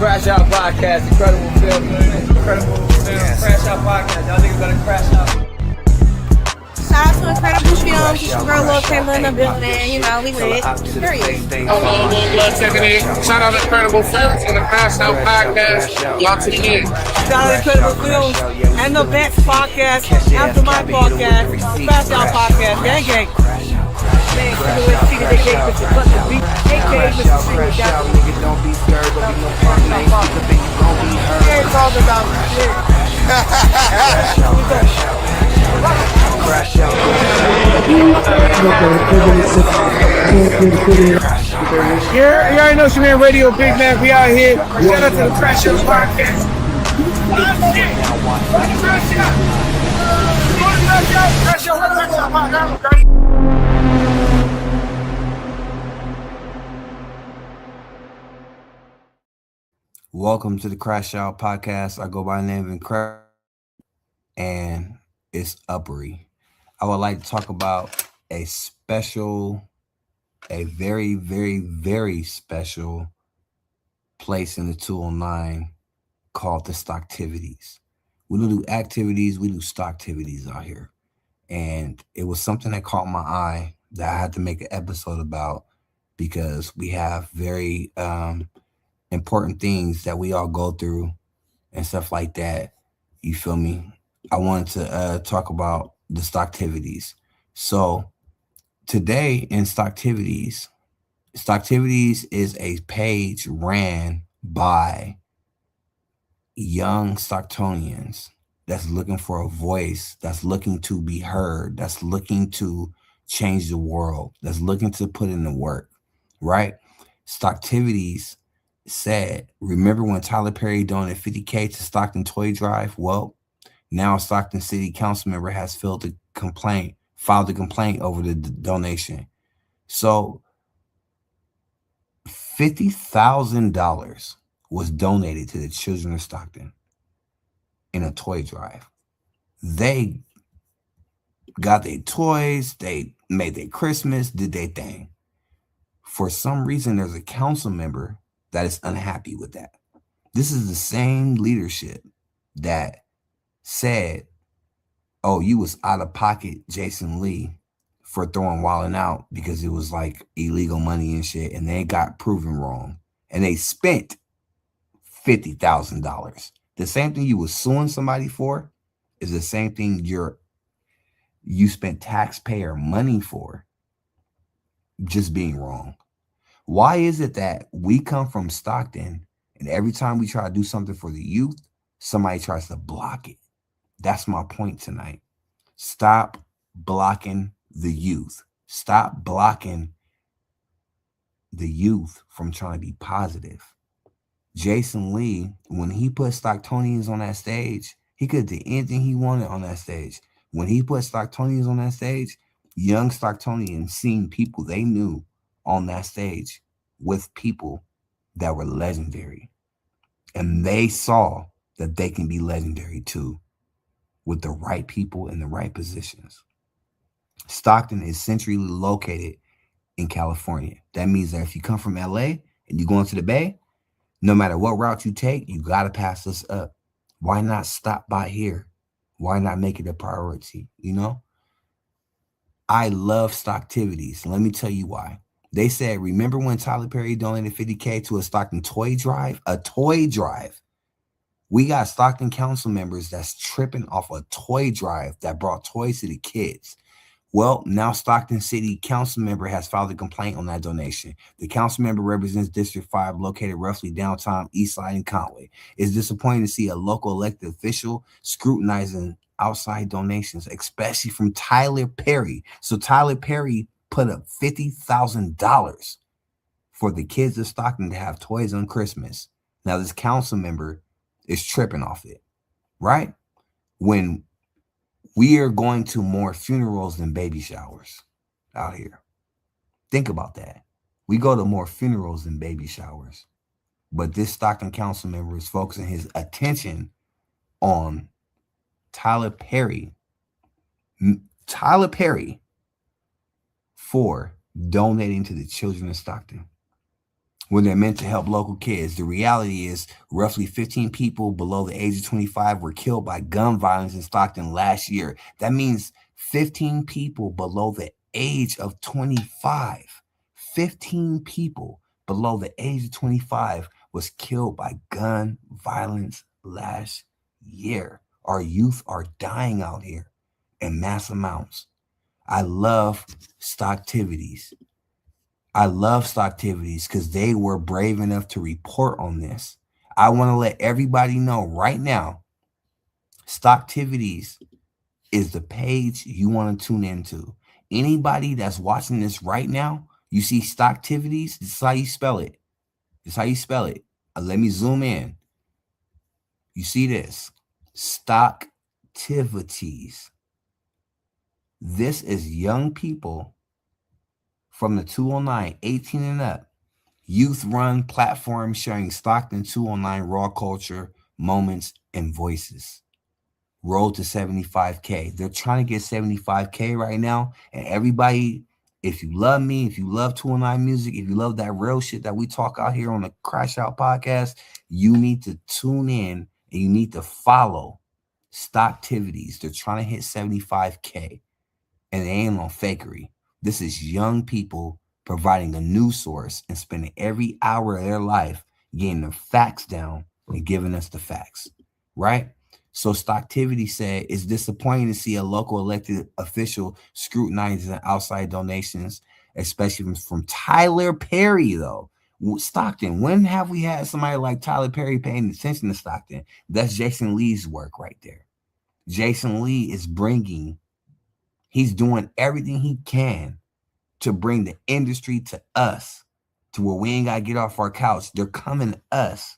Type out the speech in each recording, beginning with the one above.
Crash Out Podcast, incredible film, Crash Out Podcast. Y'all niggas better crash out. Shout out to Incredible Films. It's your girl Lil Taylor in the building. You know, we lit. Period. Hello, Blood Tiffany. Shout out to Incredible Films and the Crash Out Podcast. Y'all tune in. Shout out to Incredible Films and the Best Podcast, After My Podcast, Crash Out Podcast, gang gang. Man, they gave us the fucking beat. They gave us the single down. Nigga, don't be scared, don't be no punk, man. The beat gon' be heard. We ain't talking about shit. Crash out. Yeah, you already know it's your man Radio Big Man. We out here. Shout out to the Crash Out Podcast. Welcome to the Crash Out Podcast. I go by the name of Incredible, and it's Uppery. I would like to talk about a very, very, very special place in the 209 called the Stocktivities. We don't do activities, we do Stocktivities out here. And it was something that caught my eye that I had to make an episode about because we have very important things that we all go through and stuff like that. You feel me? I wanted to talk about the Stocktivities. So today in Stocktivities is a page ran by young Stocktonians that's looking for a voice, that's looking to be heard, that's looking to change the world, that's looking to put in the work, right? Stocktivities said, remember when Tyler Perry donated $50K to Stockton Toy Drive? Well, now a Stockton City Council member has filed a complaint over the donation. So $50,000 was donated to the children of Stockton in a toy drive. They got their toys, they made their Christmas, did their thing. For some reason, there's a council member that is unhappy with that. This is the same leadership that said, oh, you was out of pocket, Jason Lee, for throwing Wildin' Out because it was like illegal money and shit, and they got proven wrong. And they spent $50,000. The same thing you was suing somebody for is the same thing you spent taxpayer money for just being wrong. Why is it that we come from Stockton and every time we try to do something for the youth, somebody tries to block it? That's my point tonight. Stop blocking the youth. Stop blocking the youth from trying to be positive. Jason Lee, when he put Stocktonians on that stage, he could do anything he wanted on that stage. When he put Stocktonians on that stage, young Stocktonians seen people they knew on that stage with people that were legendary. And they saw that they can be legendary too with the right people in the right positions. Stockton is centrally located in California. That means that if you come from LA and you go into the Bay, no matter what route you take, you got to pass us up. Why not stop by here? Why not make it a priority? You know, I love Stocktivities. Let me tell you why. They said, remember when Tyler Perry donated $50K to a Stockton toy drive? A toy drive. We got Stockton council members that's tripping off a toy drive that brought toys to the kids. Well, now Stockton City Council member has filed a complaint on that donation. The council member represents District 5, located roughly downtown Eastside and Conway. It's disappointing to see a local elected official scrutinizing outside donations, especially from Tyler Perry. So Tyler Perry put up $50,000 for the kids of Stockton to have toys on Christmas. Now this council member is tripping off it, right? When we are going to more funerals than baby showers out here. Think about that. We go to more funerals than baby showers. But this Stockton council member is focusing his attention on Tyler Perry for donating to the children of Stockton. when they're meant to help local kids. The reality is roughly 15 people below the age of 25 were killed by gun violence in Stockton last year. That means 15 people below the age of 25. 15 people below the age of 25 was killed by gun violence last year. Our youth are dying out here in mass amounts. I love Stocktivities. I love Stocktivities because they were brave enough to report on this. I want to let everybody know right now, Stocktivities is the page you want to tune into. Anybody that's watching this right now, you see Stocktivities, this is how you spell it. This is how you spell it. Let me zoom in. You see this, Stocktivities. This is young people from the 209, 18 and up, youth-run platform sharing Stockton 209 raw culture, moments, and voices. Road to 75K. They're trying to get 75K right now. And everybody, if you love me, if you love 209 music, if you love that real shit that we talk out here on the Crash Out podcast, you need to tune in and you need to follow Stocktivities. They're trying to hit 75K. And they ain't on fakery. This is young people providing a news source and spending every hour of their life getting the facts down and giving us the facts, right? So Stocktivity said, it's disappointing to see a local elected official scrutinizing outside donations, especially from Tyler Perry, though. Stockton, when have we had somebody like Tyler Perry paying attention to Stockton? That's Jason Lee's work right there. Jason Lee is he's doing everything he can to bring the industry to us, to where we ain't got to get off our couch. They're coming to us,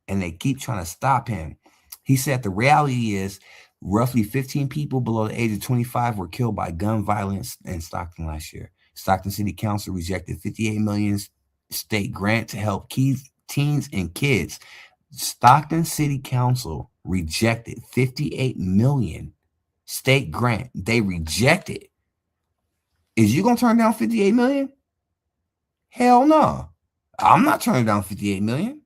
and they keep trying to stop him. He said the reality is roughly 15 people below the age of 25 were killed by gun violence in Stockton last year. Stockton City Council rejected $58 million state grant to help teens and kids. Stockton City Council rejected $58 million state grant. They rejected. Is you gonna turn down $58 million? Hell no. I'm not turning down $58 million.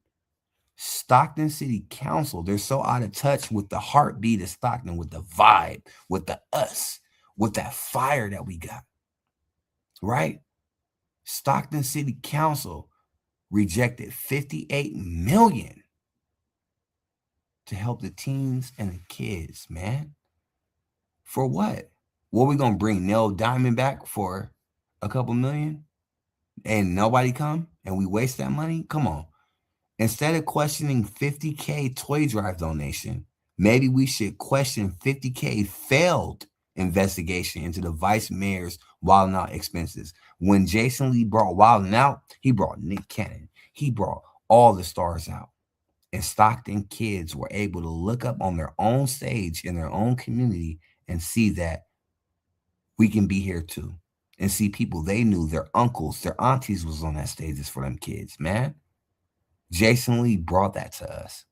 Stockton City Council, they're so out of touch with the heartbeat of Stockton, with the vibe, with the us, with that fire that we got. Right? Stockton City Council rejected $58 million to help the teens and the kids, man. For what? What, we gonna bring Neil Diamond back for a couple million and nobody come and we waste that money? Come on. Instead of questioning 50K toy drive donation, maybe we should question 50K failed investigation into the vice mayor's Wildin' Out expenses. When Jason Lee brought Wildin' Out, he brought Nick Cannon. He brought all the stars out. And Stockton kids were able to look up on their own stage in their own community and see that we can be here too. And see people they knew, their uncles, their aunties was on that stages for them kids, man. Jason Lee brought that to us.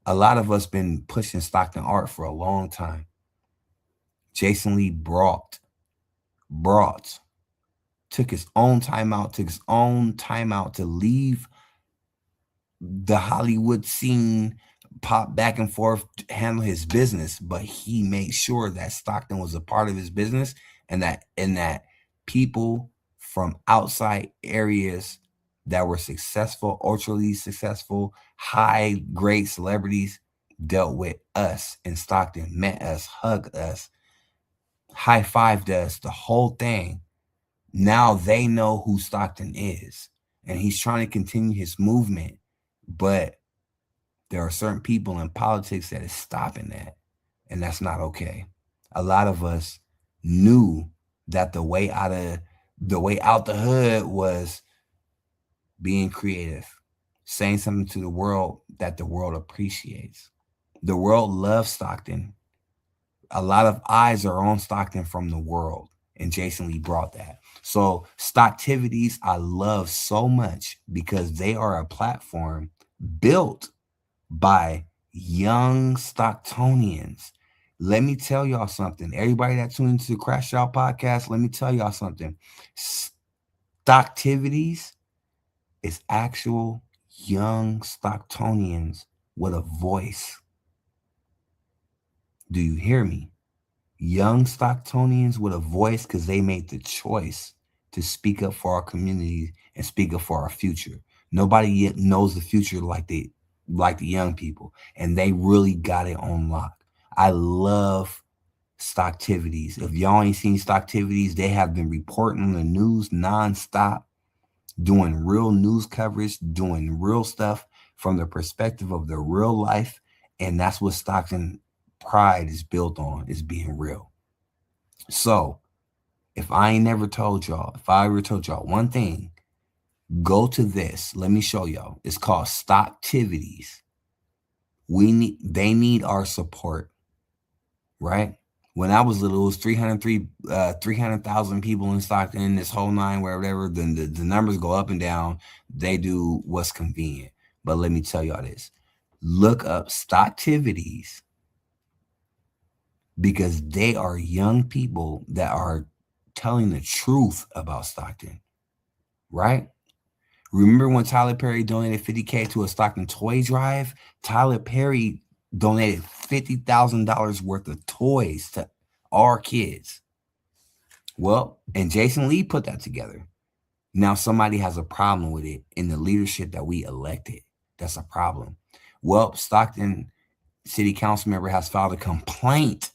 A lot of us been pushing Stockton art for a long time. Jason Lee took his own time out to leave the Hollywood scene, pop back and forth, handle his business, but he made sure that Stockton was a part of his business, and that people from outside areas that were successful, ultra successful, high grade celebrities dealt with us in Stockton, met us, hugged us, high-fived us, the whole thing. Now they know who Stockton is, and he's trying to continue his movement, but there are certain people in politics that is stopping that, and that's not okay. A lot of us knew that the way out the hood was being creative, saying something to the world that the world appreciates. The world loves Stockton. A lot of eyes are on Stockton from the world, and Jason Lee brought that. So Stocktivities I love so much because they are a platform built by young Stocktonians. Let me tell y'all something. Everybody that tuned into the Crash Out podcast, let me tell y'all something. Stocktivities It's actual young Stocktonians with a voice. Do you hear me? Young Stocktonians with a voice because they made the choice to speak up for our community and speak up for our future. Nobody yet knows the future like the young people, and they really got it on lock. I love Stocktivities. If y'all ain't seen Stocktivities, they have been reporting on the news nonstop, doing real news coverage, doing real stuff from the perspective of the real life. And that's what Stockton pride is built on, is being real. So if I ever told y'all one thing, go to this. Let me show y'all. It's called Stocktivities. They need our support, right? When I was little, it was 300,000 people in Stockton, this whole nine, wherever. Then the numbers go up and down. They do what's convenient. But let me tell y'all this. Look up Stocktivities, because they are young people that are telling the truth about Stockton, right? Remember when Tyler Perry donated $50K to a Stockton toy drive? Tyler Perry donated $50,000 worth of toys to our kids. Well, and Jason Lee put that together. Now somebody has a problem with it in the leadership that we elected. That's a problem. Well, Stockton City Council member has filed a complaint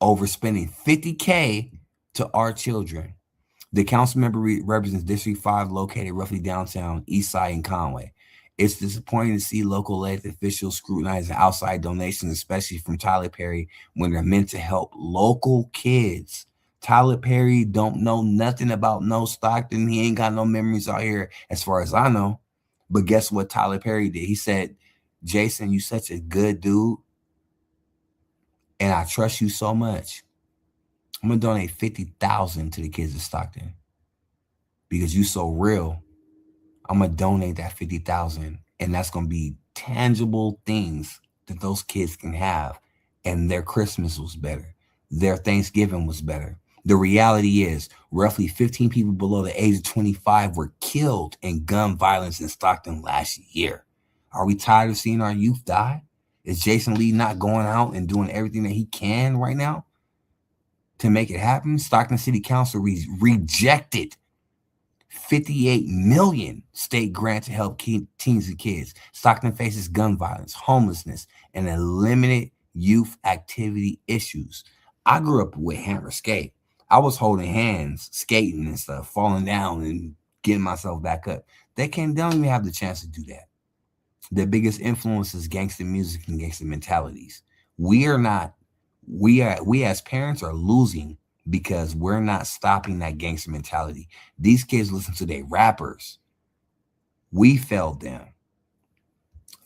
over spending $50K to our children. The council member represents District 5, located roughly downtown, Eastside, and Conway. It's disappointing to see local elected officials scrutinizing outside donations, especially from Tyler Perry, when they're meant to help local kids. Tyler Perry don't know nothing about no Stockton. He ain't got no memories out here, as far as I know. But guess what Tyler Perry did? He said, Jason, you such a good dude, and I trust you so much. I'm going to donate $50,000 to the kids of Stockton. Because you so real, I'm going to donate that $50,000. And that's going to be tangible things that those kids can have. And their Christmas was better. Their Thanksgiving was better. The reality is, roughly 15 people below the age of 25 were killed in gun violence in Stockton last year. Are we tired of seeing our youth die? Is Jason Lee not going out and doing everything that he can right now to make it happen? Stockton City Council rejected $58 million state grant to help teens and kids. Stockton faces gun violence, homelessness, and limited youth activity issues. I grew up with hammer skate. I was holding hands, skating and stuff, falling down and getting myself back up. They don't even have the chance to do that. The biggest influence is gangster music and gangster mentalities. We as parents are losing because we're not stopping that gangster mentality. These kids listen to their rappers. We failed them.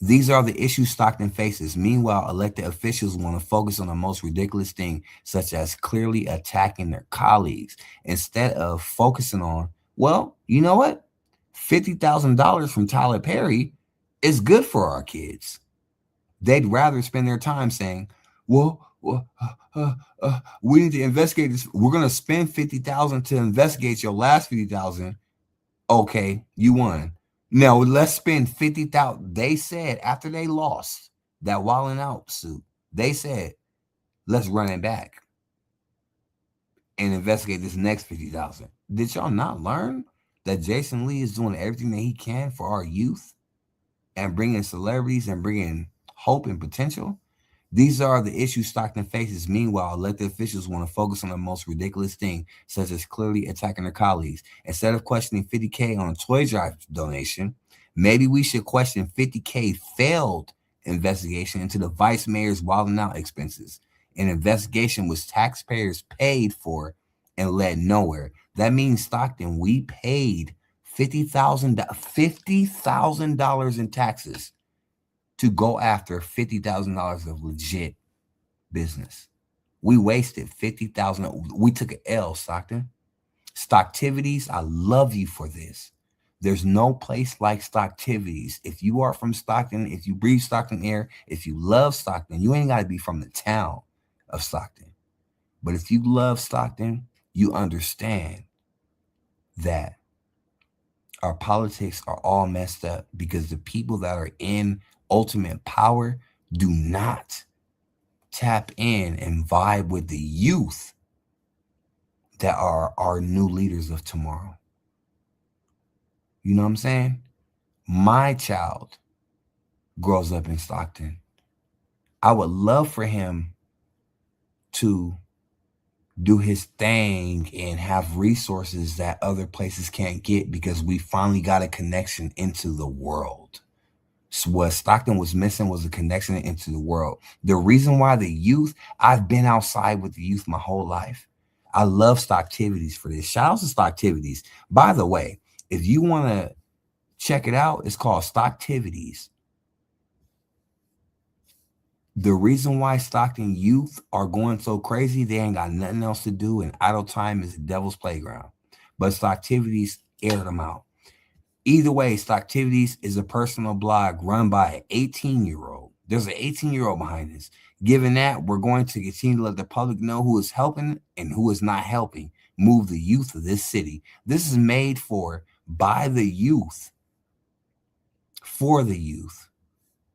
These are the issues Stockton faces. Meanwhile, elected officials want to focus on the most ridiculous thing, such as clearly attacking their colleagues, instead of focusing on, well, you know what? $50,000 from Tyler Perry is good for our kids. They'd rather spend their time saying, we need to investigate this. We're going to spend $50,000 to investigate your last $50,000. Okay, you won. Now let's spend $50,000. They said after they lost that Wildin' Out suit, they said, let's run it back and investigate this next $50,000. Did y'all not learn that Jason Lee is doing everything that he can for our youth and bringing celebrities and bringing hope and potential? These are the issues Stockton faces. Meanwhile, elected officials want to focus on the most ridiculous thing, such as clearly attacking their colleagues. Instead of questioning $50K on a toy drive donation, maybe we should question $50K failed investigation into the vice mayor's Wildin' Out expenses. An investigation was taxpayers paid for and led nowhere. That means, Stockton, we paid $50,000 in taxes to go after $50,000 of legit business. We wasted $50,000. We took an L, Stockton. Stocktivities, I love you for this. There's no place like Stocktivities. If you are from Stockton, if you breathe Stockton air, if you love Stockton, you ain't got to be from the town of Stockton. But if you love Stockton, you understand that Our politics are all messed up because the people that are in ultimate power do not tap in and vibe with the youth that are our new leaders of tomorrow. You know what I'm saying? My child grows up in Stockton. I would love for him to do his thing and have resources that other places can't get because we finally got a connection into the world. So what Stockton was missing was a connection into the world. The reason why the youth, I've been outside with the youth my whole life. I love Stocktivities for this. Shout out to Stocktivities. By the way, if you want to check it out, it's called Stocktivities. The reason why Stockton youth are going so crazy, they ain't got nothing else to do, and idle time is the devil's playground. But Stocktivities aired them out. Either way, Stocktivities is a personal blog run by an 18-year-old. There's an 18-year-old behind this. Given that, we're going to continue to let the public know who is helping and who is not helping move the youth of this city. This is made by the youth, for the youth.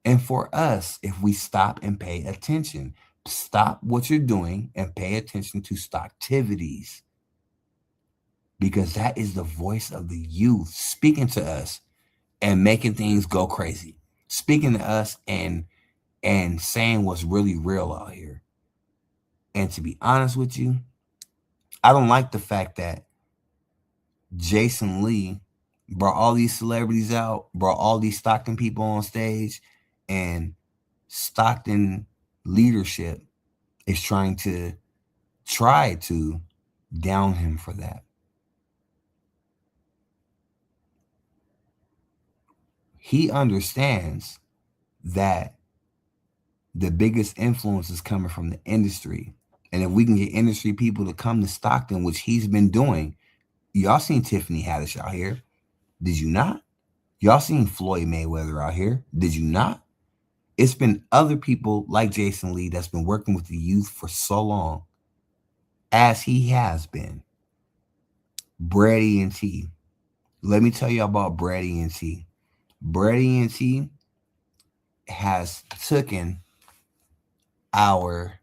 And for us, if we stop and pay attention, stop what you're doing and pay attention to Stocktivities, because that is the voice of the youth speaking to us and making things go crazy, speaking to us and saying what's really real out here. And to be honest with you, I don't like the fact that Jason Lee brought all these celebrities out, brought all these Stockton people on stage, and Stockton leadership is trying to down him for that. He understands that the biggest influence is coming from the industry. And if we can get industry people to come to Stockton, which he's been doing, y'all seen Tiffany Haddish out here. Did you not? Y'all seen Floyd Mayweather out here. Did you not? It's been other people like Jason Lee that's been working with the youth for so long, as he has been. Brad ENT. Let me tell you about Brad ENT. Brad ENT has taken our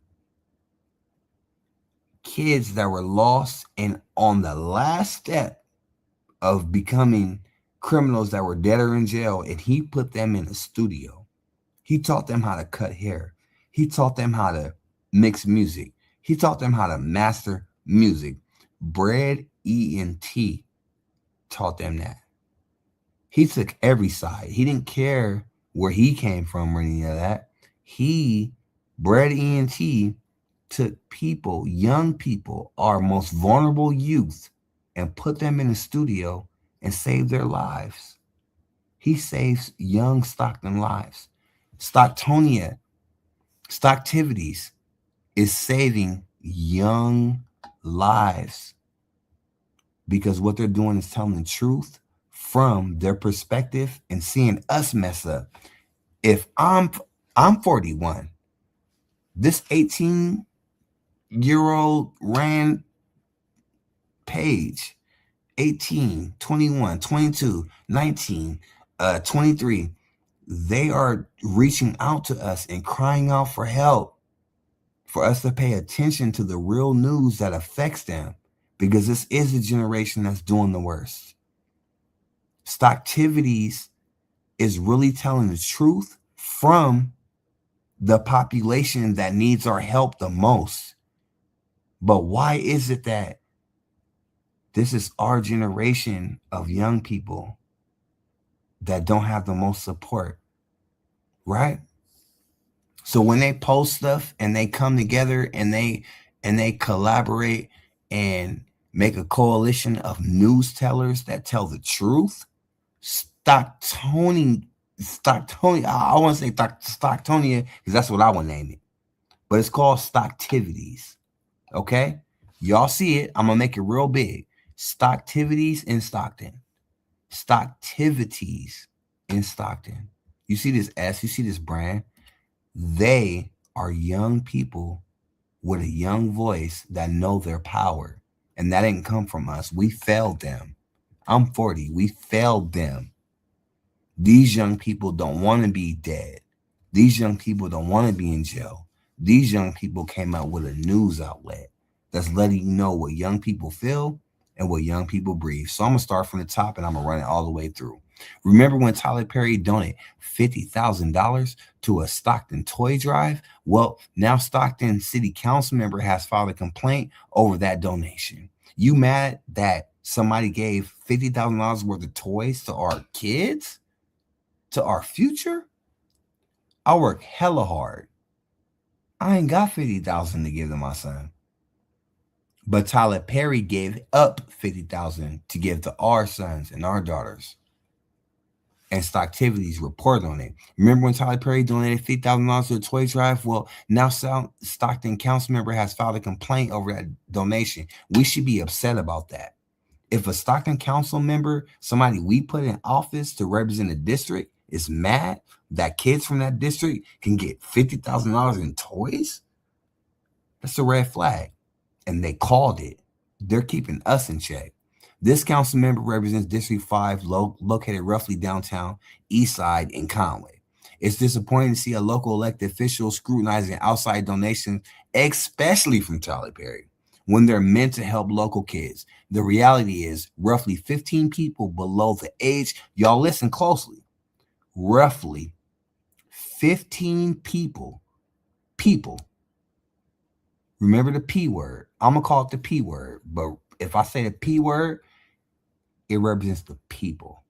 kids that were lost and on the last step of becoming criminals that were dead or in jail, and he put them in a studio. He taught them how to cut hair. He taught them how to mix music. He taught them how to master music. Brad ENT taught them that. He took every side. He didn't care where he came from or any of that. Brad ENT took people, young people, our most vulnerable youth, and put them in a studio and saved their lives. He saves young Stockton lives. Stocktivities is saving young lives because what they're doing is telling the truth from their perspective and seeing us mess up. If I'm 41, this 18-year-old ran page, 18, 21, 22, 19, 23, they are reaching out to us and crying out for help, for us to pay attention to the real news that affects them, because this is a generation that's doing the worst. Stocktivities is really telling the truth from the population that needs our help the most. But why is it that this is our generation of young people that don't have the most support, right? So when they post stuff and they come together and they collaborate and make a coalition of news tellers that tell the truth, Stocktonia, I want to say Stocktonia because that's what I want to name it, but it's called Stocktivities. Okay, y'all see it. I'm gonna make it real big. Stocktivities in Stockton. Stocktivities in Stockton. You see this S, you see this brand. They are young people with a young voice that know their power, and that didn't come from us. We failed them. I'm 40. We failed them. These young people don't want to be dead. These young people don't want to be in jail. These young people came out with a news outlet that's letting you know what young people feel and what young people breathe. So I'm going to start from the top and I'm going to run it all the way through. Remember when Tyler Perry donated $50,000 to a Stockton toy drive? Well, now Stockton City Council member has filed a complaint over that donation. You mad that somebody gave $50,000 worth of toys to our kids? To our future? I work hella hard. I ain't got $50,000 to give to my son. But Tyler Perry gave up $50,000 to give to our sons and our daughters. And Stocktivities report on it. Remember when Tyler Perry donated $50,000 to a toy drive? Well, now Stockton council member has filed a complaint over that donation. We should be upset about that. If a Stockton council member, somebody we put in office to represent a district, is mad that kids from that district can get $50,000 in toys, that's a red flag. And they called it. They're keeping us in check. This council member represents District 5, located roughly downtown Eastside in Conway. It's disappointing to see a local elected official scrutinizing outside donations, especially from Tyler Perry, when they're meant to help local kids. The reality is roughly 15 people below the age, y'all listen closely, roughly 15 people, remember the P word. I'm going to call it the P word, but if I say the P word, it represents the people.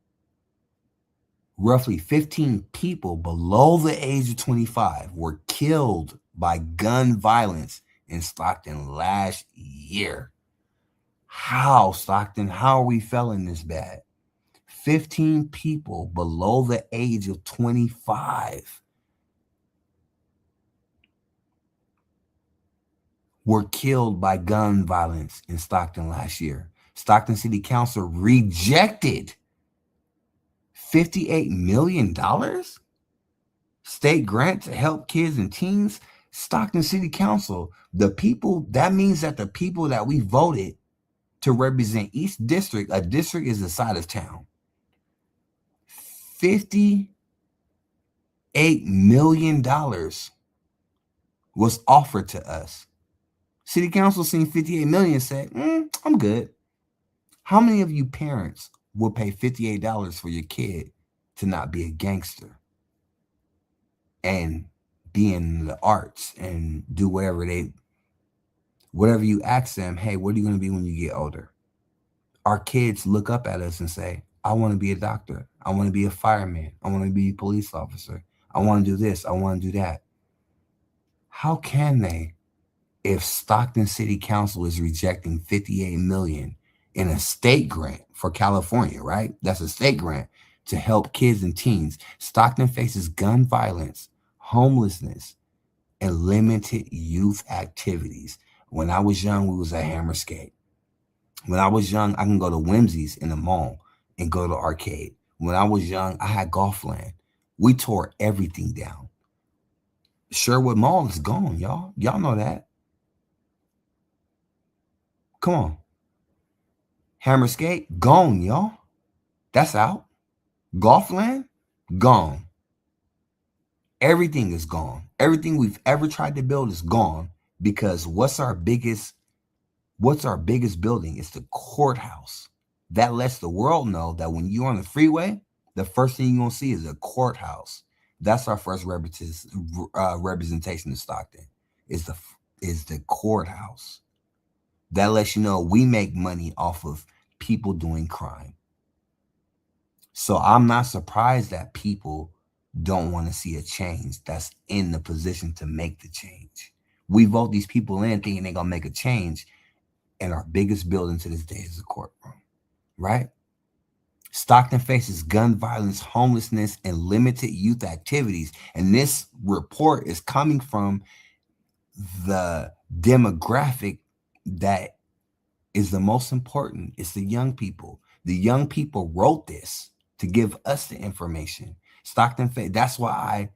Roughly 15 people below the age of 25 were killed by gun violence in Stockton last year. How, Stockton? How are we failing this bad? 15 people below the age of 25 were killed by gun violence in Stockton last year. Stockton City Council rejected $58 million state grant to help kids and teens. Stockton City Council, the people, that means that the people that we voted to represent each district, a district is the side of town. $58 million was offered to us. City Council seen $58 million and said, I'm good. How many of you parents will pay $58 for your kid to not be a gangster and be in the arts and do whatever you ask them, hey, what are you going to be when you get older? Our kids look up at us and say, I want to be a doctor. I want to be a fireman. I want to be a police officer. I want to do this. I want to do that. How can they, if Stockton City Council is rejecting $58 million in a state grant for California, right? That's a state grant to help kids and teens. Stockton faces gun violence, homelessness, and limited youth activities. When I was young, we was at Hammer Skate. When I was young, I can go to Whimsy's in the mall and go to arcade. When I was young, I had Golfland. We tore everything down. Sherwood Mall is gone, y'all. Y'all know that. Come on. Hammer Skate, gone, y'all. That's out. Golfland, gone. Everything is gone. Everything we've ever tried to build is gone because what's our biggest building? It's the courthouse. That lets the world know that when you're on the freeway, the first thing you're going to see is a courthouse. That's our first representation of Stockton, is the courthouse. That lets you know we make money off of people doing crime. So I'm not surprised that people don't want to see a change that's in the position to make the change. We vote these people in thinking they're going to make a change, and our biggest building to this day is a courtroom, right? Stockton faces gun violence, homelessness, and limited youth activities. And this report is coming from the demographic that is the most important. It's the young people. The young people wrote this to give us the information. Stockton, that's why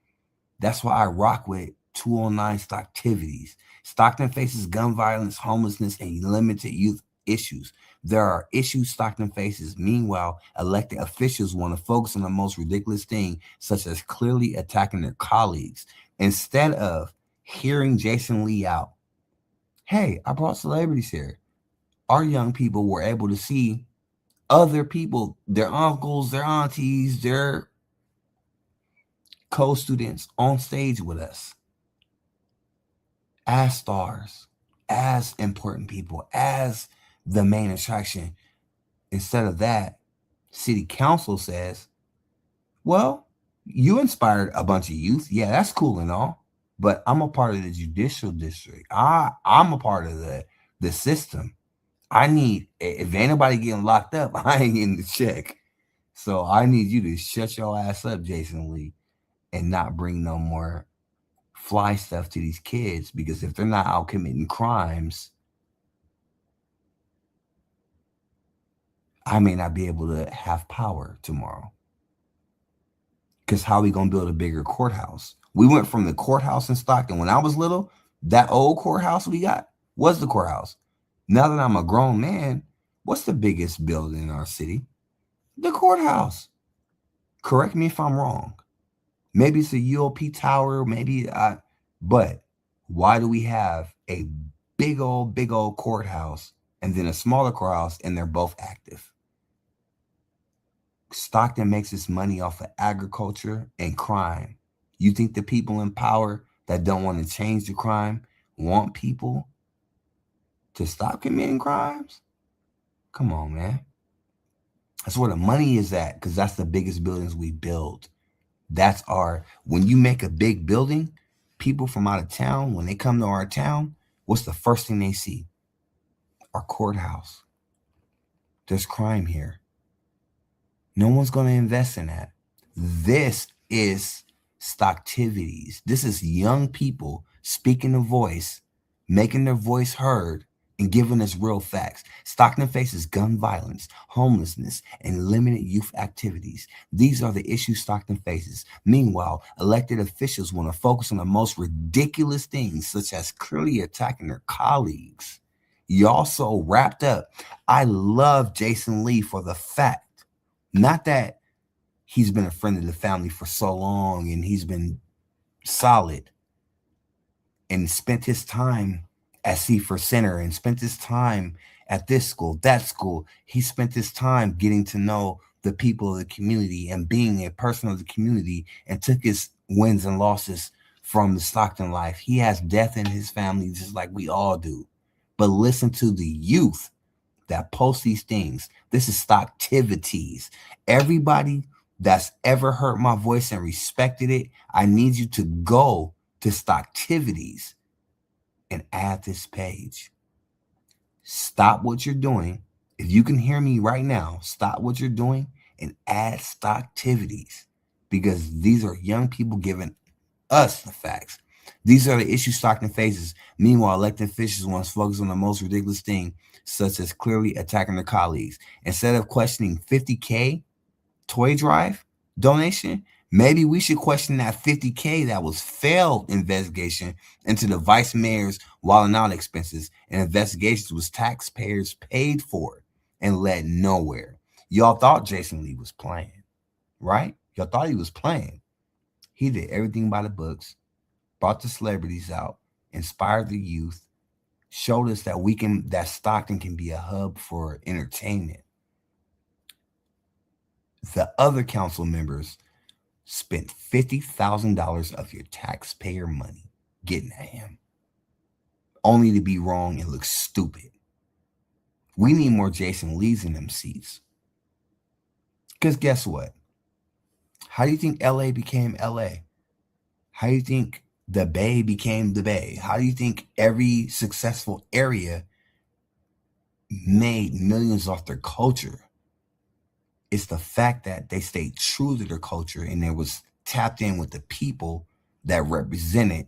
I rock with 209 Stocktivities. Stockton faces gun violence, homelessness, and limited youth issues. There are issues Stockton faces. Meanwhile, elected officials want to focus on the most ridiculous thing, such as clearly attacking their colleagues, instead of hearing Jason Lee out. Hey, I brought celebrities here. Our young people were able to see other people, their uncles, their aunties, their co-students on stage with us as stars, as important people, as the main attraction. Instead of that, city council says, well, you inspired a bunch of youth. Yeah, that's cool and all, but I'm a part of the judicial district. I'm a part of the system. I need, if anybody getting locked up, I ain't getting the check. So I need you to shut your ass up, Jason Lee, and not bring no more fly stuff to these kids, because if they're not out committing crimes, I may not be able to have power tomorrow. Because how are we going to build a bigger courthouse? We went from the courthouse in Stockton. When I was little, that old courthouse we got was the courthouse. Now that I'm a grown man, what's the biggest building in our city? The courthouse. Correct me if I'm wrong. Maybe it's a UOP tower, but why do we have a big old courthouse and then a smaller courthouse and they're both active? Stockton makes its money off of agriculture and crime. You think the people in power that don't want to change the crime want people to stop committing crimes? Come on, man. That's where the money is at, because that's the biggest buildings we build. When you make a big building, people from out of town, when they come to our town, what's the first thing they see? Our courthouse. There's crime here. No one's going to invest in that. This is Stocktivities. This is young people speaking a voice, making their voice heard, and giving us real facts. Stockton faces gun violence, homelessness, and limited youth activities. These are the issues Stockton faces. Meanwhile, elected officials want to focus on the most ridiculous things, such as clearly attacking their colleagues. Y'all so wrapped up. I love Jason Lee for the fact, not that he's been a friend of the family for so long and he's been solid and spent his time at Seaford Center and spent his time at this school, that school. He spent his time getting to know the people of the community and being a person of the community, and took his wins and losses from the Stockton life. He has death in his family just like we all do. But listen to the youth that post these things. This is Stocktivities. Everybody that's ever heard my voice and respected it, I need you to go to Stocktivities and add this page. Stop what you're doing. If you can hear me right now, stop what you're doing and add Stocktivities, because these are young people giving us the facts. These are the issues Stockton faces. Meanwhile, elected officials want to focus on the most ridiculous thing, such as clearly attacking their colleagues. Instead of questioning $50K toy drive donation, maybe we should question that $50K that was failed investigation into the vice mayor's wilding out expenses, and investigations was taxpayers paid for and led nowhere. Y'all thought Jason Lee was playing, right? Y'all thought he was playing. He did everything by the books, brought the celebrities out, inspired the youth, showed us that Stockton can be a hub for entertainment. The other council members spent $50,000 of your taxpayer money getting at him, only to be wrong and look stupid. We need more Jason Lees in them seats. Because guess what? How do you think LA became LA? How do you think the Bay became the Bay? How do you think every successful area made millions off their culture? It's the fact that they stayed true to their culture and they was tapped in with the people that represented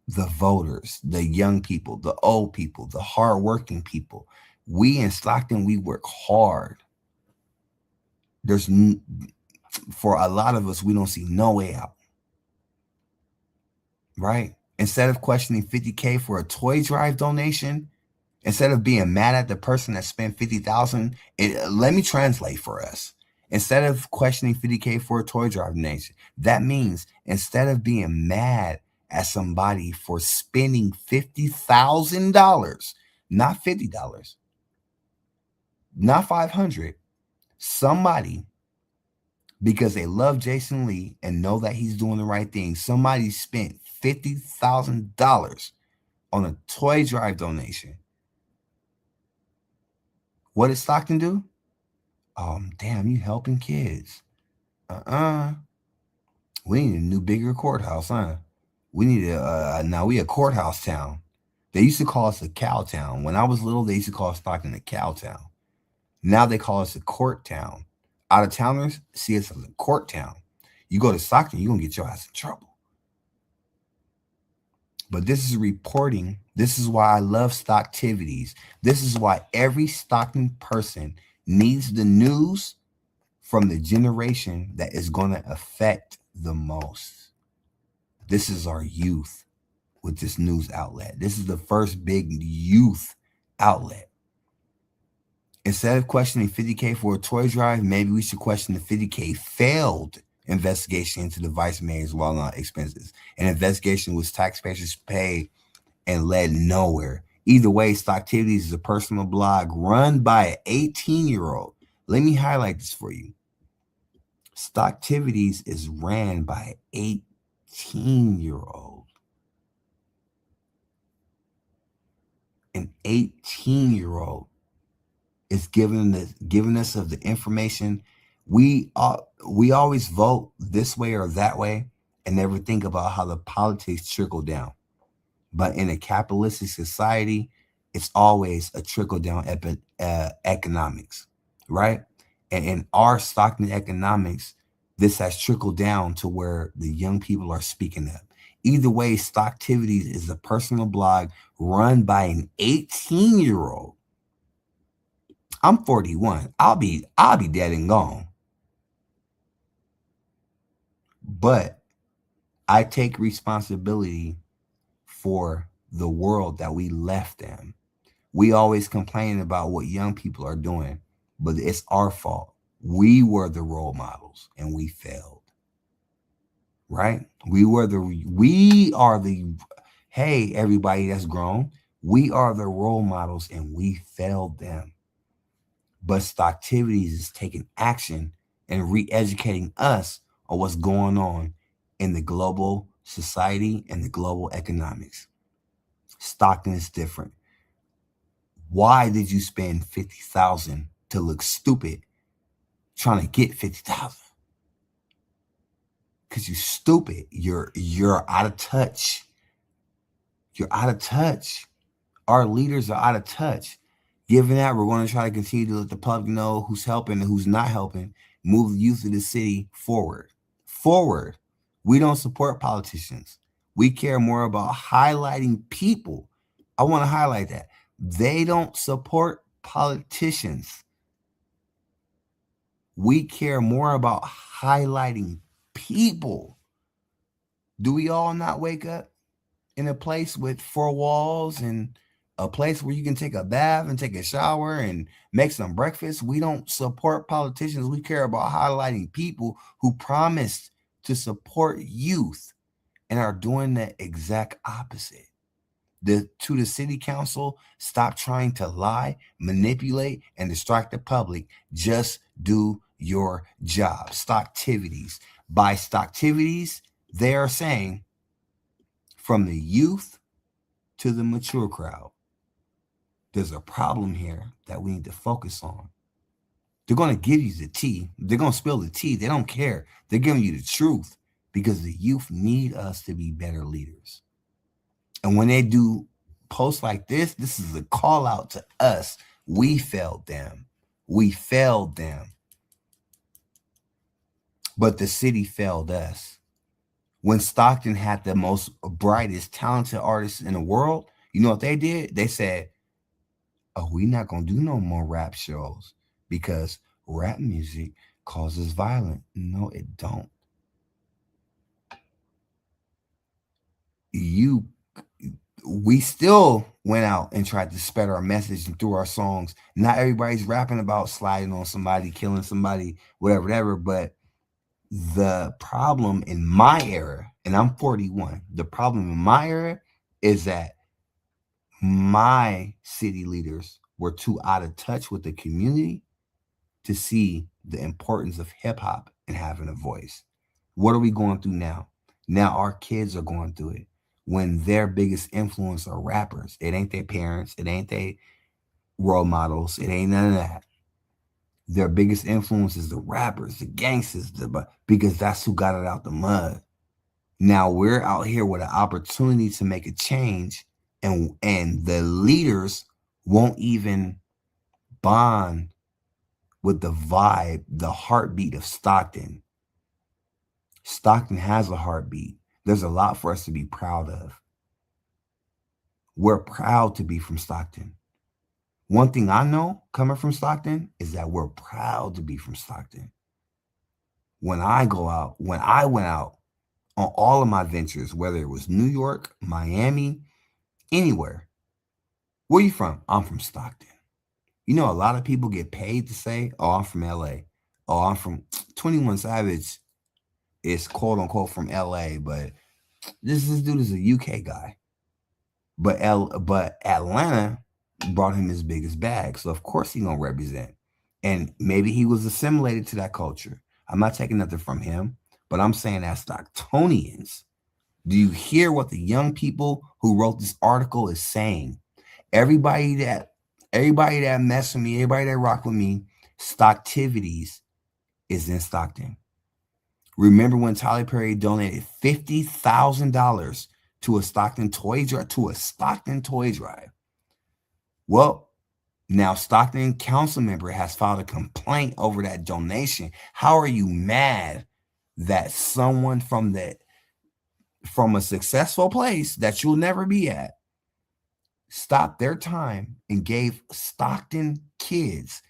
the voters, the young people, the old people, the hardworking people. We in Stockton, we work hard. For a lot of us, we don't see no way out. Right? Instead of questioning $50K for a toy drive donation Instead of being mad at the person that spent 50,000, let me translate for us. Instead of questioning 50K for a toy drive donation, that means instead of being mad at somebody for spending $50,000, not $50, not 500, somebody, because they love Jason Lee and know that he's doing the right thing, somebody spent $50,000 on a toy drive donation. What did Stockton do? Damn, you helping kids. We need a new, bigger courthouse, huh? We need now we a courthouse town. They used to call us a cow town. When I was little, they used to call Stockton a cow town. Now they call us a court town. Out of towners see us as a court town. You go to Stockton, you're going to get your ass in trouble. But this is reporting. This is why I love Stocktivities. This is why every Stockton person needs the news from the generation that is going to affect the most. This is our youth with this news outlet. This is the first big youth outlet. Instead of questioning 50K for a toy drive, maybe we should question the 50K failed investigation into the vice mayor's well-known expenses. An investigation was taxpayers paid and led nowhere. Either way, Stocktivities is a personal blog run by an 18-year-old. Let me highlight this for you. Stocktivities is ran by an 18-year-old. An 18-year-old is giving us of the information. We always vote this way or that way and never think about how the politics trickle down. But in a capitalistic society, it's always a trickle down economics, right? And in our Stockton economics, this has trickled down to where the young people are speaking up. Either way, Stocktivities is a personal blog run by an 18-year-old. I'm 41. I'll be dead and gone. But I take responsibility for the world that we left them. We always complain about what young people are doing, but it's our fault. We were the role models and we failed. Right? We are the, hey, everybody that's grown, we are the role models and we failed them. But Stocktivities is taking action and re-educating us on what's going on in the global society and the global economics. Stockton is different. Why did you spend $50,000 to look stupid trying to get $50,000? Because you're stupid. You're out of touch. You're out of touch. Our leaders are out of touch. Given that, we're going to try to continue to let the public know who's helping and who's not helping, move the youth of the city forward. Forward. We don't support politicians. We care more about highlighting people. I want to highlight that. They don't support politicians. We care more about highlighting people. Do we all not wake up in a place with 4 walls and a place where you can take a bath and take a shower and make some breakfast? We don't support politicians. We care about highlighting people who promised to support youth and are doing the exact opposite. To the city council, stop trying to lie, manipulate, and distract the public. Just do your job. Stocktivities. By Stocktivities, they are saying from the youth to the mature crowd, there's a problem here that we need to focus on. They're going to give you the tea. They're going to spill the tea. They don't care. They're giving you the truth because the youth need us to be better leaders. And when they do posts like this is a call out to us. We failed them. We failed them. But the city failed us. When Stockton had the most brightest, talented artists in the world, you know what they did? They said, oh, we're not going to do no more rap shows because rap music causes violence. No, it don't. we still went out and tried to spread our message and through our songs. Not everybody's rapping about sliding on somebody, killing somebody, whatever, but the problem in my era, and I'm 41, the problem in my era is that my city leaders were too out of touch with the community to see the importance of hip hop and having a voice. What are we going through now? Now our kids are going through it when their biggest influence are rappers. It ain't their parents. It ain't their role models. It ain't none of that. Their biggest influence is the rappers, the gangsters, because that's who got it out the mud. Now we're out here with an opportunity to make a change, and the leaders won't even bond with the vibe, the heartbeat of Stockton. Stockton has a heartbeat. There's a lot for us to be proud of. We're proud to be from Stockton. One thing I know coming from Stockton is that we're proud to be from Stockton. When I went out on all of my ventures, whether it was New York, Miami, anywhere. Where you from? I'm from Stockton. You know, a lot of people get paid to say, oh, I'm from LA. Oh, I'm from 21 Savage is quote unquote from LA, but this dude is a UK guy. But Atlanta brought him his biggest bag. So of course he's gonna represent. And maybe he was assimilated to that culture. I'm not taking nothing from him, but I'm saying as Stocktonians, do you hear what the young people who wrote this article is saying? Everybody that mess with me, everybody that rock with me, Stocktivities is in Stockton. Remember when Tyler Perry donated $50,000 to a Stockton toy drive? Well, now Stockton council member has filed a complaint over that donation. How are you mad that someone from a successful place that you'll never be at stopped their time and gave Stockton kids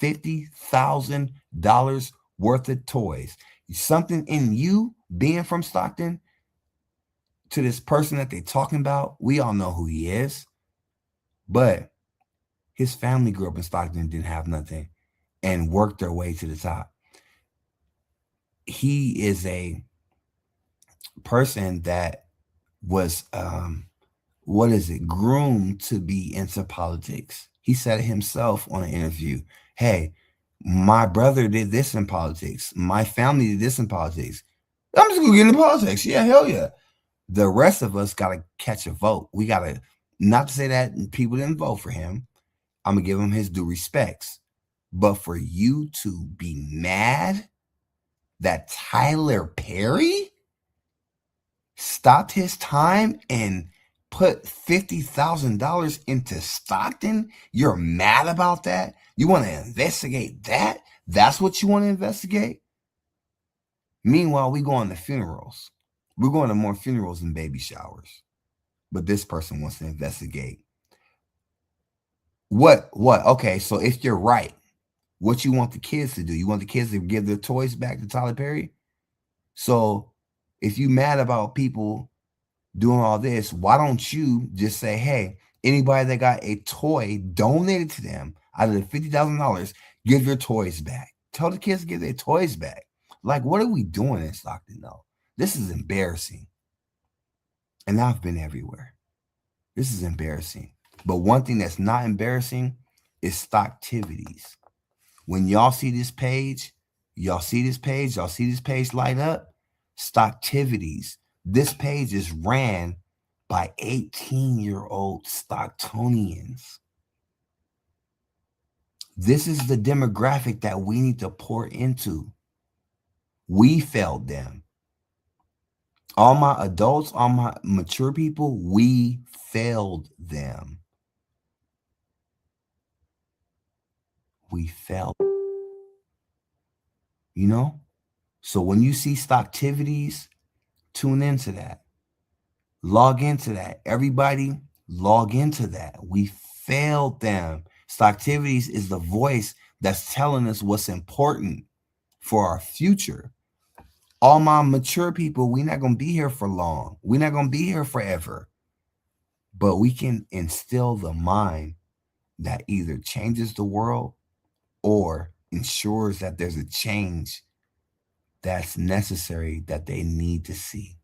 $50,000 worth of toys? Something in you being from Stockton to this person that they're talking about, we all know who he is, but his family grew up in Stockton, didn't have nothing, and worked their way to the top. He is a person that was, groomed to be into politics. He said it himself on an interview. Hey, my brother did this in politics. My family did this in politics. I'm just going to get into politics. Yeah, hell yeah. The rest of us got to catch a vote. We got to, not to say that people didn't vote for him. I'm going to give him his due respects. But for you to be mad that Tyler Perry stopped his time and put $50,000 into Stockton, you're mad about that? You want to investigate that? That's what you want to investigate? Meanwhile, we go on to funerals. We're going to more funerals than baby showers. But this person wants to investigate. What? Okay, so if you're right, what you want the kids to do? You want the kids to give their toys back to Tyler Perry? So if you mad about people doing all this, why don't you just say, hey, anybody that got a toy donated to them out of the $50,000, give your toys back. Tell the kids to give their toys back. Like, what are we doing in Stockton, though? This is embarrassing. And I've been everywhere. This is embarrassing. But one thing that's not embarrassing is Stocktivities. When y'all see this page light up, Stocktivities. This page is ran by 18-year-old Stocktonians. This is the demographic that we need to pour into. We failed them. All my adults, all my mature people, we failed them. We failed. You know? So when you see Stocktivities, tune into that. Log into that. Everybody log into that. We failed them. Stocktivities is the voice that's telling us what's important for our future. All my mature people, we're not going to be here for long. We're not going to be here forever. but we can instill the mind that either changes the world or ensures that there's a change that's necessary that they need to see.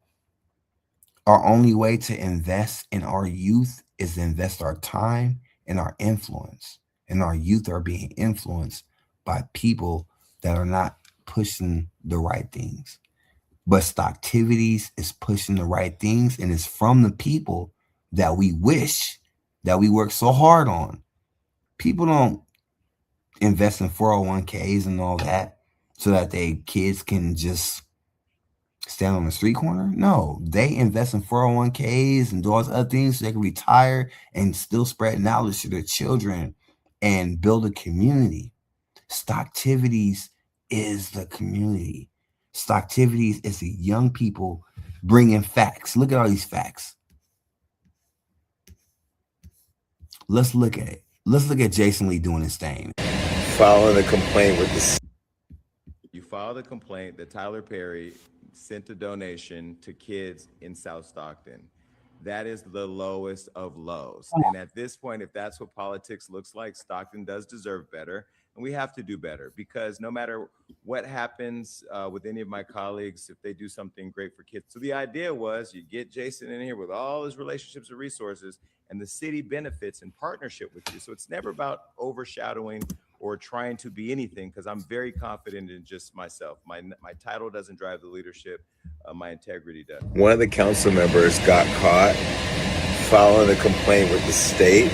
Our only way to invest in our youth is to invest our time and our influence. And our youth are being influenced by people that are not pushing the right things. But Stocktivities is pushing the right things, and it's from the people that we wish that we work so hard on. People don't invest in 401ks and all that so that their kids can just stand on the street corner. No, they invest in 401ks and do all these other things so they can retire and still spread knowledge to their children and build a community. Stocktivities is the community. Stocktivities is the young people bringing facts. Look at all these facts. Let's look at it. Let's look at Jason Lee doing his thing. Filing a complaint with the. You filed a complaint that Tyler Perry sent a donation to kids in South Stockton. That is the lowest of lows. And at this point, if that's what politics looks like, Stockton does deserve better. And we have to do better, because no matter what happens with any of my colleagues, if they do something great for kids. So the idea was you get Jason in here with all his relationships and resources, and the city benefits in partnership with you. So it's never about overshadowing or trying to be anything, because I'm very confident in just myself. My title doesn't drive the leadership. My integrity does. One of the council members got caught filing a complaint with the state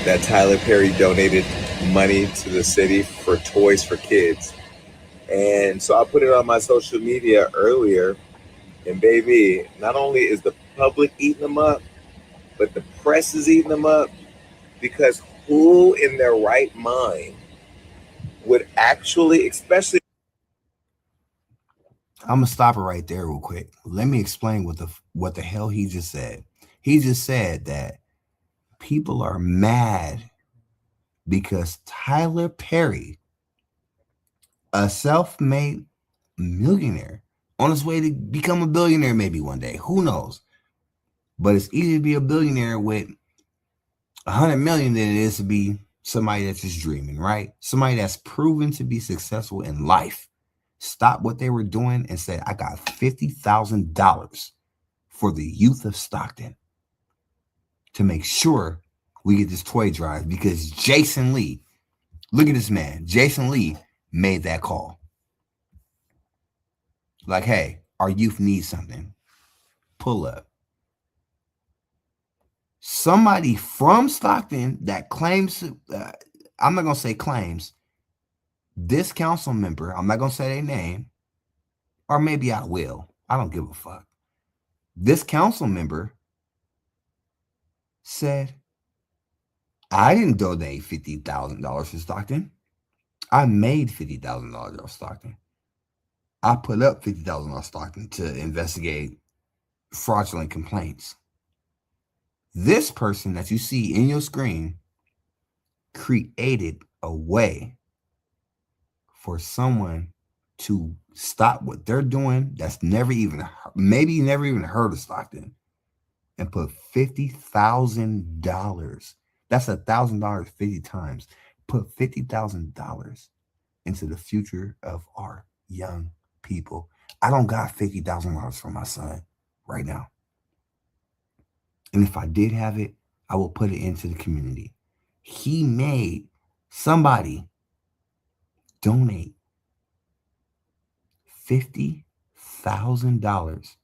that Tyler Perry donated money to the city for toys for kids. And so I put it on my social media earlier, and baby, not only is the public eating them up, but the press is eating them up, because who in their right mind would actually, especially. I'm gonna stop it right there real quick. Let me explain what the hell he just said. He just said that people are mad because Tyler Perry, a self-made millionaire, on his way to become a billionaire maybe one day, who knows? But it's easier to be a billionaire with 100 million than it is to be somebody that's just dreaming, right? Somebody that's proven to be successful in life. Stop what they were doing and said, I got $50,000 for the youth of Stockton to make sure we get this toy drive, because Jason Lee, look at this man, Jason Lee made that call. Like, hey, our youth needs something. Pull up. Somebody from Stockton that claims, I'm not going to say claims, this council member, I'm not going to say their name, or maybe I will. I don't give a fuck. This council member said, I didn't donate $50,000 to Stockton. I made $50,000 off Stockton. I put up $50,000 off Stockton to investigate fraudulent complaints. This person that you see in your screen created a way for someone to stop what they're doing that's never even heard of Stockton, and put $50,000. That's $1,000 50 times. Put $50,000 into the future of our young people. I don't got $50,000 for my son right now. And if I did have it, I will put it into the community. He made somebody donate $50,000,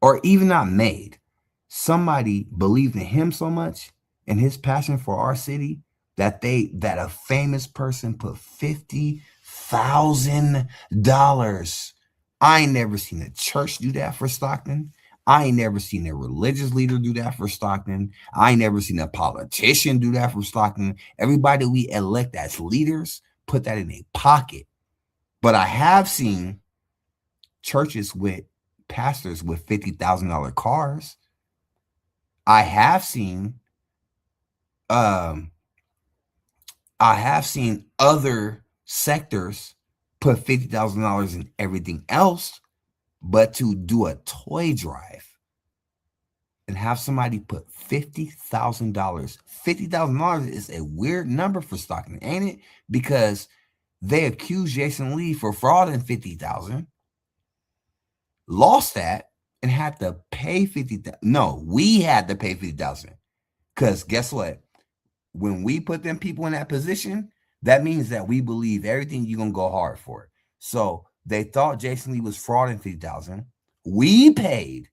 or even not made. Somebody believed in him so much and his passion for our city that a famous person put $50,000. I ain't never seen a church do that for Stockton. I ain't never seen a religious leader do that for Stockton. I ain't never seen a politician do that for Stockton. Everybody we elect as leaders put that in a pocket. But I have seen churches with pastors with $50,000 cars. I have seen other sectors put $50,000 in everything else, but to do a toy drive, and have somebody put $50,000. $50,000 is a weird number for Stockton, ain't it? Because they accused Jason Lee for frauding $50,000, lost that, and had to pay $50,000. No, we had to pay $50,000. Because guess what? When we put them people in that position, that means that we believe everything you're gonna go hard for. So they thought Jason Lee was frauding $50,000. We paid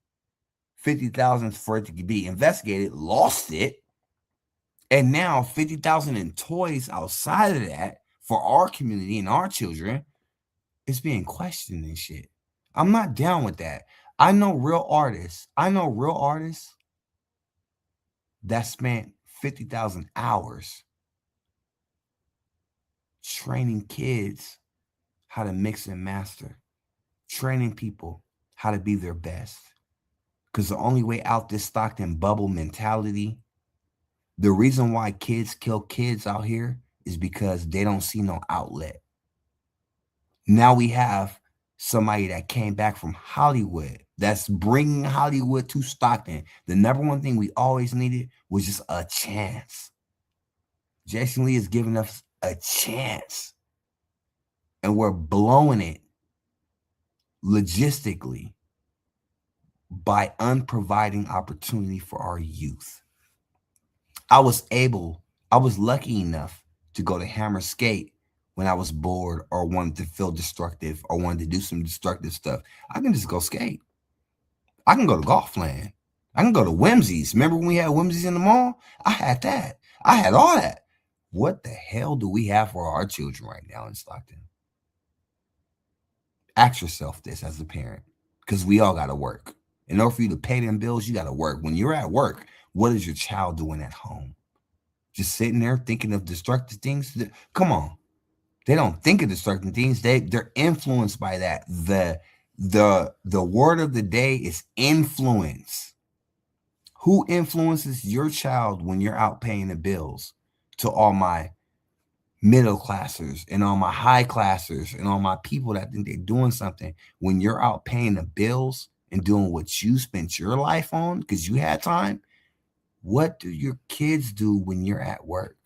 $50,000 for it to be investigated, lost it, and now $50,000 in toys outside of that for our community and our children is being questioned and shit. I'm not down with that. I know real artists. That spent 50,000 hours training kids how to mix and master, training people how to be their best. Because the only way out this Stockton bubble mentality, the reason why kids kill kids out here is because they don't see no outlet. Now we have somebody that came back from Hollywood that's bringing Hollywood to Stockton. The number one thing we always needed was just a chance. Jason Lee is giving us a chance, and we're blowing it logistically by unproviding opportunity for our youth. I was lucky enough to go to Hammer Skate when I was bored or wanted to feel destructive or wanted to do some destructive stuff. I can just go skate. I can go to Golfland. I can go to Whimsy's. Remember when we had Whimsy's in the mall? I had that. I had all that. What the hell do we have for our children right now in Stockton? Ask yourself this as a parent, because we all got to work. In order for you to pay them bills, you got to work. When you're at work, what is your child doing at home? Just sitting there thinking of destructive things? Come on. They don't think of destructive things. They're influenced by that. The word of the day is influence. Who influences your child when you're out paying the bills? To all my middle classers and all my high classers and all my people that think they're doing something, when you're out paying the bills and doing what you spent your life on because you had time, what do your kids do when you're at work?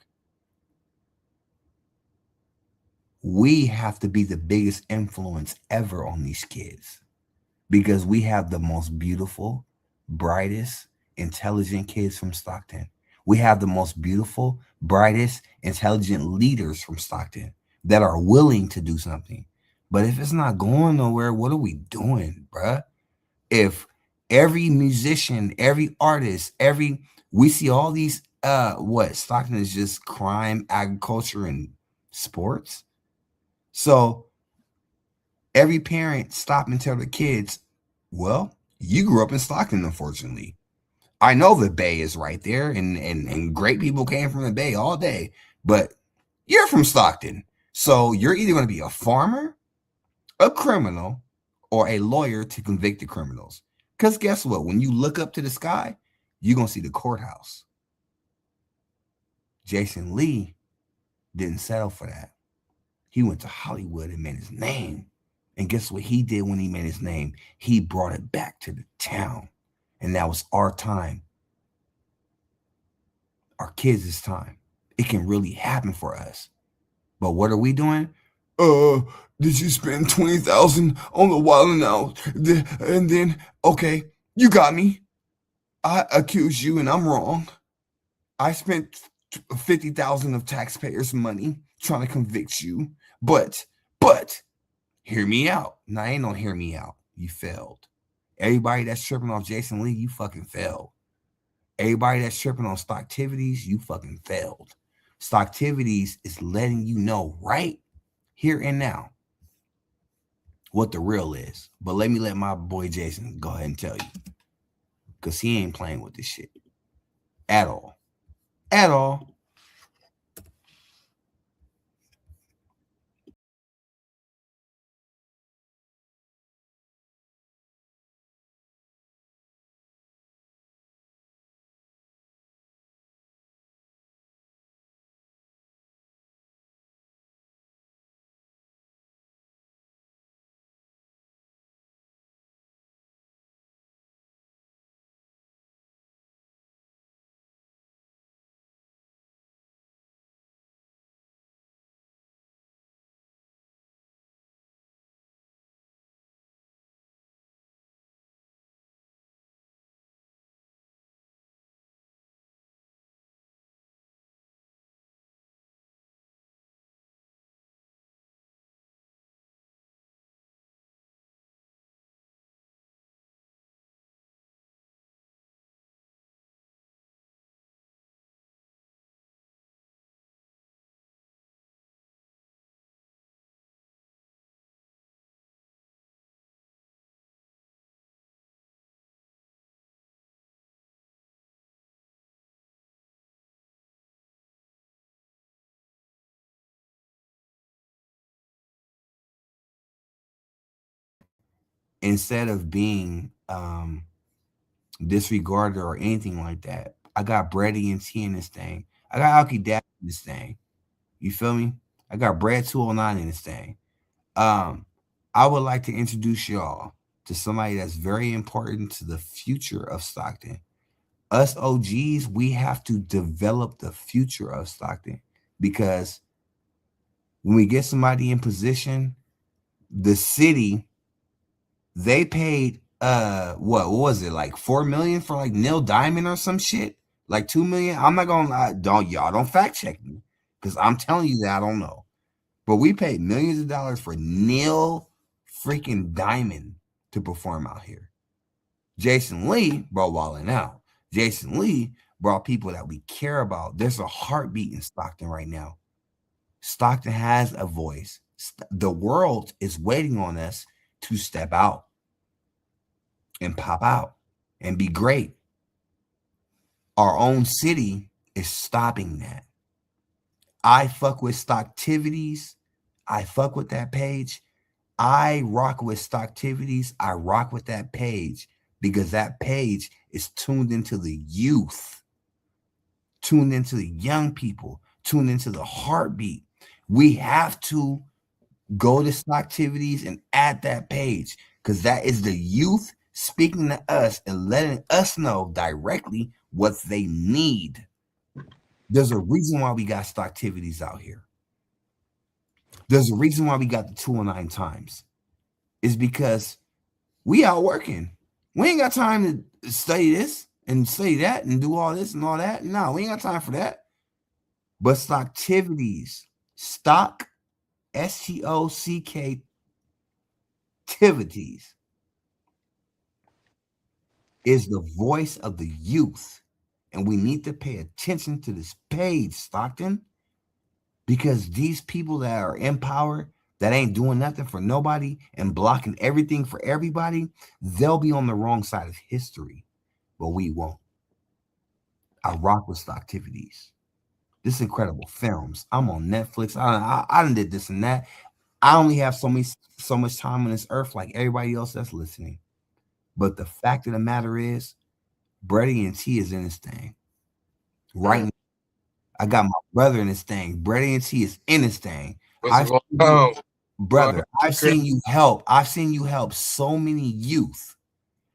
We have to be the biggest influence ever on these kids because we have the most beautiful, brightest, intelligent kids from Stockton. We have the most beautiful, brightest, intelligent leaders from Stockton that are willing to do something. But if it's not going nowhere, what are we doing, bruh? If every musician, every artist, we see all these, Stockton is just crime, agriculture, and sports. So every parent stop and tell the kids, well, you grew up in Stockton, unfortunately. I know the Bay is right there, and great people came from the Bay all day, but you're from Stockton. So you're either going to be a farmer, a criminal, or a lawyer to convict the criminals. Because guess what? When you look up to the sky, you're going to see the courthouse. Jason Lee didn't settle for that. He went to Hollywood and made his name. And guess what he did when he made his name? He brought it back to the town. And that was our time. Our kids' time. It can really happen for us. But what are we doing? Did you spend $20,000 on the Wild Out? And then, okay, you got me. I accuse you and I'm wrong. I spent $50,000 of taxpayers' money trying to convict you. But, hear me out. Now, ain't no hear me out. You failed. Everybody that's tripping off Jason Lee, you fucking failed. Everybody that's tripping on Stocktivities, you fucking failed. Stocktivities is letting you know right here and now what the real is. But let my boy Jason go ahead and tell you. Because he ain't playing with this shit. At all. At all. instead of being disregarded or anything like that. I got Brady and T in this thing. I got Alki Dad in this thing. You feel me? I got Brad 209 in this thing. I would like to introduce y'all to somebody that's very important to the future of Stockton. Us OGs, we have to develop the future of Stockton, because when we get somebody in position, the city, they paid what was it, like $4 million for like Neil Diamond or some shit, like $2 million. I'm not gonna lie, don't fact check me, because I'm telling you that I don't know. But we paid millions of dollars for Neil freaking Diamond to perform out here. Jason Lee brought Wildin' Out. Jason Lee brought people that we care about. There's a heartbeat in Stockton right now. Stockton has a voice. The world is waiting on us to step out and pop out and be great. Our own city is stopping that. I fuck with Stocktivities. I fuck with that page. I rock with Stocktivities. I rock with that page because that page is tuned into the youth, tuned into the young people, tuned into the heartbeat. We have to go to Stocktivities and add that page, because that is the youth speaking to us and letting us know directly what they need. There's a reason why we got Stocktivities out here. There's a reason why we got the 209 times. It's because we out working. We ain't got time to study this and study that and do all this and all that. No, we ain't got time for that. But Stocktivities, stock, STOCK activities, is the voice of the youth. And we need to pay attention to this page, Stockton, because these people that are in power, that ain't doing nothing for nobody and blocking everything for everybody, they'll be on the wrong side of history, but we won't. I rock with Stocktivities. This incredible films. I'm on Netflix. I done did this and that. I only have so much time on this earth like everybody else that's listening. But the fact of the matter is, Brady and T is in this thing. Right now, I got my brother in this thing. Brady and T is in this thing. Brother, I've seen you help. I've seen you help so many youth.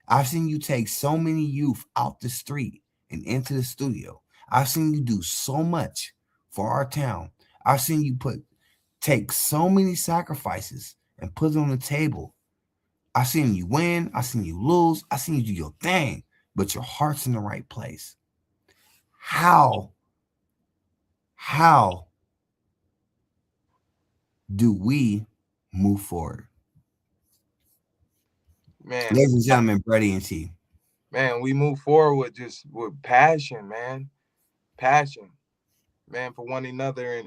I've seen you take so many youth out the street and into the studio. I've seen you do so much for our town. I've seen you take so many sacrifices and put it on the table. I've seen you win. I've seen you lose. I've seen you do your thing, but your heart's in the right place. How do we move forward? Man, ladies and gentlemen, Brady and T. Man, we move forward with passion, man. Passion, man, for one another,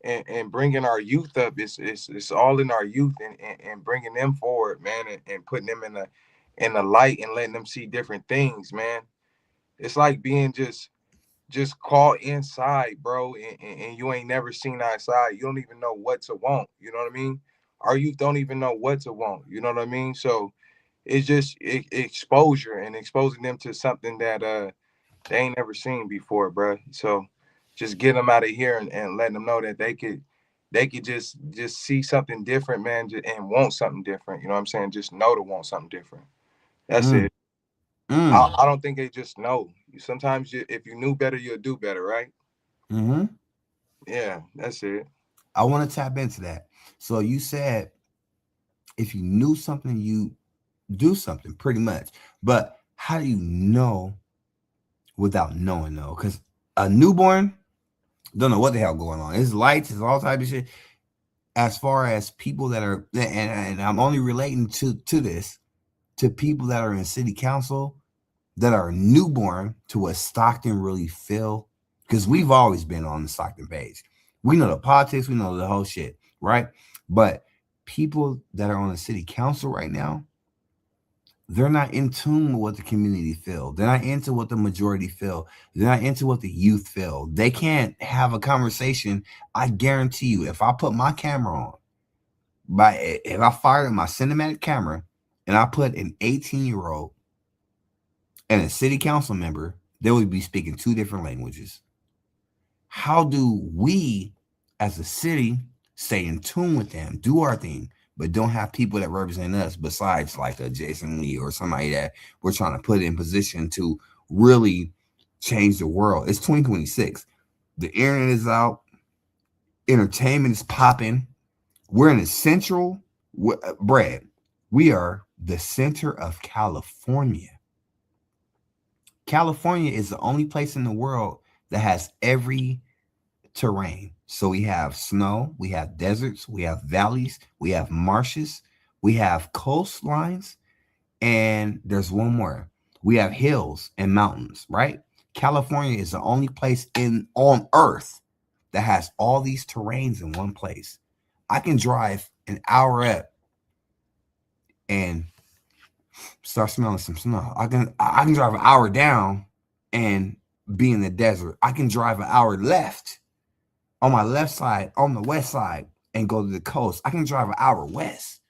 and bringing our youth up. It's all in our youth, and bringing them forward, man, and putting them in the light and letting them see different things, man. It's like being just caught inside, bro, and you ain't never seen outside. You don't even know what to want. You know what I mean? Our youth don't even know what to want. You know what I mean? So it's just exposure and exposing them to something that they ain't never seen before, bro. So just get them out of here and letting them know that they could just see something different, man, and want something different. You know what I'm saying? Just know to want something different. That's it. I don't think they just know. Sometimes if you knew better, you'll do better, right? Mm-hmm. Yeah, that's it. I want to tap into that. So you said if you knew something, you do something, pretty much. But how do you know without knowing, though? Because a newborn don't know what the hell going on. It's lights, it's all type of shit. As far as people that are, and I'm only relating to this, to people that are in city council that are newborn to what Stockton really feel, because we've always been on the Stockton page. We know the politics, we know the whole shit, right? But people that are on the city council right now, they're not in tune with what the community feel. They're not into what the majority feel. They're not into what the youth feel. They can't have a conversation. I guarantee you, if I put my camera on, if I fired my cinematic camera and I put an 18-year-old and a city council member, they would be speaking 2 different languages. How do we as a city stay in tune with them, do our thing, but don't have people that represent us besides like a Jason Lee or somebody that we're trying to put in position to really change the world? It's 2026. The internet is out. Entertainment is popping. We're in the central, Brad. We are the center of California. California is the only place in the world that has every terrain. So we have snow, we have deserts, we have valleys, we have marshes, we have coastlines, and there's one more. We have hills and mountains, right? California is the only place on earth that has all these terrains in one place. I can drive an hour up and start smelling some snow. I can drive an hour down and be in the desert. I can drive an hour left on my left side, on the west side, and go to the coast. I can drive an hour west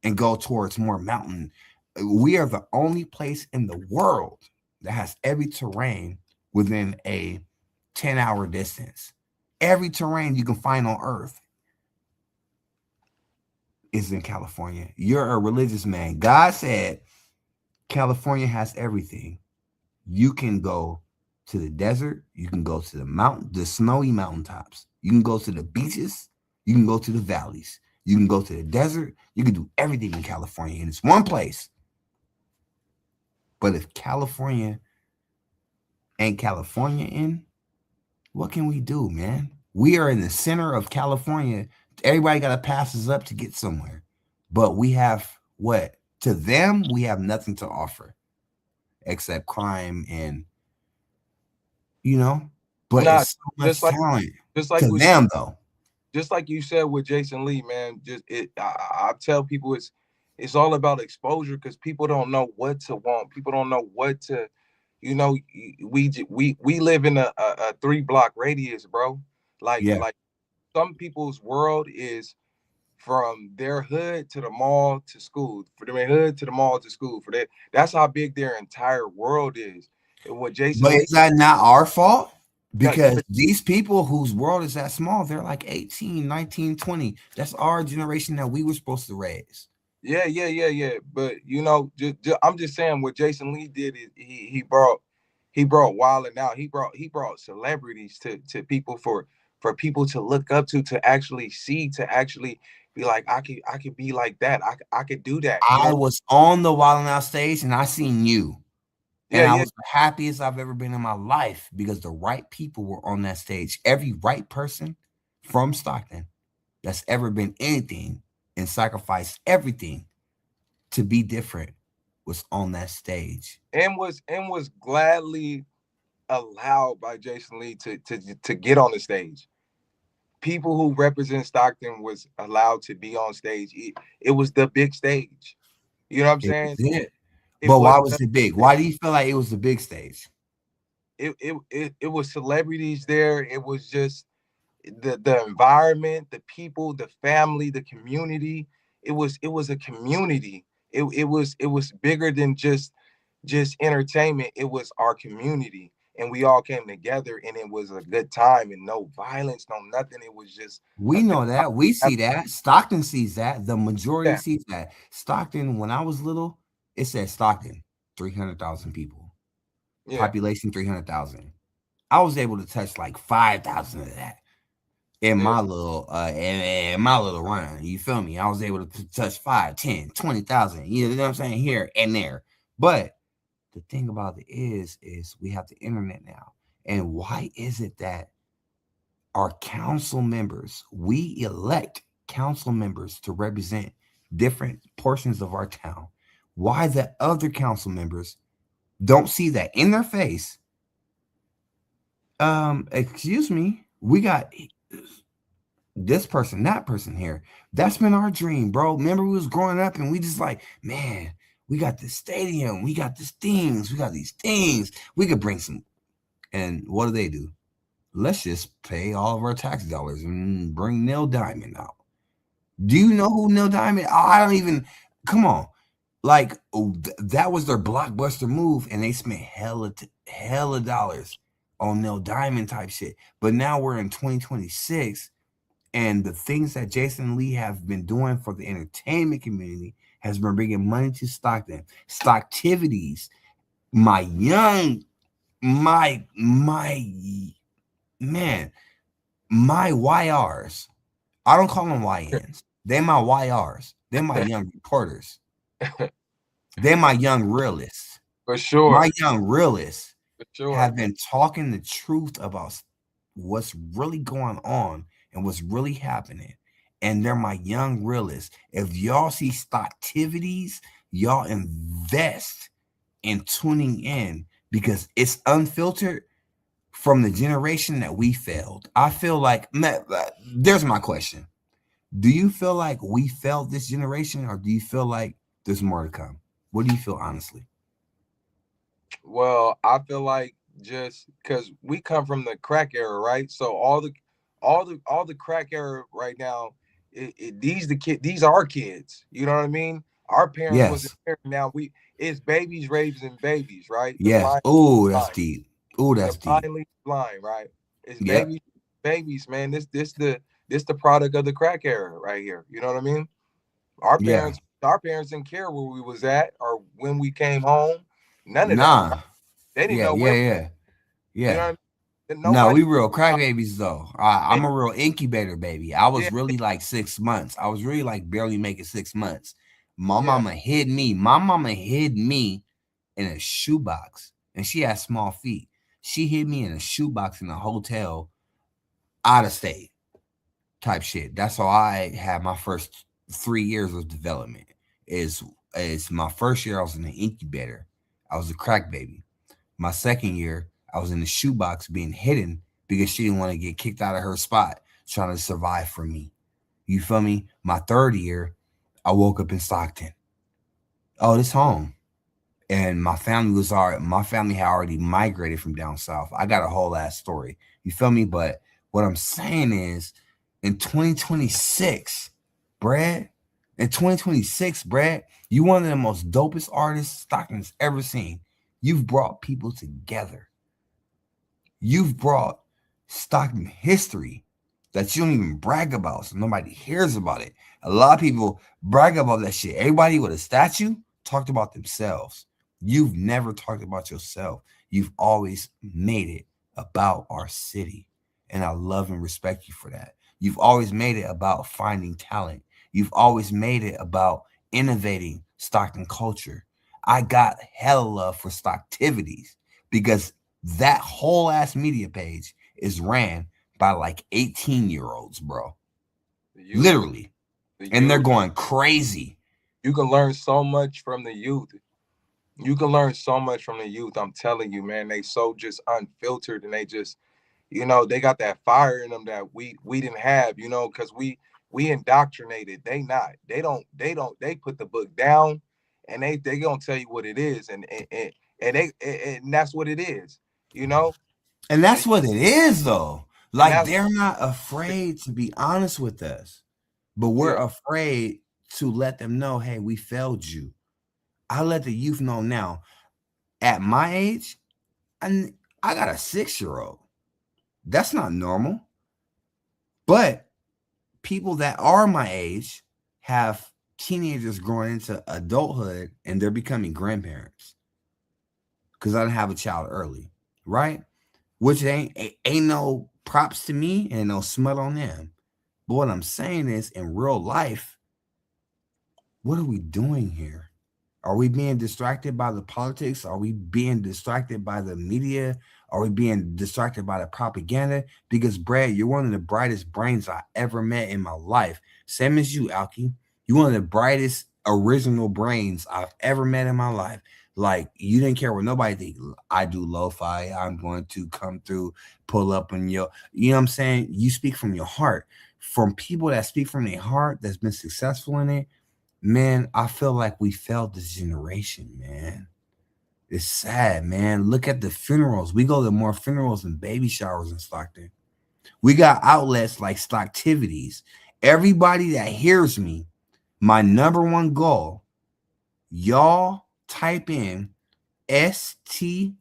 and go towards more mountain. We are the only place in the world that has every terrain within a 10-hour distance. Every terrain you can find on earth is in California. You're a religious man. God said California has everything. You can go to the desert. You can go to the mountain, the snowy mountaintops. You can go to the beaches. You can go to the valleys. You can go to the desert. You can do everything in California, and it's one place. But if California ain't California in, what can we do, man? We are in the center of California. Everybody got to pass us up to get somewhere. But we have what? To them, we have nothing to offer except crime and, but it's so much talent. Just like to them, though. Just like you said with Jason Lee, man, I tell people it's all about exposure, because people don't know what to want. People don't know what to, we live in a 3-block radius, bro. Like some people's world is from their hood to the mall to school, for their hood to the mall to school. For that, that's how big their entire world is. And what Jason, but is that not our fault? Because these people whose world is that small, they're like 18, 19, 20. That's our generation that we were supposed to raise. Yeah. But I'm just saying what Jason Lee did is he brought Wild 'N Out. He brought celebrities to people for people to look up to actually see, to actually be like, I could be like that. I could do that. I was on the Wild 'N Out stage and I seen you. And I was the happiest I've ever been in my life because the right people were on that stage. Every right person from Stockton that's ever been anything and sacrificed everything to be different was on that stage. And was gladly allowed by Jason Lee to get on the stage. People who represent Stockton was allowed to be on stage. It was the big stage. You know what I'm saying? But why was it big? Why do you feel like it was the big stage? It was celebrities there. It was just the environment, the people, the family, the community. It was a community. It was bigger than just entertainment. It was our community, and we all came together, and it was a good time, and no violence, no nothing. It was just, we know that. We see that. Stockton sees that. The majority sees that. Stockton, when I was little, it said Stockton, 300,000 people. Yeah. Population 300,000. I was able to touch like 5,000 of that in my little run. You feel me? I was able to touch 5, 10, 20,000. You know what I'm saying? Here and there. But the thing about it is we have the internet now. And why is it that our council members, we elect council members to represent different portions of our town? Why the other council members don't see that in their face? Excuse me, we got this person, that person here. That's been our dream, bro. Remember, we was growing up and we just like, man, we got this stadium, we got these things, we could bring some. And what do? Let's just pay all of our tax dollars and bring Neil Diamond out. Do you know who Neil Diamond? I don't even. Come on, like that was their blockbuster move, and they spent hella dollars on Neil Diamond type shit. But now we're in 2026, and the things that Jason Lee have been doing for the entertainment community has been bringing money to Stockton. Stocktivities, my man, my YRs. I don't call them YNs. They're my YRs. They're my young reporters. They're my young realists. For sure. My young realists For sure. have been talking the truth about what's really going on and what's really happening. And they're my young realists. If y'all see Stocktivities, y'all invest in tuning in because it's unfiltered from the generation that we failed. I feel like, there's my question. Do you feel like we failed this generation, or do you feel like there's more to come? What do you feel, honestly? Well, I feel like just because we come from the crack era, right? So all the crack era right now, these are our kids. You know what I mean? Our parents wasn't there. Now it's babies raising babies, right? Yes. Oh, that's deep. Oh, that's deep. Blind, right? It's babies, man. This the product of the crack era right here. You know what I mean? Our parents didn't care where we was at or when we came home. None of that. They didn't know where. Yeah. You know what I mean? No, we real crack babies though. I'm a real incubator baby. I was really like 6 months. I was really like barely making 6 months. My mama hid me. My mama hid me in a shoebox, and she had small feet. She hid me in a shoebox in a hotel, out of state, type shit. That's how I had my first 3 years of development. Is my first year I was in an incubator. I was a crack baby. My second year, I was in the shoebox being hidden because she didn't want to get kicked out of her spot, trying to survive for me. You feel me? My third year, I woke up in Stockton. Oh, this home. And my family had already migrated from down south. I got a whole ass story. You feel me? But what I'm saying is, in 2026, Brad, you one of the most dopest artists Stockton's ever seen. You've brought people together. You've brought Stockton history that you don't even brag about, so nobody hears about it. A lot of people brag about that shit. Everybody with a statue talked about themselves. You've never talked about yourself. You've always made it about our city, and I love and respect you for that. You've always made it about finding talent. You've always made it about innovating Stockton culture. I got hella love for Stocktivities because that whole ass media page is ran by like 18-year-olds, bro. Literally. And they're going crazy. You can learn so much from the youth. I'm telling you, man. They so just unfiltered, and they just, they got that fire in them that we didn't have, because we indoctrinated. They put the book down, and they gonna tell you what it is, and that's what it is, And that's what it is, though. Like, they're not afraid to be honest with us, but we're afraid to let them know, hey, we failed you. I let the youth know now. At my age, I got a 6-year-old. That's not normal. But people that are my age have teenagers growing into adulthood, and they're becoming grandparents because I didn't have a child early, right? Which ain't no props to me and no smut on them. But what I'm saying is, in real life, what are we doing here? Are we being distracted by the politics? Are we being distracted by the media? Are we being distracted by the propaganda? Because, Brad, you're one of the brightest brains I ever met in my life. Same as you, Alki. You're one of the brightest original brains I've ever met in my life. Like, you didn't care what nobody thinks. I do lo-fi. I'm going to come through, pull up on you know what I'm saying? You speak from your heart. From people that speak from their heart, that's been successful in it, man, I feel like we failed this generation, man. It's sad, man. Look at the funerals. We go to more funerals than baby showers in Stockton. We got outlets like Stocktivities Everybody that hears me, my number one goal, y'all type in STOCKTIVITES.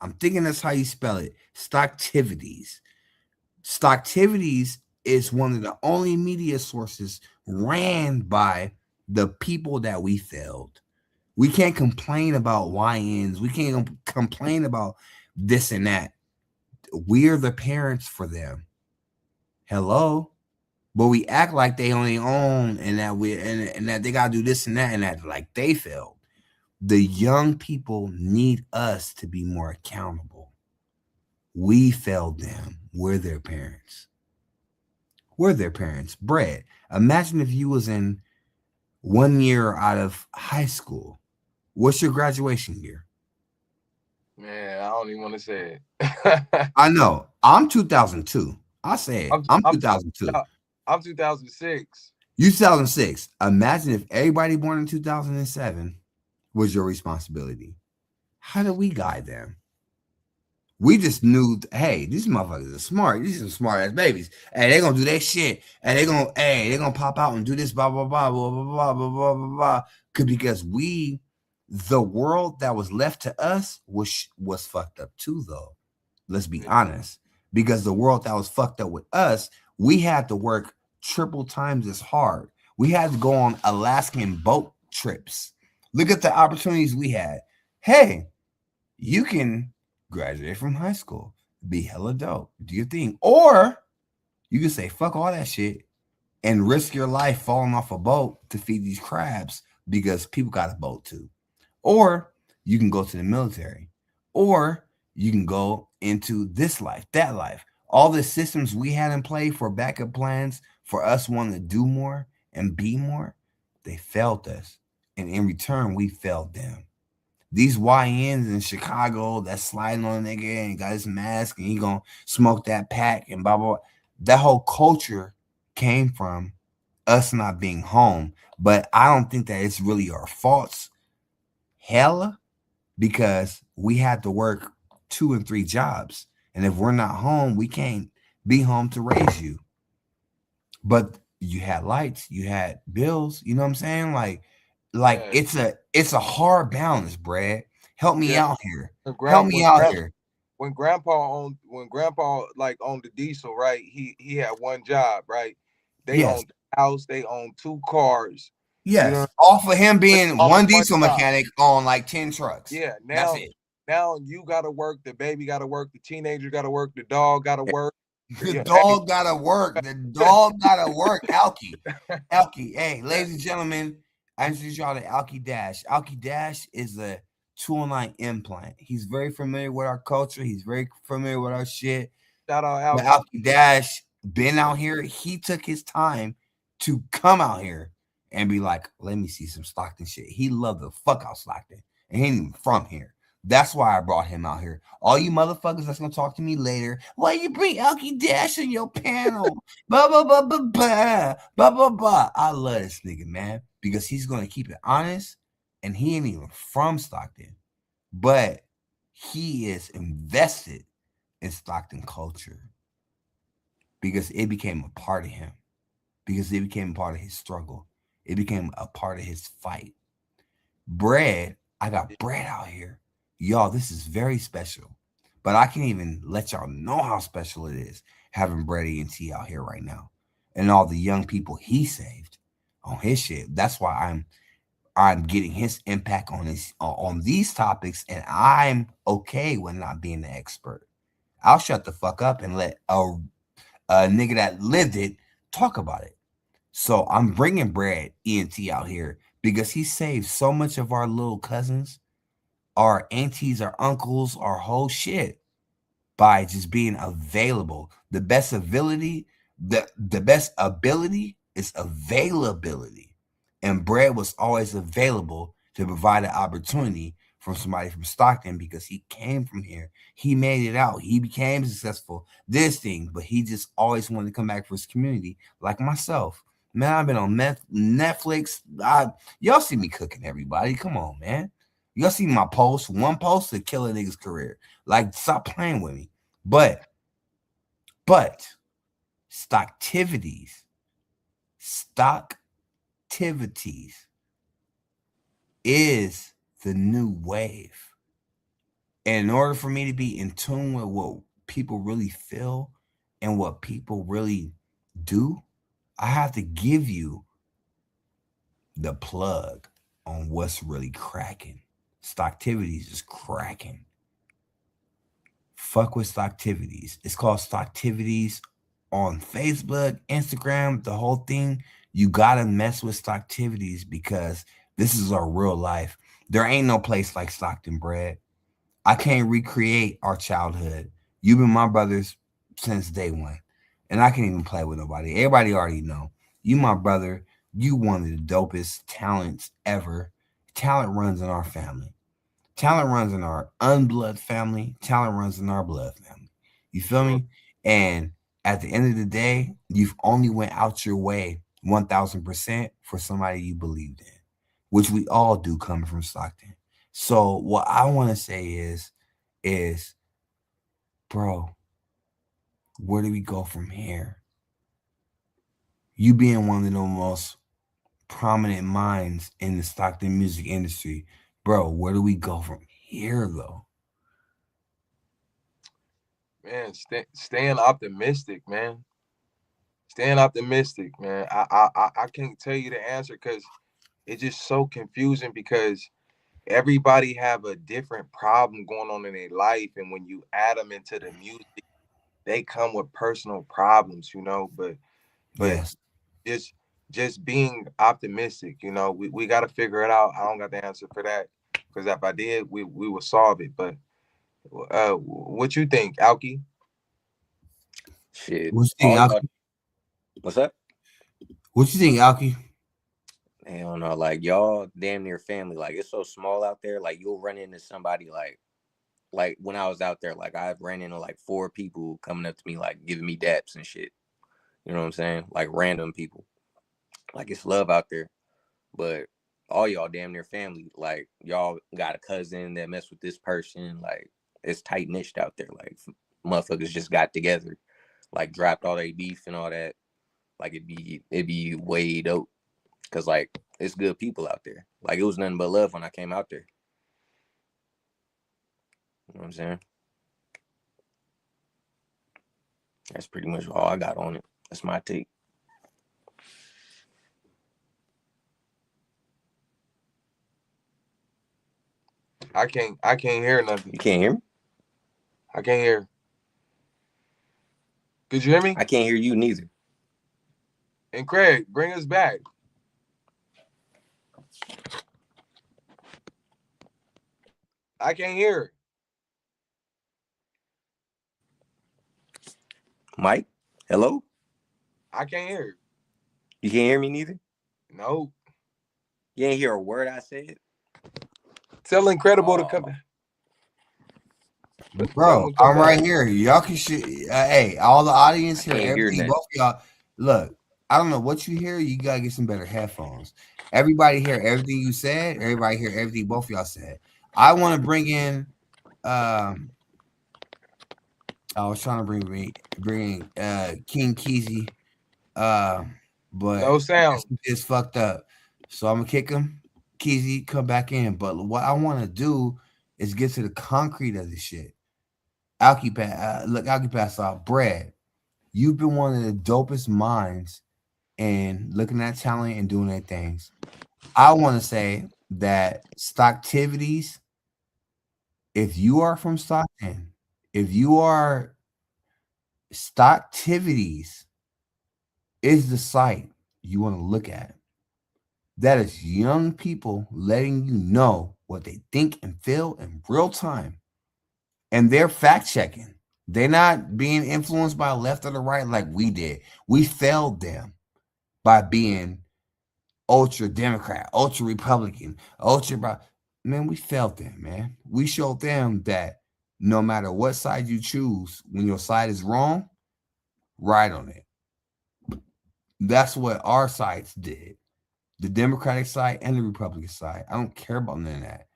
I'm thinking that's how you spell it. Stocktivities. Stocktivities is one of the only media sources ran by the people that we failed. We can't complain about YNs. We can't complain about this and that. We're the parents for them. Hello? But we act like they only own and that and that they gotta do this and that like they failed. The young people need us to be more accountable. We failed them. We're their parents. We're their parents. Brett, imagine if you was in 1 year out of high school. What's your graduation year? Man, I don't even want to say it. I know. I'm 2002. I said I'm 2002. I'm 2006. You 2006. Imagine if everybody born in 2007 was your responsibility. How do we guide them? We just knew, hey, these motherfuckers are smart. These are smart ass babies. Hey, they're gonna do their shit. And they're gonna pop out and do this, blah, blah, blah, blah, blah, blah, blah, blah, blah, blah. Because the world that was left to us was fucked up too, though. Let's be honest. Because the world that was fucked up with us, we had to work triple times as hard. We had to go on Alaskan boat trips. Look at the opportunities we had. Hey, you can graduate from high school, be hella dope, do your thing. Or you can say, fuck all that shit and risk your life falling off a boat to feed these crabs because people got a boat too. Or you can go to the military. Or you can go into this life, that life. All the systems we had in play for backup plans for us wanting to do more and be more, they failed us. And in return, we failed them. These YNs in Chicago that's sliding on a nigga and got his mask and he gonna smoke that pack and blah, blah, blah. That whole culture came from us not being home. But I don't think that it's really our faults. Hella, because we had to work 2 and 3 jobs. And if we're not home, we can't be home to raise you. But you had lights, you had bills, you know what I'm saying? Like yeah. It's a hard balance, Brad. Help me out here. Help me out here. When grandpa owned the diesel, right? He had one job, right? They owned the house, they owned 2 cars. Yes. You know, off of him being one diesel mechanic on like 10 trucks. Yeah, now that's it. Now you gotta work, the baby gotta work, the teenager gotta work, the dog gotta work. The dog gotta work. The dog gotta work. Alki. Hey, ladies and gentlemen, I introduce y'all to Alki Dash. Alki Dash is a 209 implant. He's very familiar with our culture. He's very familiar with our shit. Shout out Alki Dash been out here. He took his time to come out here and be like, let me see some Stockton shit. He loved the fuck out Stockton. And he ain't even from here. That's why I brought him out here. All you motherfuckers that's gonna talk to me later, why you bring Alki Dash in your panel? Blah, blah, blah, blah, blah, blah, blah, blah. I love this nigga, man, because he's gonna keep it honest, and he ain't even from Stockton, but he is invested in Stockton culture because it became a part of him, because it became a part of his struggle. It became a part of his fight. Brad, I got Brad out here. Y'all, this is very special, but I can't even let y'all know how special it is having Brad ENT out here right now and all the young people he saved on his shit. That's why I'm getting his impact on these topics, and I'm okay with not being the expert. I'll shut the fuck up and let a nigga that lived it talk about it. So I'm bringing Brad ENT out here because he saved so much of our little cousins, our aunties, our uncles, our whole shit by just being available. The best ability, the best ability is availability. And Brad was always available to provide an opportunity from somebody from Stockton because he came from here. He made it out. He became successful, this thing, but he just always wanted to come back for his community, like myself. Man, I've been on Netflix. Y'all see me cooking, everybody. Come on, man. You'll see my post. One post to kill a nigga's career. Like, stop playing with me. But stocktivities is the new wave. And in order for me to be in tune with what people really feel and what people really do, I have to give you the plug on what's really cracking. Stocktivities is cracking. Fuck with Stocktivities. It's called Stocktivities on Facebook, Instagram, the whole thing. You gotta mess with Stocktivities because this is our real life. There ain't no place like Stockton Bread. I can't recreate our childhood. You've been my brothers since day one. And I can't even play with nobody. Everybody already know. You my brother. You one of the dopest talents ever. Talent runs in our family. Talent runs in our unblood family. Talent runs in our blood family. You feel me? And at the end of the day, you've only went out your way 1,000% for somebody you believed in, which we all do coming from Stockton. So what I want to say is, bro, where do we go from here? You being one of the most prominent minds in the Stockton music industry, bro, where do we go from here, though? Man, staying optimistic, man. Staying optimistic, man. I can't tell you the answer because it's just so confusing because everybody have a different problem going on in their life, and when you add them into the music, they come with personal problems, you know. But Yes. just being optimistic, you know, we got to figure it out. I don't got the answer for that because if I did, we will solve it. But what you think, Alki? Shit. What you think, Alki? What's up? What you think, Alki? I don't know. Like, y'all damn near family. Like, it's so small out there. Like, you'll run into somebody like when I was out there, like I ran into like 4 people coming up to me, like giving me daps and shit. You know what I'm saying? Like random people. Like, it's love out there. But all y'all damn near family. Like, y'all got a cousin that mess with this person. Like, it's tight niched out there. Like, motherfuckers just got together, like dropped all their beef and all that. Like, it'd be way dope. Cause like it's good people out there. Like, it was nothing but love when I came out there. You know what I'm saying? That's pretty much all I got on it. That's my take. I can't hear nothing. You can't hear me? I can't hear. Could you hear me? I can't hear you neither. And Craig, bring us back. I can't hear. Mike, hello? I can't hear. You can't hear me neither? No. You ain't hear a word I said? Tell Incredible to come. Bro, I'm right here. Y'all can hey, all the audience here, everything, both of y'all. Look, I don't know what you hear. You gotta get some better headphones. Everybody hear everything you said. Everybody hear everything both of y'all said. I want to bring in. I was trying to bring King Keezy, but no sound. It's fucked up. So I'm gonna kick him. Keezy, come back in. But what I want to do is get to the concrete of this shit. Alki Pass off. Bread, you've been one of the dopest minds in looking at talent and doing their things. I want to say that Stocktivities, if you are from Stockton, if you are Stocktivities, is the site you want to look at. That is young people letting you know what they think and feel in real time. And they're fact checking. They're not being influenced by left or the right like we did. We failed them by being ultra Democrat, ultra Republican, man, we failed them, man. We showed them that no matter what side you choose, when your side is wrong, ride on it. That's what our sides did. The Democratic side and the Republican side. I don't care about none of that.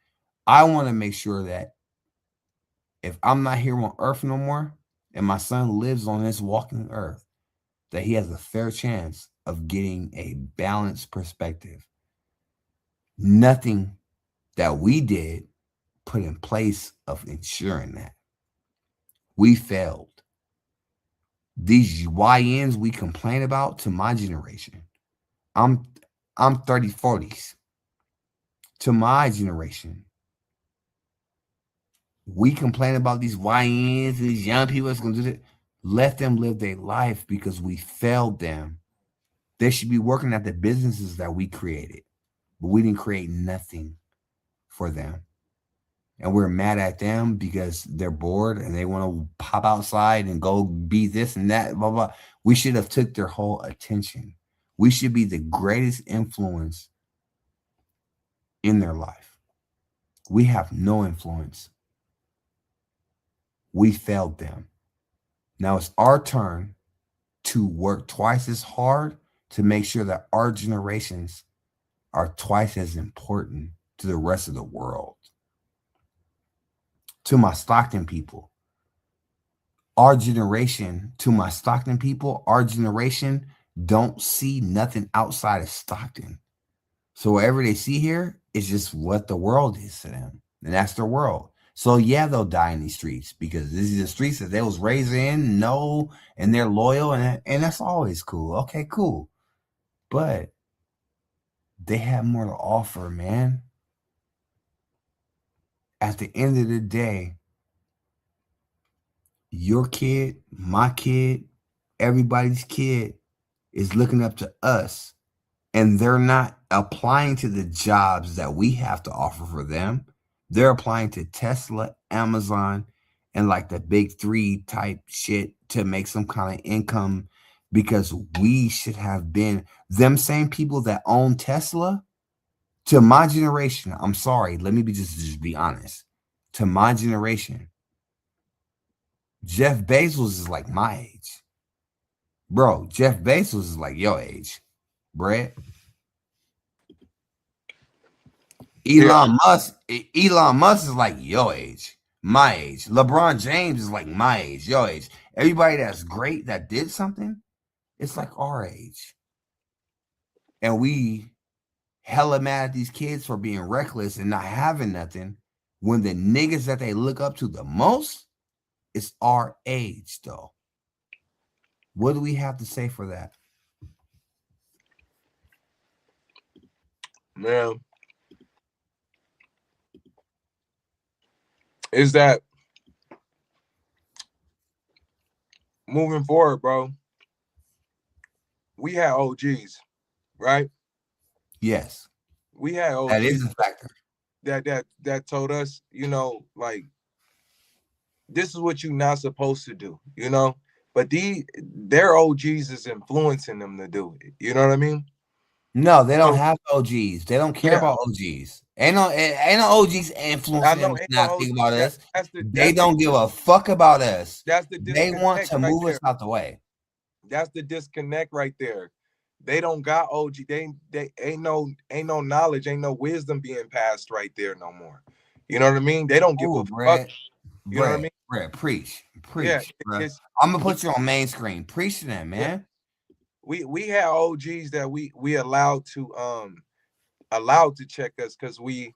I want to make sure that if I'm not here on earth no more and my son lives on this walking earth, that he has a fair chance of getting a balanced perspective. Nothing that we did put in place of ensuring that. We failed. These YNs we complain about, to my generation, I'm 30, 40s. To my generation, we complain about these YNs, these young people that's going to do that. Let them live their life because we failed them. They should be working at the businesses that we created, but we didn't create nothing for them. And we're mad at them because they're bored and they want to pop outside and go be this and that, blah, blah. We should have took their whole attention. We should be the greatest influence in their life. We have no influence. We failed them. Now it's our turn to work twice as hard to make sure that our generations are twice as important to the rest of the world. To my Stockton people, our generation don't see nothing outside of Stockton. So whatever they see here is just what the world is to them. And that's their world. So yeah, they'll die in these streets because this is the streets that they was raised in, and they're loyal, and that's always cool. Okay, cool. But they have more to offer, man. At the end of the day, your kid, my kid, everybody's kid is looking up to us, and they're not applying to the jobs that we have to offer for them. They're applying to Tesla, Amazon, and like the big three type shit to make some kind of income, because we should have been them same people that own Tesla. To my generation, I'm sorry, let me just be honest. To my generation, Jeff Bezos is like my age. Bro, Jeff Bezos is like your age, Brett. Elon Musk is like your age, my age. LeBron James is like my age, your age. Everybody that's great that did something, it's like our age. And we hella mad at these kids for being reckless and not having nothing, when the niggas that they look up to the most is our age, though. What do we have to say for that? Man, is that moving forward, bro? We had OGs, right? Yes. We had OGs. That is a factor. That told us, like, this is what you're not supposed to do, but their OGs is influencing them to do it. You know what I mean? No, they don't have OGs. They don't care about OGs. Ain't no OGs influencing them to not think about us. They don't give a fuck about us. They want to move us out the way. That's the disconnect right there. They don't got OG. They ain't no knowledge, ain't no wisdom being passed right there no more. You know what I mean? They don't give a fuck. You know what I mean? Brett, preach. Yeah, I'm gonna put you on main screen. Preach to them, man. Yeah. We had OGs that we allowed to check us because we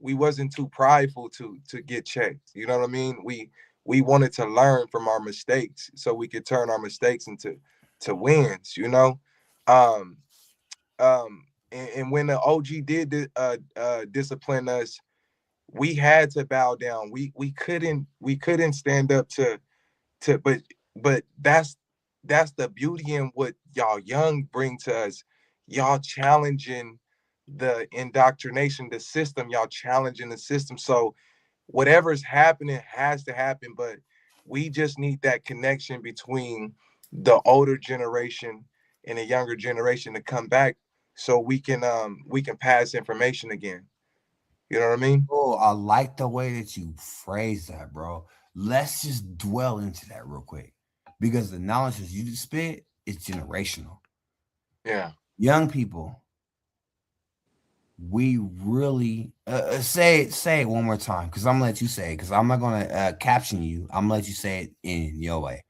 wasn't too prideful to get checked. You know what I mean? We wanted to learn from our mistakes so we could turn our mistakes into wins, And when the OG did discipline us, we had to bow down. We couldn't stand up to but that's the beauty in what y'all young bring to us. Y'all challenging the indoctrination, the system. Y'all challenging the system. So whatever's happening has to happen, but we just need that connection between the older generation and the younger generation to come back so we can pass information again. You know what I mean? Oh, I like the way that you phrase that, bro. Let's just dwell into that real quick, because the knowledge that you just spit is generational. Yeah. Young people, we really say it one more time, because I'm gonna let you say it, because I'm not gonna caption you. I'm gonna let you say it in your way,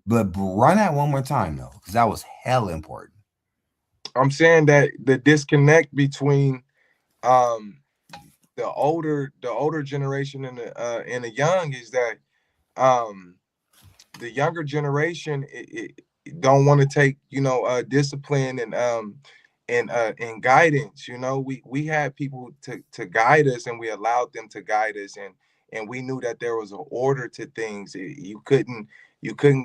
but run that one more time though, because that was hell important. I'm saying that the disconnect between the older generation and the young is that the younger generation don't want to take discipline and guidance. We had people to guide us, and we allowed them to guide us, and we knew that there was an order to things. You couldn't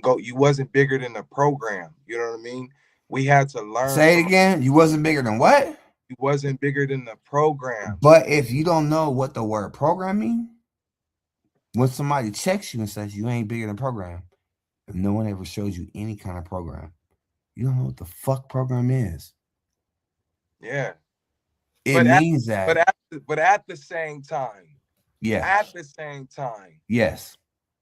go, you wasn't bigger than the program. You know what I mean? We had to learn Say it again. You wasn't bigger than what? You wasn't bigger than the program. But if you don't know what the word program means, when somebody checks you and says you ain't bigger than program, if no one ever shows you any kind of program, you don't know what the fuck program is. Yeah. It means that. But at the same time. Yeah. At the same time. Yes.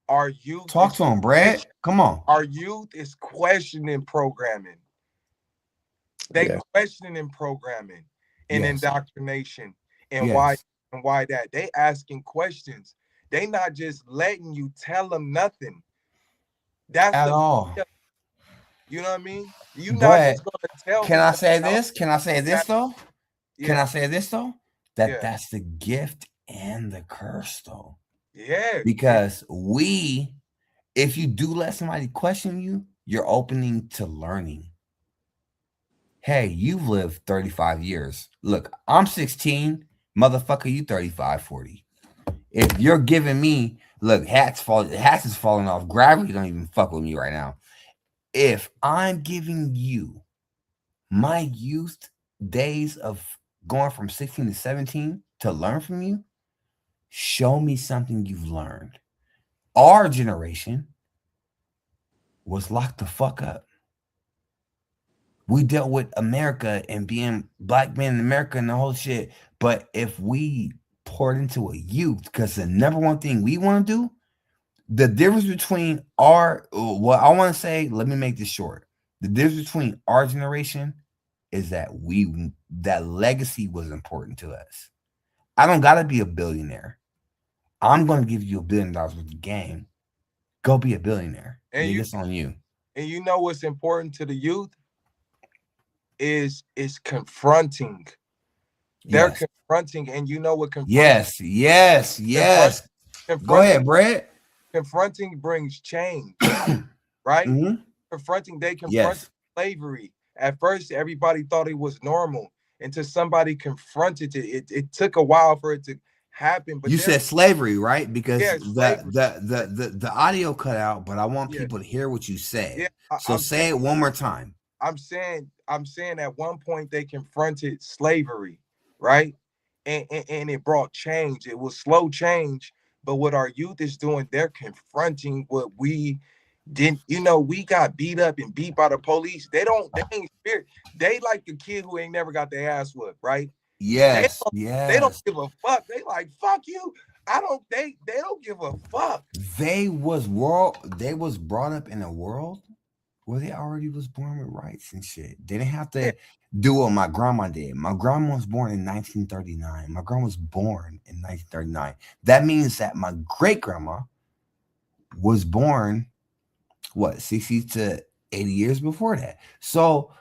Our youth. Talk to him, Brad. Come on. Our youth is questioning programming. They questioning programming and indoctrination and why that. They asking questions. They not just letting you tell them nothing. That's at all. You know what I mean? You not just gonna tell. Can I say this? Can I say this though? Yeah. Can I say this though? That's the gift and the curse though. Yeah. Because if you do let somebody question you, you're opening to learning. Hey, you've lived 35 years. Look, I'm 16. Motherfucker, you 35, 40. If you're giving me, look, hats is falling off. Gravity don't even fuck with me right now. If I'm giving you my youth days of going from 16 to 17 to learn from you, show me something you've learned. Our generation was locked the fuck up. We dealt with America and being black men in America and the whole shit. But if we poured into a youth, because the number one thing we want to do, the difference between let me make this short. The difference between our generation is that that legacy was important to us. I don't got to be a billionaire. I'm going to give you $1 billion with the game. Go be a billionaire. And it's on you. And you know what's important to the youth? Is confronting. They're confronting, and you know what confronting. Yes. Go ahead, Brett. Confronting brings change, right? Mm-hmm. They confronted slavery. At first, everybody thought it was normal until somebody confronted it. It took a while for it to happen. But you said slavery, right? Because the audio cut out, but I want people to hear what you said. So say it one more time. I'm saying at one point they confronted slavery, right? And it brought change. It was slow change, but what our youth is doing, they're confronting what we didn't. We got beat up and beat by the police. They ain't scared. They like the kid who ain't never got their ass whooped, right? Yes. They don't give a fuck. They like, fuck you. They don't give a fuck. They was brought up in a world where they already was born with rights and shit. They didn't have to do what my grandma did. My grandma was born in 1939. My grandma was born in 1939. That means that my great grandma was born 60 to 80 years before that. So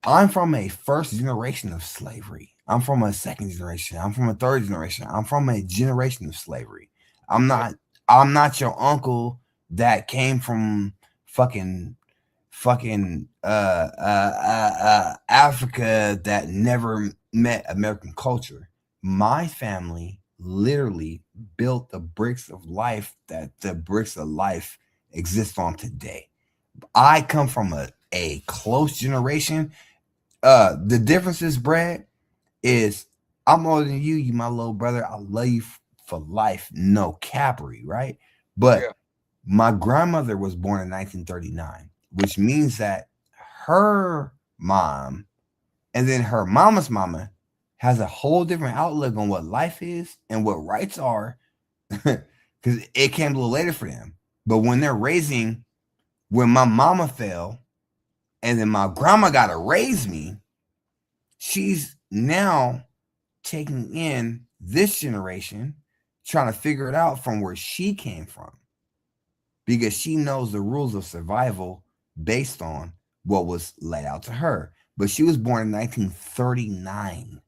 I'm from a first generation of slavery. I'm from a second generation. I'm from a third generation. I'm from a generation of slavery. I'm not your uncle that came from fucking Africa that never met American culture. My family literally built the bricks of life that the bricks of life exist on today. I come from a close generation. The difference is, Brad, is I'm older than you. You my little brother. I love you for life. No capery, right? But my grandmother was born in 1939. Which means that her mom and then her mama's mama has a whole different outlook on what life is and what rights are, because it came a little later for them. But when my mama fell and then my grandma got to raise me, she's now taking in this generation, trying to figure it out from where she came from, because she knows the rules of survival based on what was laid out to her. But she was born in 1939.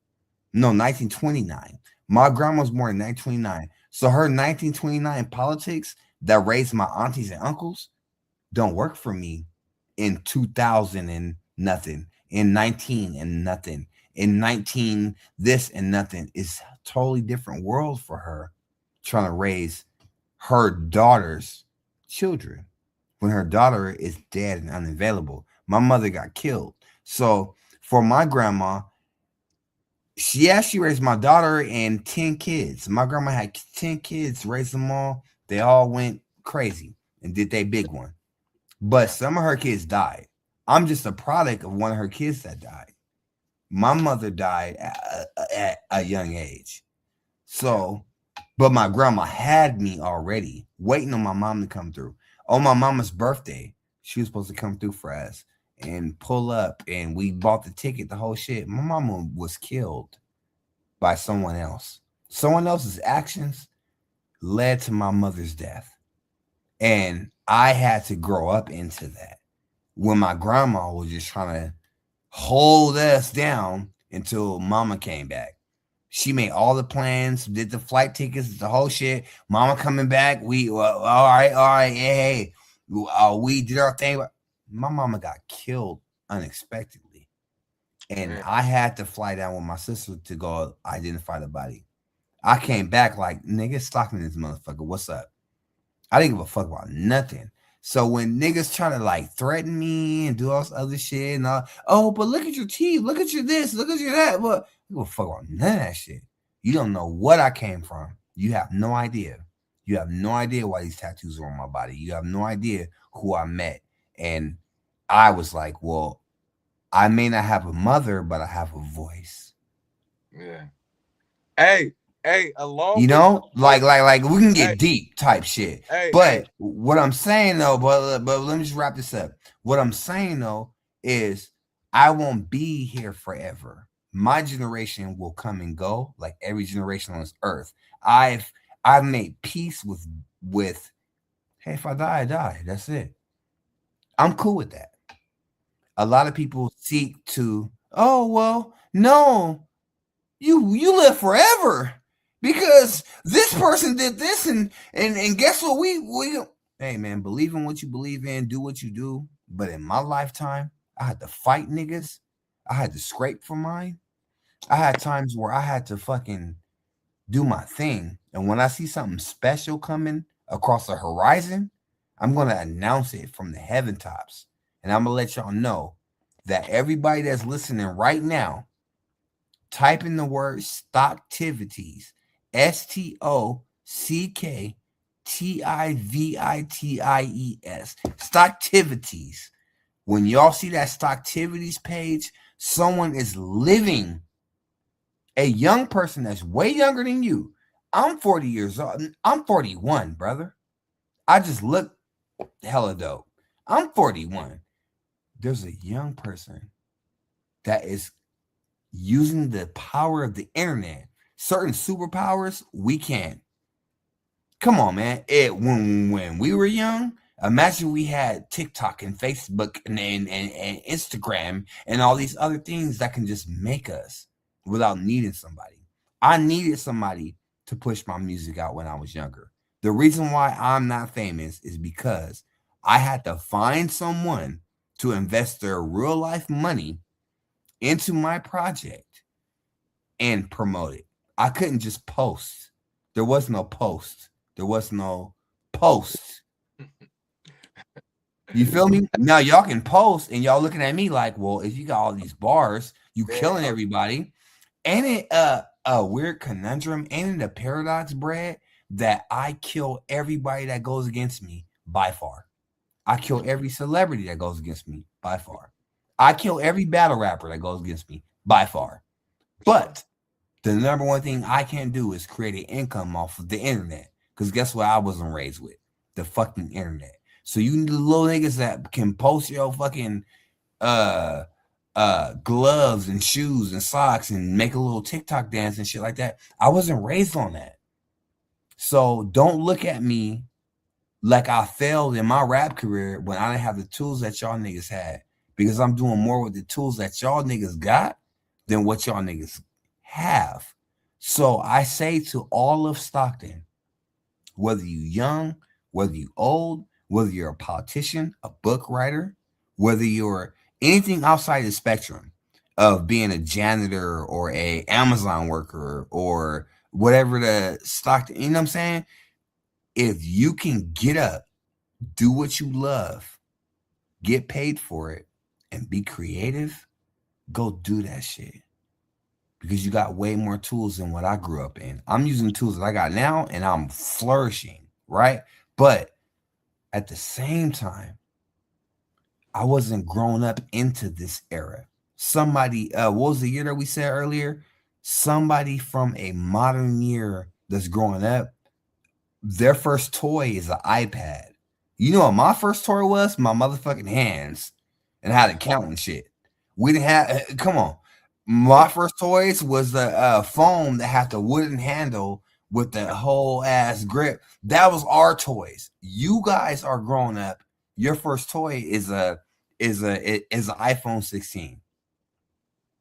No, 1929. My grandma was born in 1929. So her 1929 politics that raised my aunties and uncles don't work for me in 2000 and nothing, in 19 and nothing, in 19 this and nothing. It's a totally different world for her trying to raise her daughter's children when her daughter is dead and unavailable. My mother got killed. So for my grandma, she raised my daughter and 10 kids. My grandma had 10 kids, raised them all. They all went crazy and did their big one. But some of her kids died. I'm just a product of one of her kids that died. My mother died at a young age. So, but my grandma had me already, waiting on my mom to come through. On my mama's birthday, she was supposed to come through for us and pull up, and we bought the ticket, the whole shit. My mama was killed by someone else. Someone else's actions led to my mother's death. And I had to grow up into that when my grandma was just trying to hold us down until mama came back. She made all the plans, did the flight tickets, the whole shit. Mama coming back. We all right, hey, we did our thing. My mama got killed unexpectedly, and I had to fly down with my sister to go identify the body. I came back like, nigga, stalking this motherfucker. What's up? I didn't give a fuck about nothing. So when niggas try to like threaten me and do all this other shit and all, but look at your teeth, look at your this, look at your that, but you don't fuck about none of that shit. You don't know what I came from. You have no idea. You have no idea why these tattoos are on my body. You have no idea who I met. And I was like, well, I may not have a mother, but I have a voice. Yeah. Hey, along, you know, like we can get deep type shit. But what I'm saying though, but let me just wrap this up. What I'm saying though is I won't be here forever. My generation will come and go, like every generation on this earth. I've made peace with hey, if I die, I die. That's it. I'm cool with that. A lot of people seek to, oh well, no, you live forever. Because this person did this, and guess what? We hey man, believe in what you believe in, do what you do. But in my lifetime, I had to fight niggas. I had to scrape for mine. I had times where I had to fucking do my thing. And when I see something special coming across the horizon, I'm gonna announce it from the heaven tops. And I'm gonna let y'all know that everybody that's listening right now, type in the word Stocktivities. Stocktivities. Stocktivities. When y'all see that Stocktivities page, someone is living, a young person that's way younger than you. I'm 40 years old. I'm 41, brother. I just look hella dope. I'm 41. There's a young person that is using the power of the internet. Certain superpowers we can't. Come on, man. When we were young, imagine we had TikTok and Facebook and Instagram and all these other things that can just make us without needing somebody. I needed somebody to push my music out when I was younger. The reason why I'm not famous is because I had to find someone to invest their real life money into my project and promote it. I couldn't just post. There was no post. There was no post. You feel me? Now y'all can post and y'all looking at me like, well, if you got all these bars, you killing everybody. Ain't it a weird conundrum? Ain't it a paradox, Brad, that I kill everybody that goes against me by far? I kill every celebrity that goes against me by far. I kill every battle rapper that goes against me by far. But the number one thing I can't do is create an income off of the internet. Because guess what I wasn't raised with? The fucking internet. So you need little niggas that can post your fucking gloves and shoes and socks and make a little TikTok dance and shit like that. I wasn't raised on that. So don't look at me like I failed in my rap career when I didn't have the tools that y'all niggas had, because I'm doing more with the tools that y'all niggas got than what y'all niggas have. So I say to all of Stockton, whether you young, whether you old, whether you're a politician, a book writer, whether you're anything outside the spectrum of being a janitor or a Amazon worker or whatever the Stockton, you know what I'm saying? If you can get up, do what you love, get paid for it, and be creative, go do that shit. Because you got way more tools than what I grew up in. I'm using the tools that I got now and I'm flourishing, right? But at the same time, I wasn't grown up into this era. Somebody, what was the year that we said earlier? Somebody from a modern year that's growing up, their first toy is an iPad. You know what my first toy was? My motherfucking hands, and how to count and shit. We didn't have, come on. My first toys was the foam that had the wooden handle with the whole ass grip. That was our toys. You guys are growing up. Your first toy is an iPhone 16.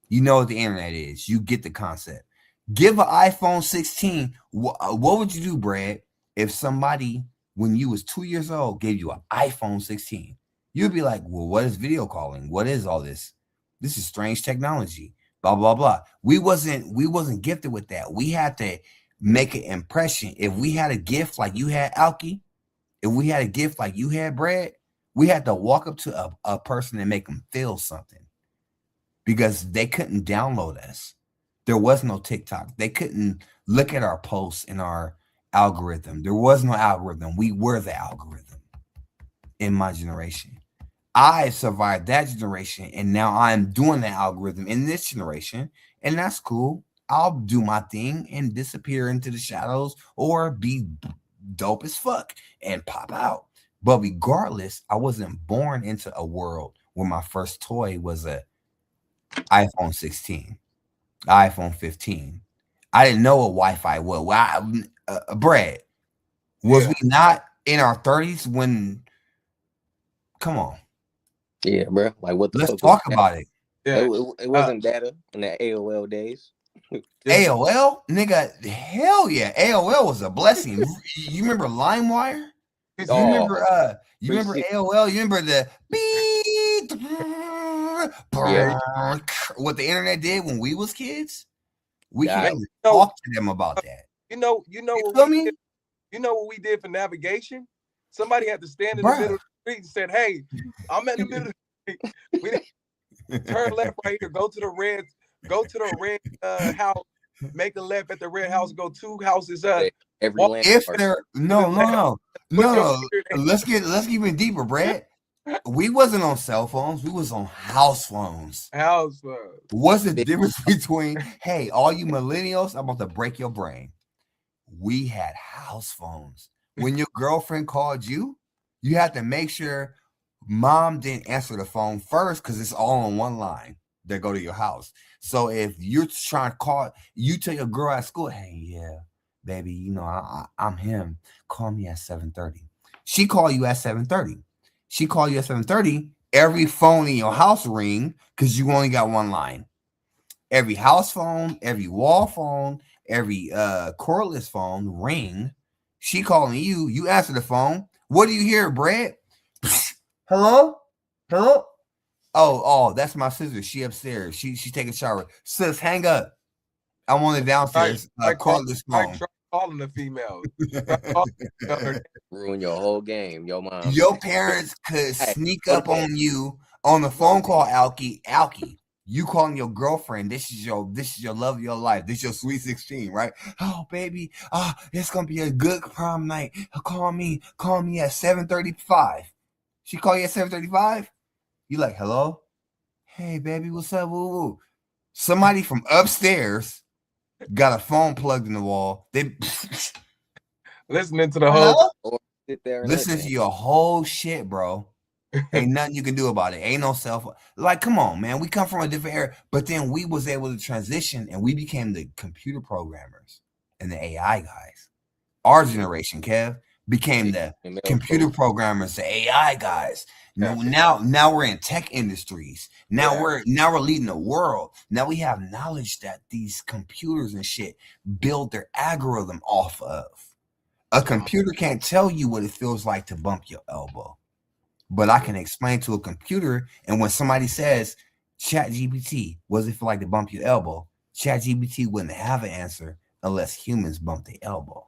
You know what the internet is. You get the concept. Give an iPhone 16. What would you do, Brad, if somebody, when you was 2 years old, gave you an iPhone 16? You'd be like, well, what is video calling? What is all this? This is strange technology. Blah, blah, blah. We wasn't gifted with that. We had to make an impression. If we had a gift like you had, Alki, if we had a gift like you had, Brad, we had to walk up to a person and make them feel something, because they couldn't download us. There was no TikTok. They couldn't look at our posts in our algorithm. There was no algorithm. We were the algorithm in my generation. I survived that generation, and now I'm doing the algorithm in this generation, and that's cool. I'll do my thing and disappear into the shadows or be dope as fuck and pop out. But regardless, I wasn't born into a world where my first toy was a iPhone 16, iPhone 15. I didn't know what Wi-Fi was. Brad, was we not in our 30s when? Come on. Yeah, bro. Like, what the Let's fuck talk was about it. Yeah. It wasn't data in the AOL days. AOL, nigga, hell yeah. AOL was a blessing. You remember LimeWire? You remember AOL? You remember the beep, what the internet did when we was kids? We can't talk to them about that. You know what we did for navigation? Somebody had to stand in the middle of the street and said, "Hey, I'm in the middle of the street. We didn't turn left right here. Go to the red house. Make a left at the red house. Go 2 houses up. If there, no. Let's get even deeper, Brad. We wasn't on cell phones. We was on house phones. House phones. What's the difference between, hey, all you millennials, I'm about to break your brain. We had house phones. When your girlfriend called you, you had to make sure mom didn't answer the phone first, because it's all on one line that go to your house. So if you're trying to call, you tell your girl at school, hey, yeah, baby, you know, I'm him. Call me at 7:30. She call you at 7:30. She call you at 7:30. Every phone in your house ring, because you only got one line. Every house phone, every wall phone, every cordless phone ring. She calling you. You answer the phone. What do you hear, Brad? Hello? Oh, that's my sister. She upstairs. She taking a shower. Sis, hang up. I'm on the downstairs. Cordless phone. Calling the female. Ruin your whole game. Your mom. Your parents could sneak up on you on the phone call, Alki. You calling your girlfriend. This is your love of your life. This is your sweet 16, right? Oh, baby. It's gonna be a good prom night. Call me at 7:35. She call you at 7:35. You like, hello? Hey, baby, what's up? Woo. Somebody from upstairs got a phone plugged in the wall. They listening to the whole. Listen to your whole shit, bro. Ain't nothing you can do about it. Ain't no self. Like, come on, man. We come from a different era, but then we was able to transition, and we became the computer programmers and the AI guys. Our generation, Kev, became the computer programmers, the AI guys. Now we're in tech industries. Now we're leading the world. Now we have knowledge that these computers and shit build their algorithm off of. A computer can't tell you what it feels like to bump your elbow, but I can explain to a computer. And when somebody says, ChatGPT, what does it feel like to bump your elbow? ChatGPT wouldn't have an answer unless humans bump their elbow.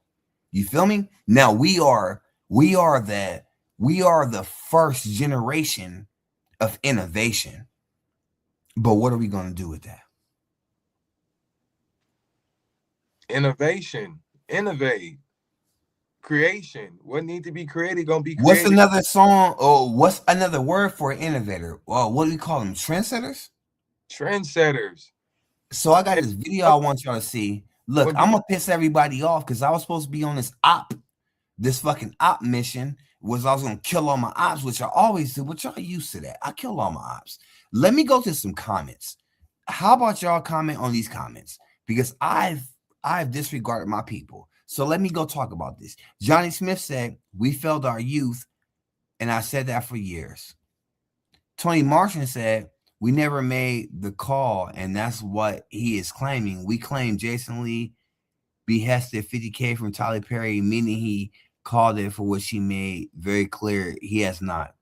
You feel me? Now we are the first generation of innovation. But what are we going to do with that? Innovation, innovate, creation. What need to be created gonna be created. What's another song? Oh, what's another word for an innovator? What do we call them? Trendsetters? Trendsetters. So I got this video I want y'all to see. Look, I'm gonna piss everybody off because I was supposed to be on this fucking op mission. I was gonna kill all my ops, which I always do, but y'all used to that. I kill all my ops. Let me go to some comments. How about y'all comment on these comments? Because I've disregarded my people. So let me go talk about this. Johnny Smith said, we failed our youth, and I said that for years. Tony Martian said, we never made the call, and that's what he is claiming. We claim Jason Lee behested $50K from Tyler Perry, meaning he called it, for which he made very clear he has not.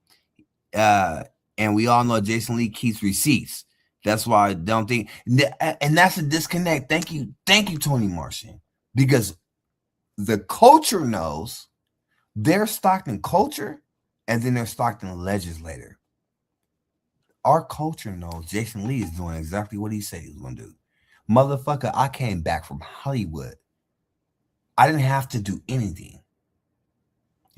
And we all know Jason Lee keeps receipts. That's why I don't think, and that's a disconnect. Thank you, Tony Martian, because the culture knows their Stockton culture, and then their Stockton legislator. Our culture knows Jason Lee is doing exactly what he said he was going to do. Motherfucker, I came back from Hollywood. I didn't have to do anything.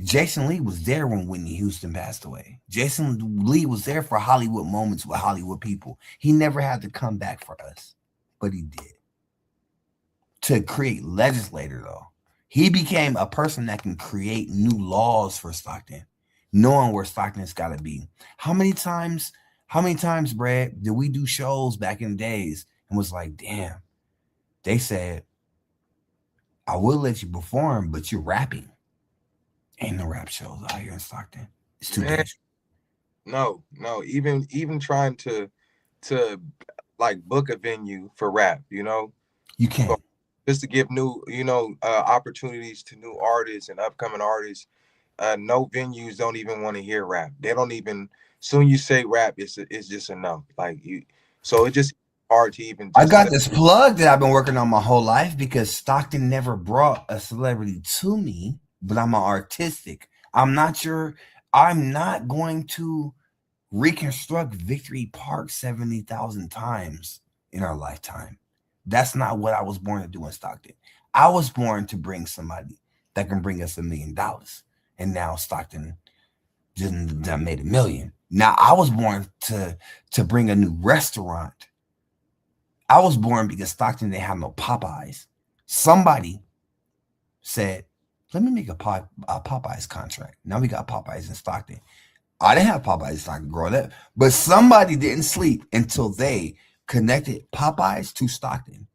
Jason Lee was there when Whitney Houston passed away. Jason Lee was there for Hollywood moments with Hollywood people. He never had to come back for us, but he did. To create legislator, though, he became a person that can create new laws for Stockton, knowing where Stockton's got to be. How many times, Brad, did we do shows back in the days and was like, damn, they said, I will let you perform, but you're rapping. Ain't no rap shows out here in Stockton. It's too dangerous. No. Even trying to like book a venue for rap, you can't. So, just to give new, opportunities to new artists and upcoming artists. No venues don't even want to hear rap. They don't even. Soon you say rap, it's just a no. Like you, so it's just hard to even. I got this plug that I've been working on my whole life because Stockton never brought a celebrity to me, but I'm artistic. I'm not going to reconstruct Victory Park 70,000 times in our lifetime. That's not what I was born to do in Stockton. I was born to bring somebody that can bring us $1 million. And now Stockton just made $1 million. Now I was born to bring a new restaurant. I was born because Stockton didn't have no Popeyes. Somebody said, let me make a Popeyes contract. Now we got Popeyes in Stockton. I didn't have Popeyes in Stockton growing up, but somebody didn't sleep until they connected Popeyes to Stockton.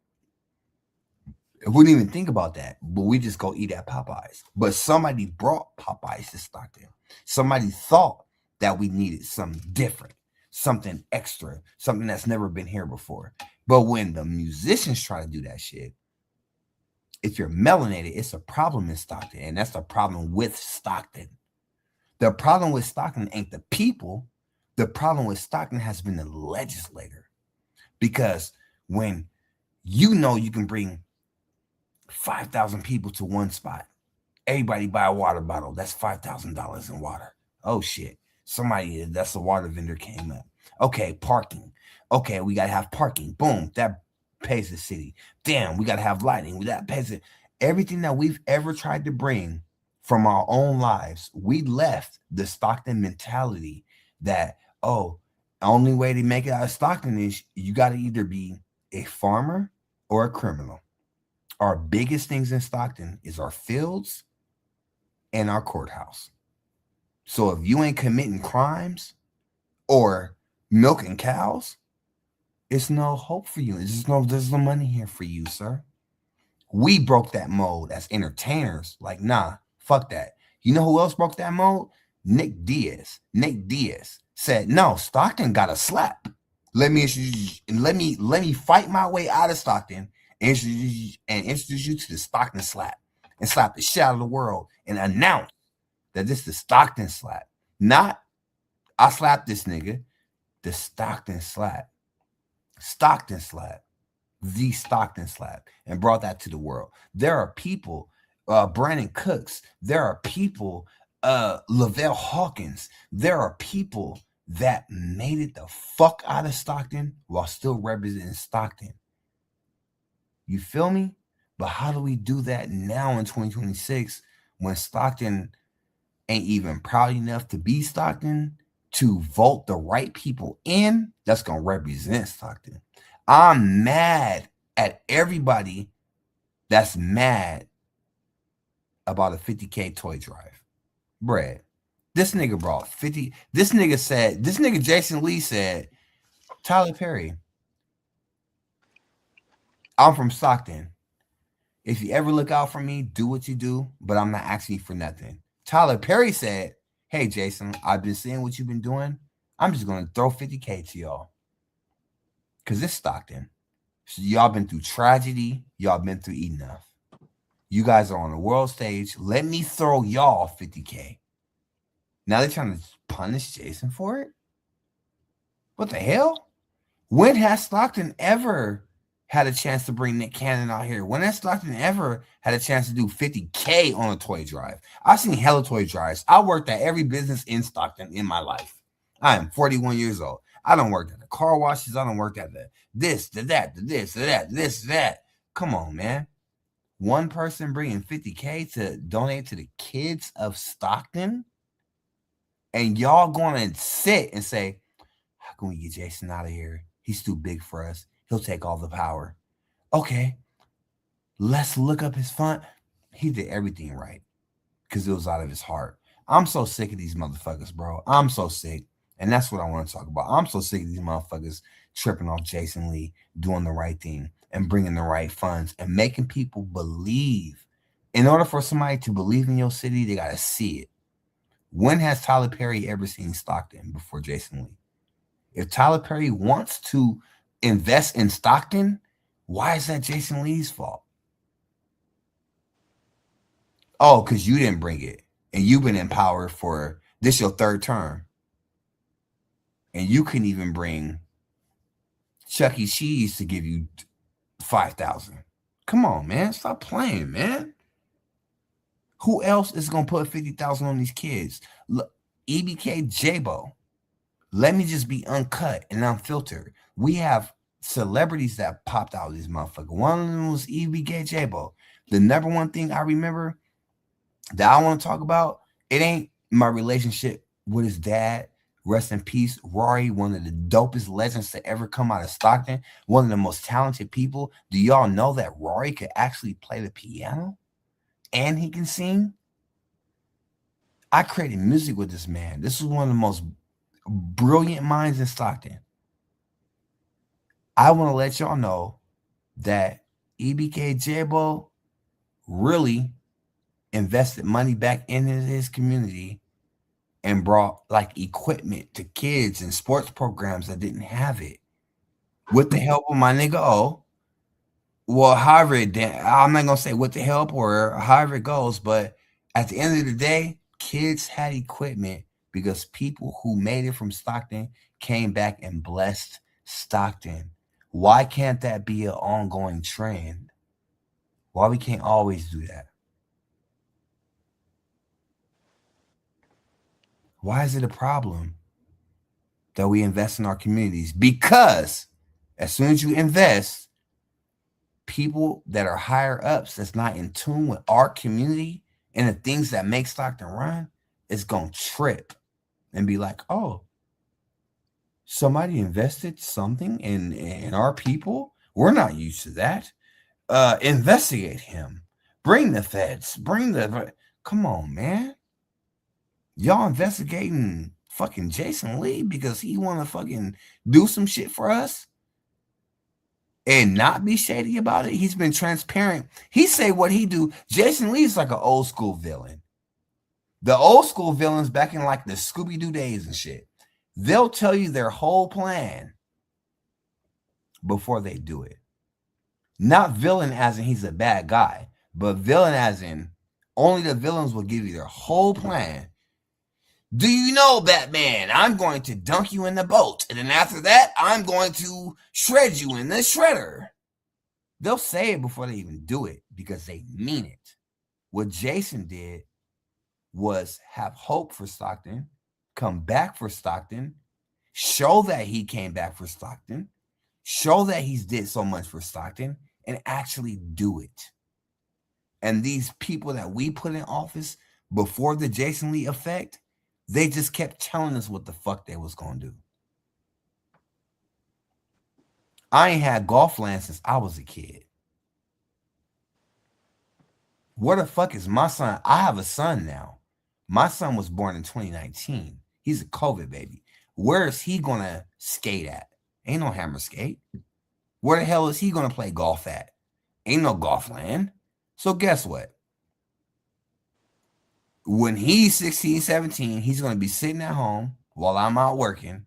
We didn't even think about that, but we just go eat at Popeyes. But somebody brought Popeyes to Stockton. Somebody thought that we needed something different, something extra, something that's never been here before. But when the musicians try to do that shit, if you're melanated, it's a problem in Stockton, and that's the problem with Stockton. The problem with Stockton ain't the people. The problem with Stockton has been the legislator. Because when you can bring 5,000 people to one spot, everybody buy a water bottle, that's $5,000 in water. Oh shit, that's the water vendor came up. Okay, parking. Okay, we got to have parking. Boom, that pays the city. Damn, we got to have lighting. That pays it. Everything that we've ever tried to bring from our own lives, we left the Stockton mentality that, the only way to make it out of Stockton is you got to either be a farmer or a criminal. Our biggest things in Stockton is our fields and our courthouse. So if you ain't committing crimes or milking cows, it's no hope for you. There's no money here for you, sir. We broke that mold as entertainers. Like, nah, fuck that. You know who else broke that mold? Nick Diaz. Nick Diaz said, no, Stockton got a slap. Let me fight my way out of Stockton and introduce you to the Stockton slap and slap the shit out of the world and announce that this is the Stockton slap. Not, I slapped this nigga. The Stockton slap. Stockton slap. The Stockton slap, and brought that to the world. There are people, Brandon Cooks. There are people, Lavelle Hawkins. There are people that made it the fuck out of Stockton while still representing Stockton. You feel me? But how do we do that now in 2026 when Stockton ain't even proud enough to be Stockton, to vote the right people in that's going to represent Stockton? I'm mad at everybody that's mad about a 50K toy drive. Brad, this nigga brought 50. This nigga Jason Lee said, Tyler Perry, I'm from Stockton. If you ever look out for me, do what you do, but I'm not asking you for nothing. Tyler Perry said, hey, Jason, I've been seeing what you've been doing. I'm just going to throw 50K to y'all. Because it's Stockton. So y'all been through tragedy. Y'all been through enough. You guys are on the world stage. Let me throw y'all 50K. Now they're trying to punish Jason for it? What the hell? When has Stockton ever had a chance to bring Nick Cannon out here? When has Stockton ever had a chance to do 50K on a toy drive? I've seen hella toy drives. I worked at every business in Stockton in my life. I am 41 years old. I don't work at the car washes. I don't work at the this, the that, the this, the that, this, that. Come on, man. One person bringing 50K to donate to the kids of Stockton, and y'all going to sit and say, how can we get Jason out of here? He's too big for us. He'll take all the power. Okay, let's look up his fund. He did everything right because it was out of his heart. I'm so sick of these motherfuckers, bro. I'm so sick. And that's what I want to talk about. I'm so sick of these motherfuckers tripping off Jason Lee, doing the right thing and bringing the right funds and making people believe. In order for somebody to believe in your city, they got to see it. When has Tyler Perry ever seen Stockton before Jason Lee? If Tyler Perry wants to invest in Stockton, why is that Jason Lee's fault? Oh, because you didn't bring it. And you've been in power for this your third term. And you couldn't even bring Chuck E. Cheese to give you 5,000. Come on, man. Stop playing, man. Who else is going to put 50,000 on these kids? Look, EBK J-Bo. Let me just be uncut and unfiltered. We have celebrities that popped out of this motherfucker. One of them was EBK J-Bo. The number one thing I remember that I want to talk about, it ain't my relationship with his dad. Rest in peace, Rory, one of the dopest legends to ever come out of Stockton, one of the most talented people. Do y'all know that Rory could actually play the piano and he can sing? I created music with this man. This was one of the most brilliant minds in Stockton. I want to let y'all know that EBK J-Bo really invested money back into his community and brought like equipment to kids and sports programs that didn't have it. With the help of my nigga O. Well, however, I'm not going to say with the help or however it goes, but at the end of the day, kids had equipment because people who made it from Stockton came back and blessed Stockton. Why can't that be an ongoing trend? Why we can't always do that? Why is it a problem that we invest in our communities? Because as soon as you invest, people that are higher ups that's not in tune with our community and the things that make Stockton run is going to trip and be like, oh, somebody invested something in our people? We're not used to that. Investigate him. Bring the feds. Come on, man. Y'all investigating fucking Jason Lee because he want to fucking do some shit for us and not be shady about it. He's been transparent. He say what he do. Jason Lee is like an old school villain. The old school villains back in like the Scooby-Doo days and shit. They'll tell you their whole plan before they do it. Not villain as in he's a bad guy, but villain as in only the villains will give you their whole plan. Do you know, Batman, I'm going to dunk you in the boat. And then after that, I'm going to shred you in the shredder. They'll say it before they even do it because they mean it. What Jason did was have hope for Stockton, come back for Stockton, show that he came back for Stockton, show that he's did so much for Stockton, and actually do it. And these people that we put in office before the Jason Lee effect, they just kept telling us what the fuck they was going to do. I ain't had golf land since I was a kid. Where the fuck is my son? I have a son now. My son was born in 2019. He's a COVID baby. Where is he going to skate at? Ain't no hammer skate. Where the hell is he going to play golf at? Ain't no golf land. So guess what? When he's 16, 17, he's going to be sitting at home while I'm out working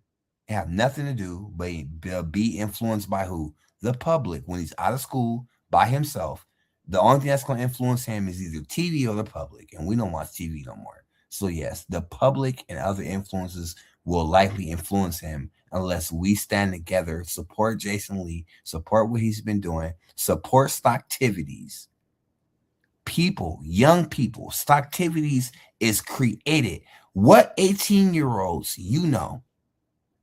and have nothing to do but be influenced by who? The public. When he's out of school by himself, the only thing that's going to influence him is either TV or the public. And we don't watch TV no more. So yes, the public and other influences will likely influence him unless we stand together, support Jason Lee, support what he's been doing, support Stocktivities. People, young people, Stocktivities is created. What 18-year-olds you know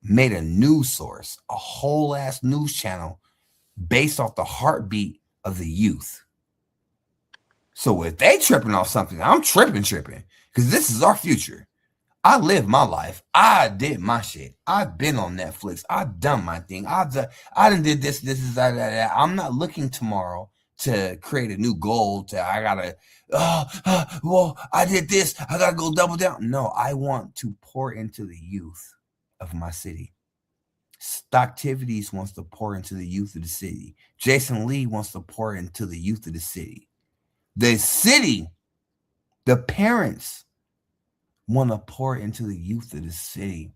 made a news source, a whole ass news channel based off the heartbeat of the youth? So if they tripping off something, I'm tripping because this is our future. I live my life. I did my shit. I've been on Netflix. I've done my thing. I done did this, that. I'm not looking tomorrow to create a new goal I gotta, well, I did this. I gotta go double down. No, I want to pour into the youth of my city. Stocktivities wants to pour into the youth of the city. Jason Lee wants to pour into the youth of the city. The city, the parents want to pour into the youth of the city.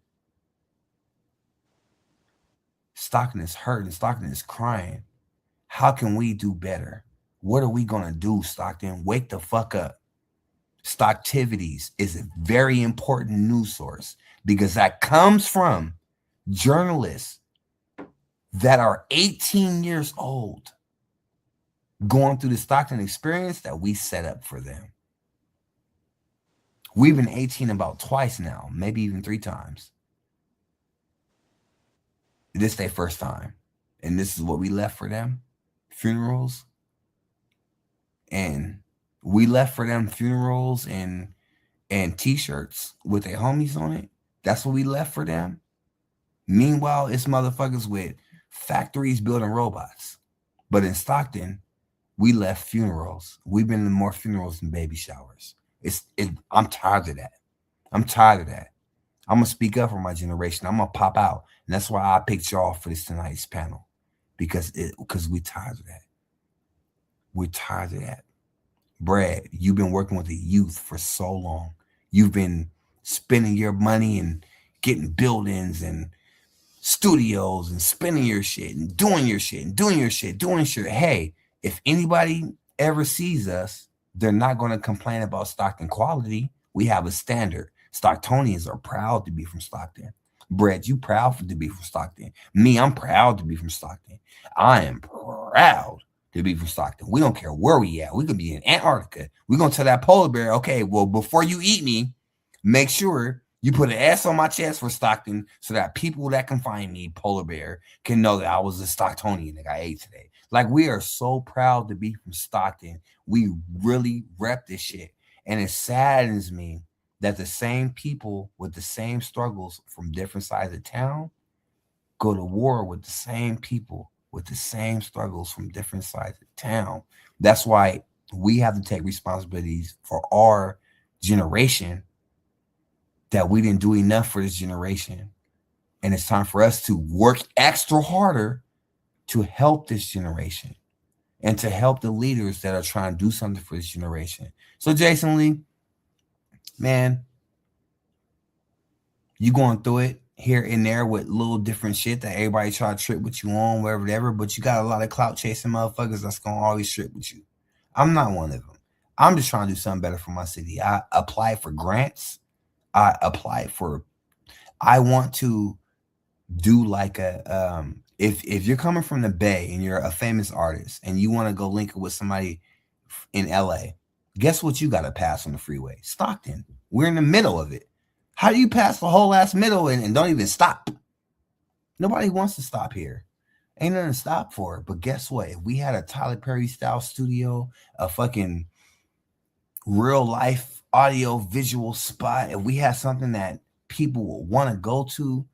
Stockton is hurting. Stockton is crying. How can we do better? What are we going to do, Stockton? Wake the fuck up. Stocktivities is a very important news source because that comes from journalists that are 18 years old going through the Stockton experience that we set up for them. We've been 18 about twice now, maybe even 3 times. This is their first time. And this is what we left for them. Funerals. And we left for them funerals and t-shirts with their homies on it. That's what we left for them. Meanwhile, it's motherfuckers with factories building robots. But in Stockton, we left funerals. We've been to more funerals than baby showers. I'm tired of that. I'm going to speak up for my generation. I'm going to pop out. And that's why I picked y'all for this tonight's panel. Because we're tired of that. We're tired of that. Brad, you've been working with the youth for so long. You've been spending your money and getting buildings and studios and spending your shit and doing your shit and doing your shit. Hey, if anybody ever sees us, they're not going to complain about Stockton quality. We have a standard. Stocktonians are proud to be from Stockton. Brett, you proud to be from Stockton. Me, I'm proud to be from Stockton. I am proud to be from Stockton. We don't care where we at. We could be in Antarctica. We're going to tell that polar bear, okay, well, before you eat me, make sure you put an S on my chest for Stockton so that people that can find me, polar bear, can know that I was a Stocktonian that I ate today. Like, we are so proud to be from Stockton. We really rep this shit. And it saddens me that the same people with the same struggles from different sides of town go to war with the same people with the same struggles from different sides of town. That's why we have to take responsibilities for our generation that we didn't do enough for this generation. And it's time for us to work extra harder to help this generation and to help the leaders that are trying to do something for this generation. So Jason Lee, man, you going through it here and there with little different shit that everybody try to trip with you on, whatever, but you got a lot of clout chasing motherfuckers that's going to always trip with you. I'm not one of them. I'm just trying to do something better for my city. I apply for grants. I want to do like a, if you're coming from the Bay and you're a famous artist and you want to go link it with somebody in LA, guess what you got to pass on the freeway? Stockton. We're in the middle of it. How do you pass the whole ass middle and don't even stop? Nobody wants to stop here. Ain't nothing to stop for. But guess what? If we had a Tyler Perry style studio, a fucking real life audio visual spot, if we had something that people would want to go to,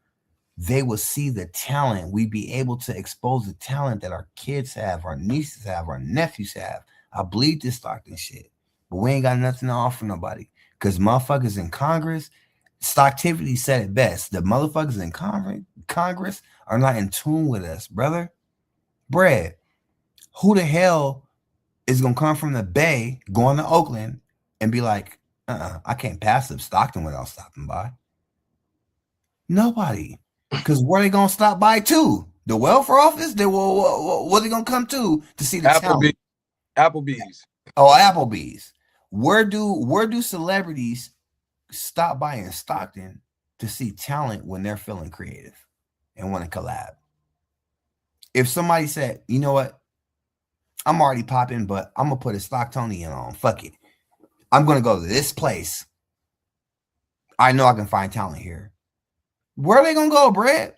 they would see the talent. We'd be able to expose the talent that our kids have, our nieces have, our nephews have. I believe this Stockton shit. But we ain't got nothing to offer nobody. Because motherfuckers in Congress, Stocktivity said it best. The motherfuckers in Congress are not in tune with us, brother. Brad, who the hell is going to come from the Bay, going to Oakland, and be like, I can't pass up Stockton without stopping by? Nobody. Because where they going to stop by to? The welfare office? What are they going to come to see the talent? Applebee's. Oh, Applebee's. Where do celebrities stop by in Stockton to see talent when they're feeling creative and want to collab? If somebody said, you know what, I'm already popping, but I'm gonna put a Stocktonian on. Fuck it. I'm gonna go to this place. I know I can find talent here. Where are they gonna go, Brett?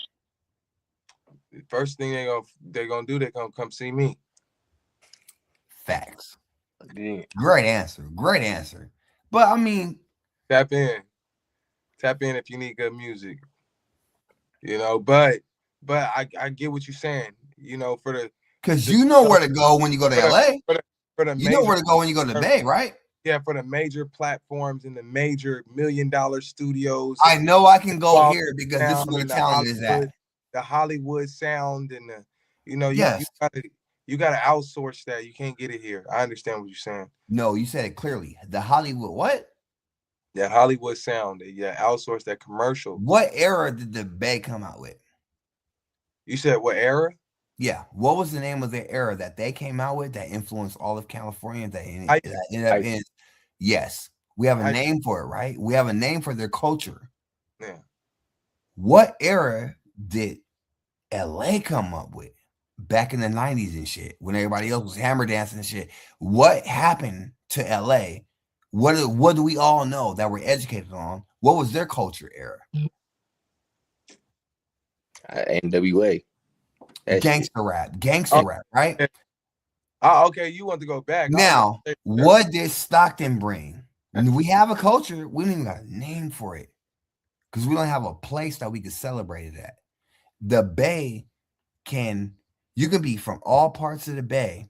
The first thing they're gonna do, they're gonna come see me. Facts. Yeah. Great answer. Great answer. But I mean, tap in if you need good music, you know. But I get what you're saying, you know, because you know where to go when you go to LA. You know where to go when you go to the Bay, right? Yeah, for the major platforms and the major $1 million studios. I know I can go here because this is where the talent is at. The Hollywood sound and the, you know, yes. you gotta outsource that. You can't get it here. I understand what you're saying. No, you said it clearly. The Hollywood what? Yeah, Hollywood sound. Yeah, outsource that commercial. What era did the Bay come out with? You said what era? Yeah. What was the name of the era that they came out with that influenced all of California? That ended up in. Yes, we have a name for it, right? We have a name for their culture. Yeah. What era did LA come up with back in the 90s and shit when everybody else was hammer dancing and shit? What happened to LA? What do we all know that we're educated on? What was their culture era? NWA. Gangster rap, right? Okay, you want to go back. Now, what did Stockton bring? And we have a culture, we don't even got a name for it because we don't have a place that we can celebrate it at. The Bay you can be from all parts of the Bay,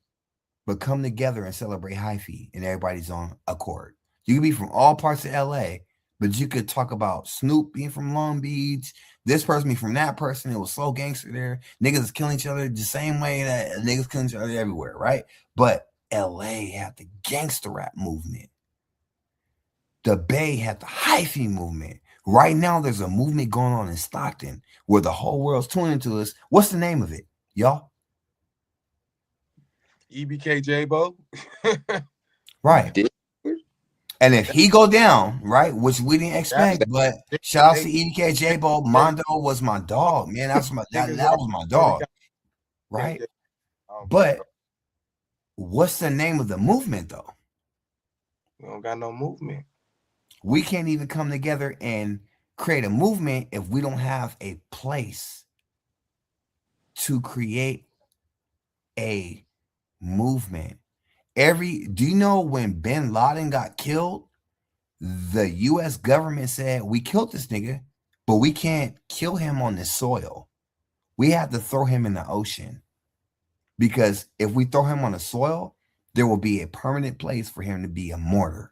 but come together and celebrate hyphy and everybody's on accord. You can be from all parts of LA, but you could talk about Snoop being from Long Beach, this person be from that person. It was so gangster there. Niggas is killing each other the same way that niggas killing each other everywhere, right? But LA had the gangster rap movement. The Bay had the hyphy movement. Right now, there's a movement going on in Stockton where the whole world's tuning to us. What's the name of it, y'all? EBK J-Bo. Right. And if he go down, right, which we didn't expect, but shout out to EBK J-Bo. Mondo was my dog, man. That was my dog, right? But what's the name of the movement, though? We don't got no movement. We can't even come together and create a movement if we don't have a place to create a movement. Do you know when bin Laden got killed, the U.S. government said, we killed this nigga, but we can't kill him on the soil. We have to throw him in the ocean. Because if we throw him on the soil, there will be a permanent place for him to be a martyr.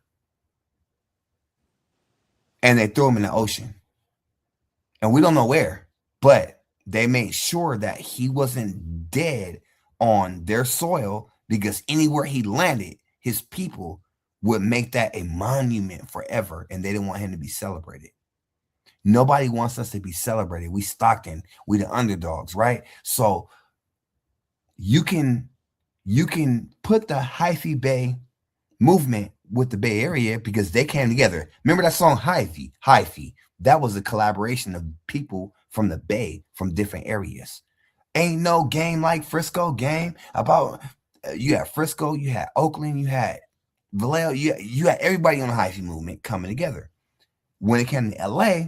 and they threw him in the ocean. And we don't know where, but they made sure that he wasn't dead on their soil, because anywhere he landed, his people would make that a monument forever, and they didn't want him to be celebrated. Nobody wants us to be celebrated. We Stockton, we the underdogs, right? So you can put the Hyphy Bay movement with the Bay Area because they came together. Remember that song Hyphy? That was a collaboration of people from the Bay, from different areas. Ain't no game like Frisco game. About you had Frisco, you had Oakland, you had Vallejo, you had everybody on the Hyphy movement coming together. When it came to LA,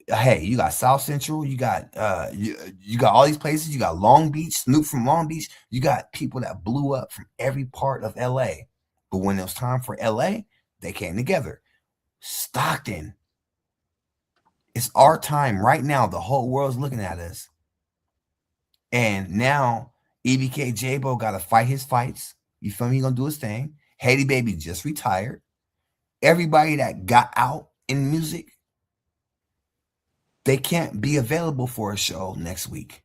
hey, you got South Central, you got you got all these places, you got Long Beach, Snoop from Long Beach, you got people that blew up from every part of LA. But when it was time for LA, they came together. Stockton, it's our time right now. The whole world's looking at us. And now EBK J-Bo got to fight his fights. You feel me? He's going to do his thing. Haiti Baby just retired. Everybody that got out in music, they can't be available for a show next week,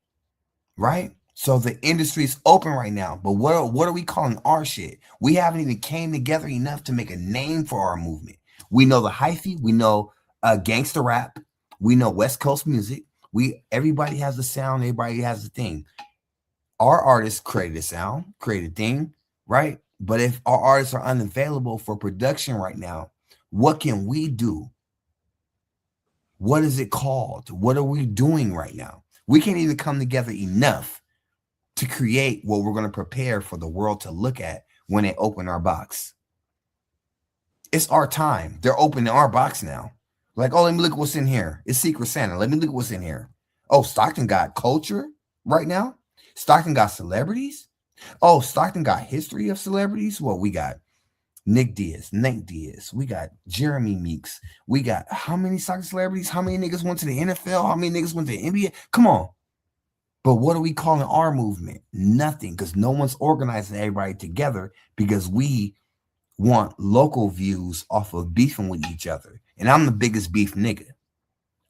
right? So the industry's open right now. But what are we calling our shit? We haven't even came together enough to make a name for our movement. We know the hyphy. We know gangster rap. We know West Coast music. Everybody has a sound. Everybody has a thing. Our artists created a sound, created a thing, right? But if our artists are unavailable for production right now, what can we do? What is it called? What are we doing right now? We can't even come together enough to create what we're going to prepare for the world to look at when they open our box. It's our time. They're opening our box now. Like, oh, let me look at what's in here. It's Secret Santa. Let me look at what's in here. Oh, Stockton got culture right now. Stockton got celebrities. Oh, Stockton got history of celebrities. Well, we got Nick Diaz, Nate Diaz. We got Jeremy Meeks. We got how many Stockton celebrities? How many niggas went to the NFL? How many niggas went to the NBA? Come on. But what are we calling our movement? Nothing, because no one's organizing everybody together because we want local views off of beefing with each other. And I'm the biggest beef nigga.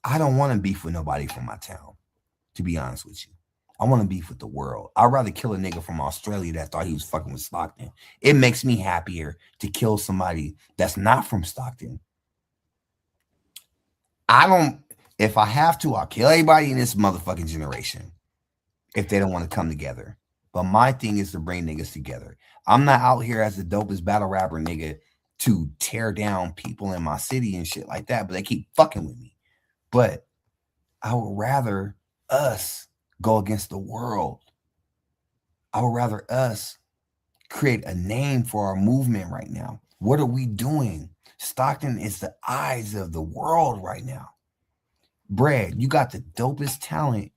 I don't want to beef with nobody from my town, to be honest with you. I want to beef with the world. I'd rather kill a nigga from Australia that thought he was fucking with Stockton. It makes me happier to kill somebody that's not from Stockton. If I have to, I'll kill everybody in this motherfucking generation if they don't want to come together. But my thing is to bring niggas together. I'm not out here as the dopest battle rapper nigga to tear down people in my city and shit like that, but they keep fucking with me. But I would rather us go against the world. I would rather us create a name for our movement right now. What are we doing? Stockton is the eyes of the world right now. Brad, you got the dopest talent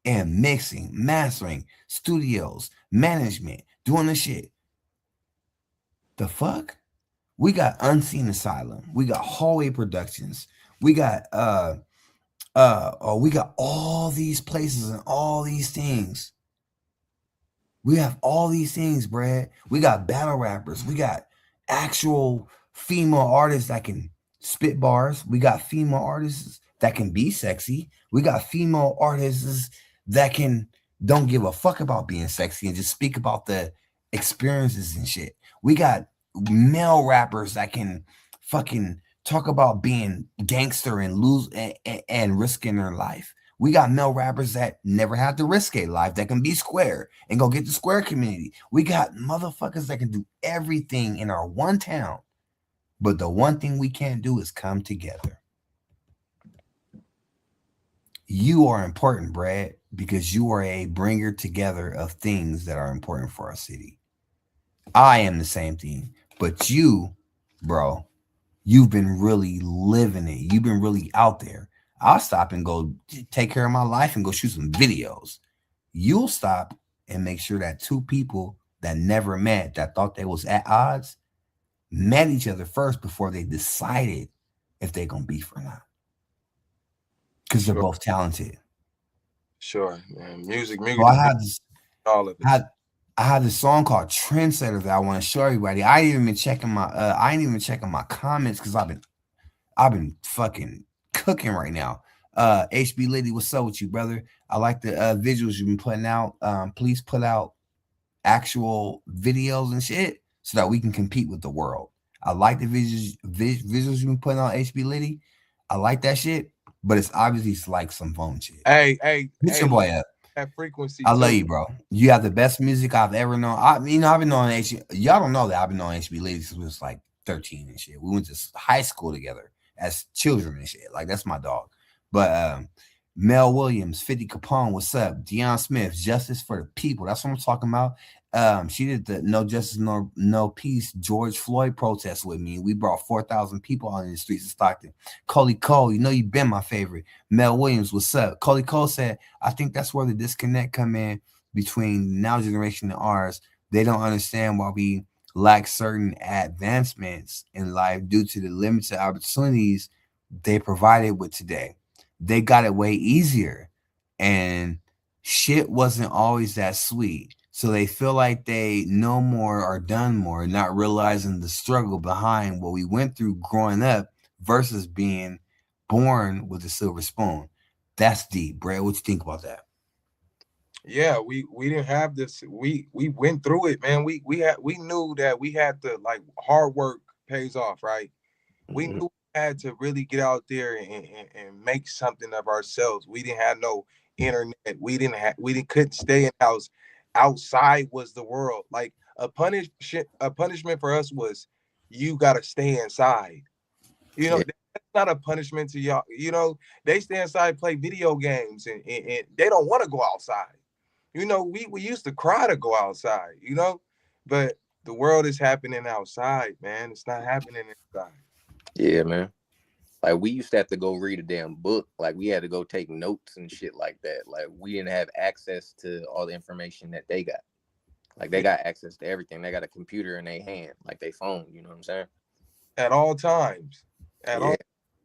in mixing, mastering, studios, management, doing the shit. The fuck? We got Unseen Asylum. We got Hallway Productions. We got we got all these places and all these things. We have all these things, Brad. We got battle rappers. We got actual female artists that can spit bars. We got female artists that can be sexy. We got female artists that don't give a fuck about being sexy and just speak about the experiences and shit. We got male rappers that can fucking talk about being gangster and lose and risking their life. We got male rappers that never had to risk a life, that can be square and go get the square community. We got motherfuckers that can do everything in our one town. But the one thing we can't do is come together. You are important, Brad, because you are a bringer together of things that are important for our city. I am the same thing. But you, bro, you've been really living it. You've been really out there. I'll stop and go take care of my life and go shoot some videos. You'll stop and make sure that two people that never met, that thought they was at odds, met each other first before they decided if they're going to beef or not. Because they're both talented. Sure, man. Music. So I had all of it. I had this song called Trendsetter that I want to show everybody. I ain't even been checking my comments because I've been fucking cooking right now. HB Liddy, what's up with you, brother? I like the visuals you've been putting out. Please put out actual videos and shit so that we can compete with the world. I like the visuals you've been putting on HB Liddy. I like that shit, but it's obviously like some phone shit. Hey, Get your boy up. That frequency. I love you, bro. You have the best music I've ever known. I've been knowing HB. Y'all don't know that I've been knowing HB Liddy since we was like 13 and shit. We went to high school together as children and shit. Like, that's my dog. But Mel Williams, 50 Capone, what's up? Deion Smith, Justice for the People. That's what I'm talking about. She did the No Justice, No Peace George Floyd protest with me. We brought 4,000 people out in the streets of Stockton. Coley Cole, you know you've been my favorite. Mel Williams, what's up? Coley Cole said, I think that's where the disconnect come in between the now generation and ours. They don't understand why we lack certain advancements in life due to the limited opportunities they provided with today. They got it way easier, and shit wasn't always that sweet. So they feel like they know more or done more, not realizing the struggle behind what we went through growing up versus being born with a silver spoon. That's deep, Brad. What you think about that? Yeah, we didn't have this. We went through it, man. We knew that we had to, like, hard work pays off, right? We knew we had to really get out there and make something of ourselves. We didn't have no internet. We couldn't stay in house. Outside was the world. Like, a punishment for us was you gotta stay inside. You know, that's not a punishment to y'all. You know, they stay inside, play video games, and they don't want to go outside. You know, we used to cry to go outside, you know, but the world is happening outside, man. It's not happening inside. Yeah, man. Like, we used to have to go read a damn book. Like, we had to go take notes and shit like that. Like, we didn't have access to all the information that they got. Like, they got access to everything. They got a computer in their hand, like they phone. You know what I'm saying? At all times. At all.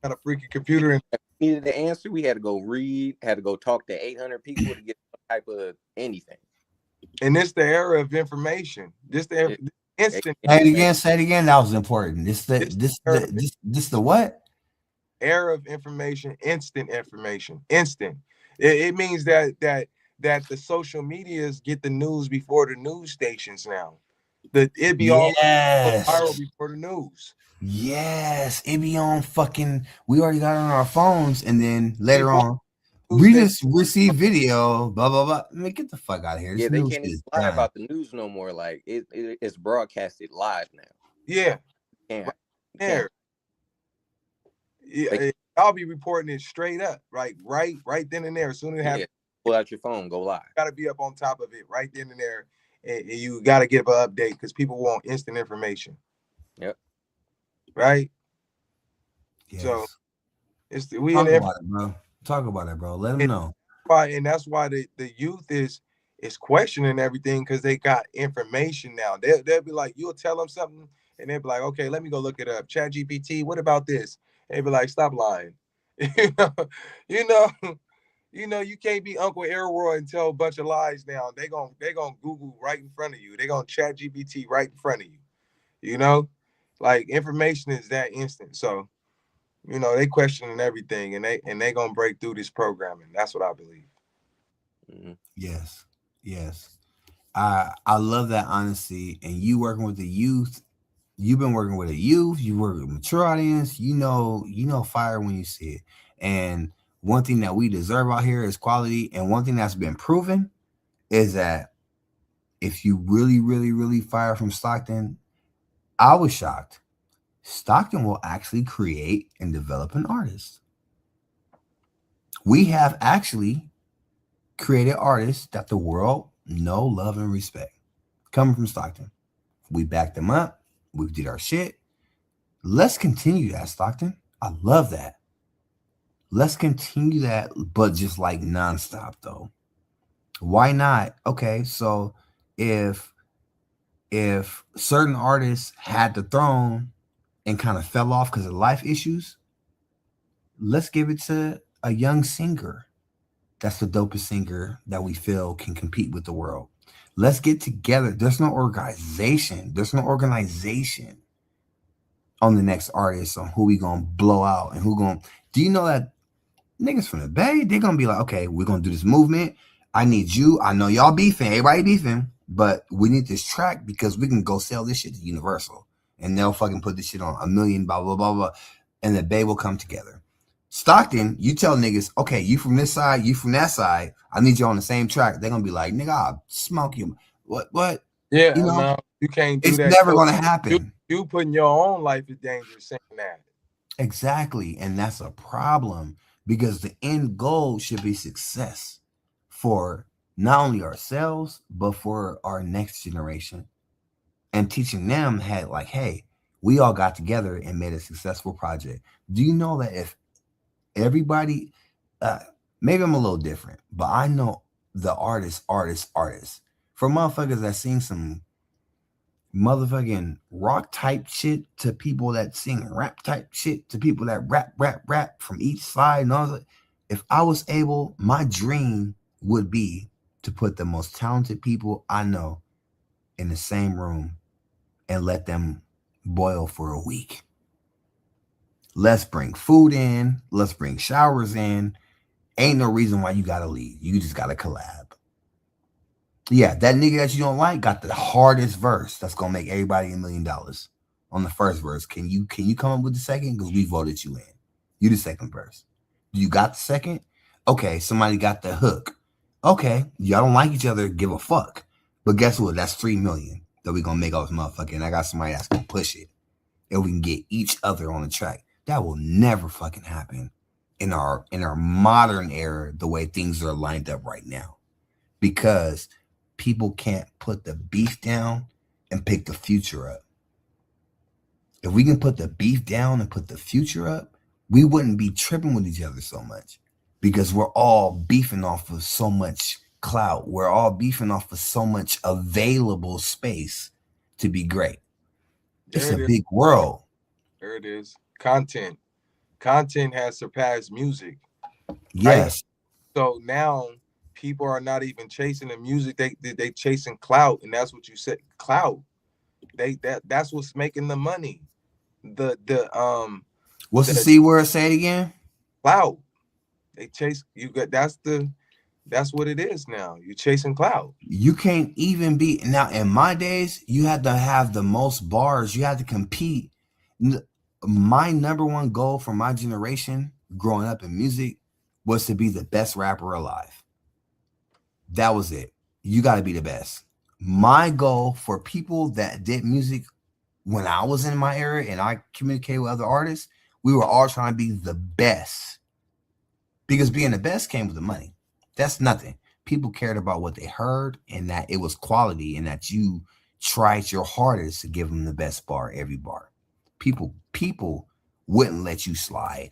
Got a freaking computer. And needed the answer. We had to go read. Had to go talk to 800 people to get some type of anything. And this the era of information. This the instant. Say it again. That was important. This the what? Era of information, instant information, instant. It means that the social medias get the news before the news stations now. It'd be all viral before the news. Yes, it be on fucking. We already got it on our phones, and then later on, we just receive video. Blah blah blah. Man, get the fuck out of here. Yeah, they can't even lie about the news no more. Like, it's broadcasted live now. Yeah, there. Yeah, I'll be reporting it straight up, right then and there. As soon as it happens, pull out your phone, go live. Got to be up on top of it right then and there, and you got to give an update because people want instant information. Yep. Right. Yes. So it's Talk about it, bro. Let them know. And that's why the youth is questioning everything, because they got information now. They'll be like, you'll tell them something, and they'll be like, okay, let me go look it up. ChatGPT, what about this? They be like, stop lying. you know, you can't be Uncle Elroy and tell a bunch of lies now. They gonna Google right in front of you. They gonna ChatGPT right in front of you. You know, like, information is that instant. So, you know, they questioning everything, and they gonna break through this programming. That's what I believe. Mm-hmm. Yes. I love that honesty. And you working with the youth. You've been working with a youth, you work with a mature audience, you know fire when you see it. And one thing that we deserve out here is quality. And one thing that's been proven is that if you really, really, really fire from Stockton, I was shocked. Stockton will actually create and develop an artist. We have actually created artists that the world know, love, and respect coming from Stockton. We backed them up. We did our shit. Let's continue that, Stockton. I love that. Let's continue that, but just like nonstop, though. Why not? Okay, so if certain artists had the throne and kind of fell off because of life issues, let's give it to a young singer. That's the dopest singer that we feel can compete with the world. Let's get together. There's no organization. on the next artist, on who we gonna blow out and who gonna. Do you know that niggas from the Bay, they're gonna be like, okay, we're gonna do this movement. I need you. I know y'all beefing, everybody beefing, but we need this track because we can go sell this shit to Universal and they'll fucking put this shit on 1 million, blah, blah, blah, blah. And the Bay will come together. Stockton, you tell niggas, okay, you from this side, you from that side, I need you on the same track. They're gonna be like, nigga, I'll smoke you. What? Yeah, You know, no, you can't do it's that. never gonna happen. You putting your own life in danger saying that. Exactly. And that's a problem because the end goal should be success for not only ourselves, but for our next generation. And teaching them had like, hey, we all got together and made a successful project. Do you know that if everybody, maybe I'm a little different, but I know the artists. For motherfuckers that sing some motherfucking rock type shit to people that sing rap type shit to people that rap from each side and all that. If I was able, my dream would be to put the most talented people I know in the same room and let them boil for a week. Let's bring food in. Let's bring showers in. Ain't no reason why you gotta leave. You just gotta collab. Yeah, that nigga that you don't like got the hardest verse that's gonna make everybody $1 million on the first verse. Can you come up with the second? Because we voted you in. You the second verse. You got the second? Okay, somebody got the hook. Okay, y'all don't like each other, give a fuck. But guess what? That's $3 million that we gonna make off this motherfucker. And I got somebody that's gonna push it. And we can get each other on the track. That will never fucking happen in our modern era, the way things are lined up right now. Because people can't put the beef down and pick the future up. If we can put the beef down and put the future up, we wouldn't be tripping with each other so much because we're all beefing off of so much clout. We're all beefing off of so much available space to be great. It's a big world. There it is. Content has surpassed music. Yes. Right? So now people are not even chasing the music. They chasing clout, and that's what you said. Clout. That's what's making the money. What's the C word? Say it again. Clout. They chase you. That's what it is now. You're chasing clout. You can't even be now. In my days, you had to have the most bars. You had to compete. My number one goal for my generation growing up in music was to be the best rapper alive. That was it. You got to be the best. My goal for people that did music when I was in my era and I communicated with other artists, we were all trying to be the best. Because being the best came with the money. That's nothing. People cared about what they heard and that it was quality and that you tried your hardest to give them the best bar every bar. People wouldn't let you slide.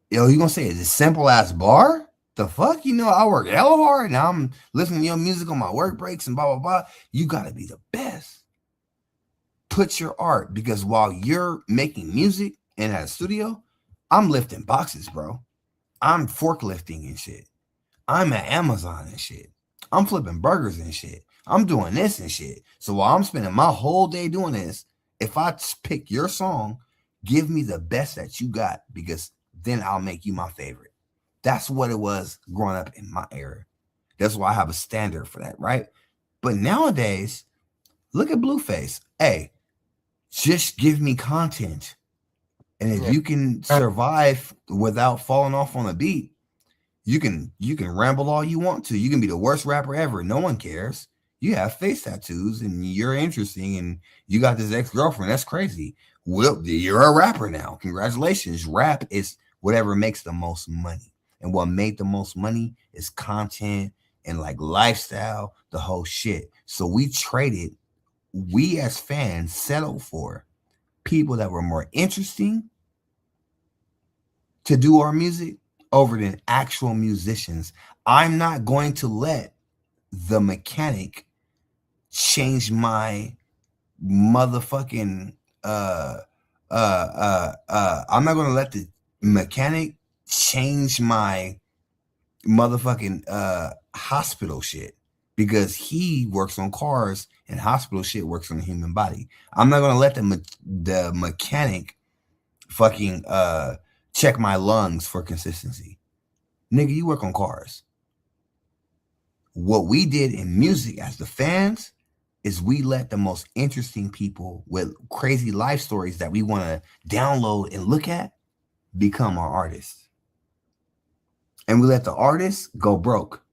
Yo, you gonna say it's a simple ass bar? The fuck? You know, I work hella hard and I'm listening to your music on my work breaks and blah, blah, blah. You gotta be the best. Put your art, because while you're making music in a studio, I'm lifting boxes, bro. I'm forklifting and shit. I'm at Amazon and shit. I'm flipping burgers and shit. I'm doing this and shit. So while I'm spending my whole day doing this, if I pick your song, give me the best that you got, because then I'll make you my favorite. That's what it was growing up in my era. That's why I have a standard for that, right? But nowadays, look at Blueface. Hey, just give me content. And if you can survive without falling off on a beat, you can ramble all you want to. You can be the worst rapper ever. No one cares. You have face tattoos and you're interesting and you got this ex-girlfriend. That's crazy. Well, you're a rapper now. Congratulations. Rap is whatever makes the most money. And what made the most money is content and like lifestyle, the whole shit. So we as fans settled for people that were more interesting to do our music over than actual musicians. I'm not going to let the mechanic change my motherfucking I'm not going to let the mechanic change my motherfucking hospital shit. because he works on cars and hospital shit works on the human body. I'm not gonna let the mechanic fucking check my lungs for consistency. Nigga, you work on cars. What we did in music as the fans is we let the most interesting people with crazy life stories that we want to download and look at become our artists. And we let the artists go broke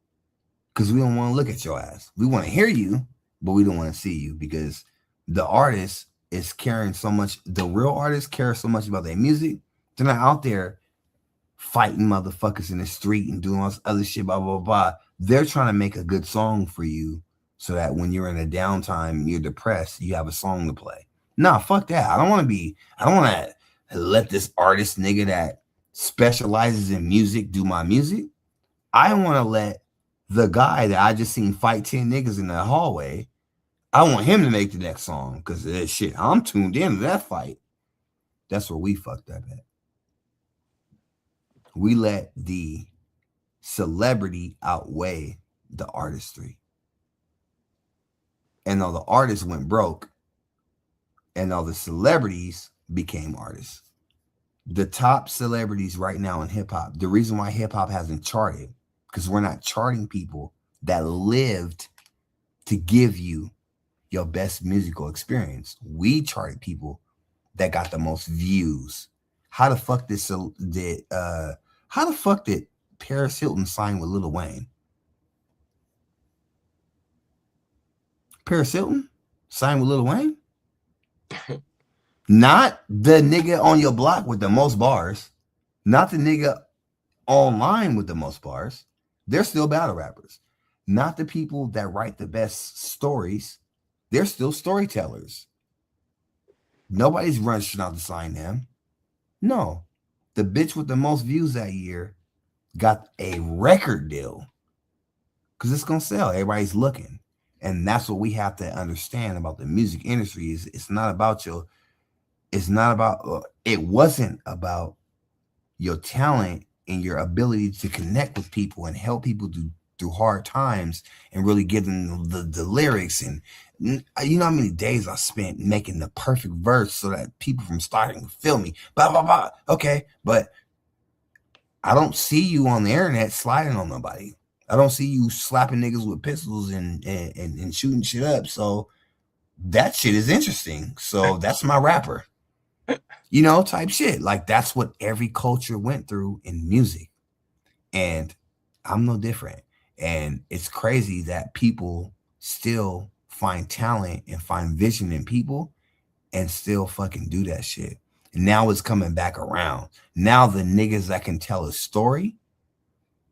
because we don't want to look at your ass. We want to hear you, but we don't want to see you because the artist is caring so much. The real artists care so much about their music. They're not out there fighting motherfuckers in the street and doing all this other shit, blah, blah, blah. They're trying to make a good song for you so that when you're in a downtime, you're depressed, you have a song to play. Nah, fuck that. I don't want to let this artist nigga that specializes in music do my music. I want to let the guy that I just seen fight 10 niggas in the hallway, I want him to make the next song because of that shit. I'm tuned in to that fight. That's where we fucked up at. We let the celebrity outweigh the artistry. And all the artists went broke, and all the celebrities became artists. The top celebrities right now in hip hop, the reason why hip hop hasn't charted, because we're not charting people that lived to give you your best musical experience. We charted people that got the most views. How the fuck did Paris Hilton sign with Lil Wayne? Paris Hilton signed with Lil Wayne? Not the nigga on your block with the most bars. Not the nigga online with the most bars. They're still battle rappers. Not the people that write the best stories. They're still storytellers. Nobody's rushing out to sign them. No. The bitch with the most views that year got a record deal because it's going to sell. Everybody's looking. And that's what we have to understand about the music industry is it wasn't about your talent and your ability to connect with people and help people through hard times and really give them the lyrics. And you know how many days I spent making the perfect verse so that people from starting to feel me, blah, blah, blah. Okay. But I don't see you on the internet sliding on nobody. I don't see you slapping niggas with pistols and shooting shit up. So that shit is interesting. So that's my rapper, you know, type shit. Like that's what every culture went through in music. And I'm no different. And it's crazy that people still find talent and find vision in people and still fucking do that shit. And now it's coming back around. Now the niggas that can tell a story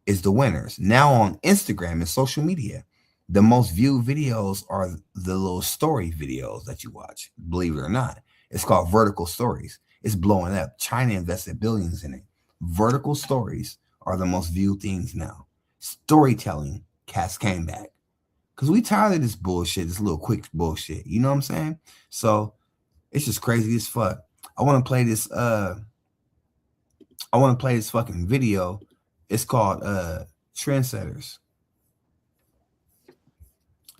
is the winners. Now on Instagram and social media, the most viewed videos are the little story videos that you watch. Believe it or not, it's called vertical stories. It's blowing up. China invested billions in it. Vertical stories are the most viewed things now. Storytelling came back because we tired of this bullshit, this little quick bullshit. You know what I'm saying? So it's just crazy as fuck. I want to play this. Fucking video. It's called Trendsetters.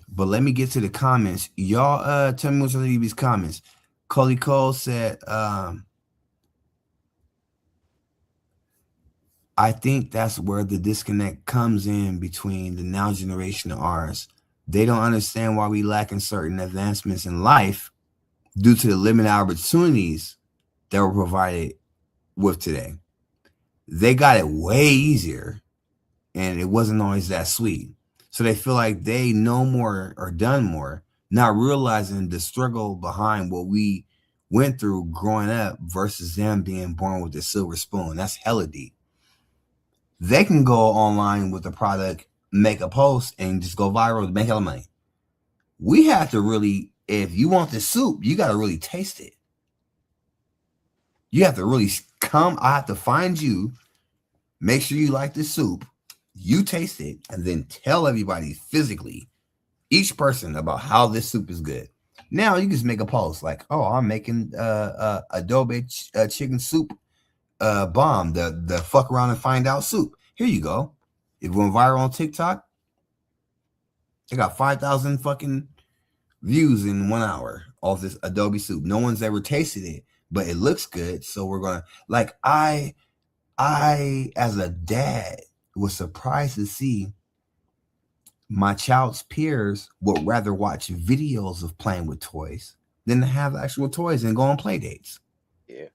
But let me get to the comments. Y'all tell me what y'all think of these comments. Coley Cole said, I think that's where the disconnect comes in between the now generation and ours. They don't understand why we lack in certain advancements in life due to the limited opportunities that were provided with today. They got it way easier, and it wasn't always that sweet. So they feel like they know more or done more, not realizing the struggle behind what we went through growing up versus them being born with the silver spoon. That's hella deep. They can go online with the product, make a post, and just go viral, make hella money. We have to really, if you want the soup, you got to really taste it. You have to really come. I have to find you, make sure you like the soup, you taste it, and then tell everybody physically, each person, about how this soup is good. Now you just make a post like, oh, I'm making adobe chicken soup bomb, the fuck around and find out soup. Here you go. It went viral on TikTok. They got 5,000 fucking views in 1 hour off this Adobe soup. No one's ever tasted it, but it looks good. So we're gonna like I as a dad was surprised to see my child's peers would rather watch videos of playing with toys than to have actual toys and go on play dates. Yeah.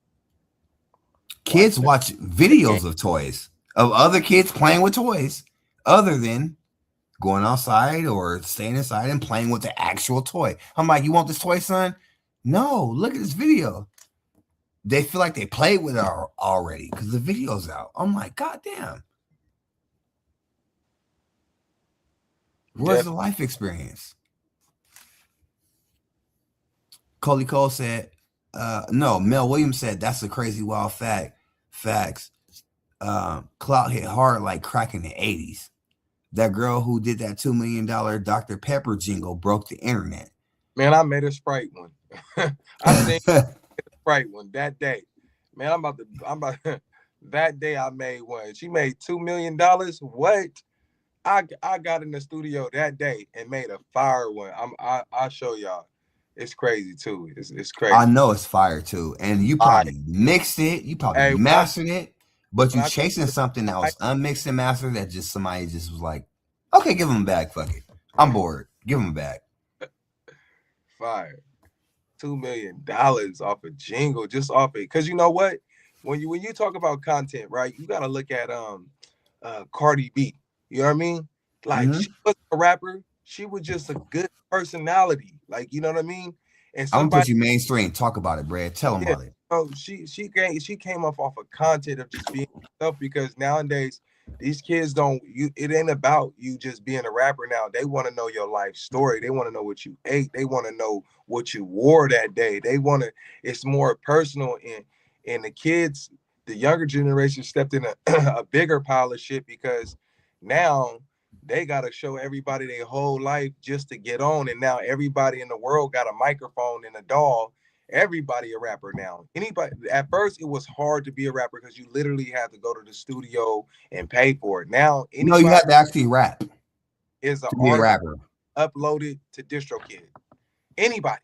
Kids watch videos of toys, of other kids playing with toys, other than going outside or staying inside and playing with the actual toy. I'm like, you want this toy, son? No, look at this video. They feel like they played with it already because the video's out. I'm like, God damn. Where's the life experience? Coley Cole said, no, Mel Williams said, that's a crazy wild fact. Facts. Clout hit hard like crack in the 80s. That girl who did that $2 million Dr. Pepper jingle broke the internet. Man, I made a Sprite one. I think Sprite one that day. Man, I'm about that day I made one. She made $2 million. What? I got in the studio that day and made a fire one. I'll show y'all. It's crazy too. It's crazy. I know it's fire too. And you probably mixed it, you probably mastered it, but you chasing something that was unmixed and mastered that just somebody just was like, okay, give them back. Fuck it. I'm bored. Give them back. Fire. $2 million off a jingle, just off it. Because you know what? When you talk about content, right, you gotta look at Cardi B. You know what I mean? Like she was a rapper, she was just a good personality. Like, you know what I mean? And I'm gonna put you mainstream. Talk about it, Brad. Tell them about it. So she came off of content of just being herself, because nowadays these kids it ain't about you just being a rapper now. They want to know your life story. They want to know what you ate. They want to know what you wore that day. It's more personal, and the kids, the younger generation stepped in a bigger pile of shit, because now they got to show everybody their whole life just to get on. And now everybody in the world got a microphone and a doll. Everybody a rapper now. Anybody. At first, it was hard to be a rapper because you literally had to go to the studio and pay for it. Now, you have to actually rap. Is a rapper uploaded to DistroKid. Anybody.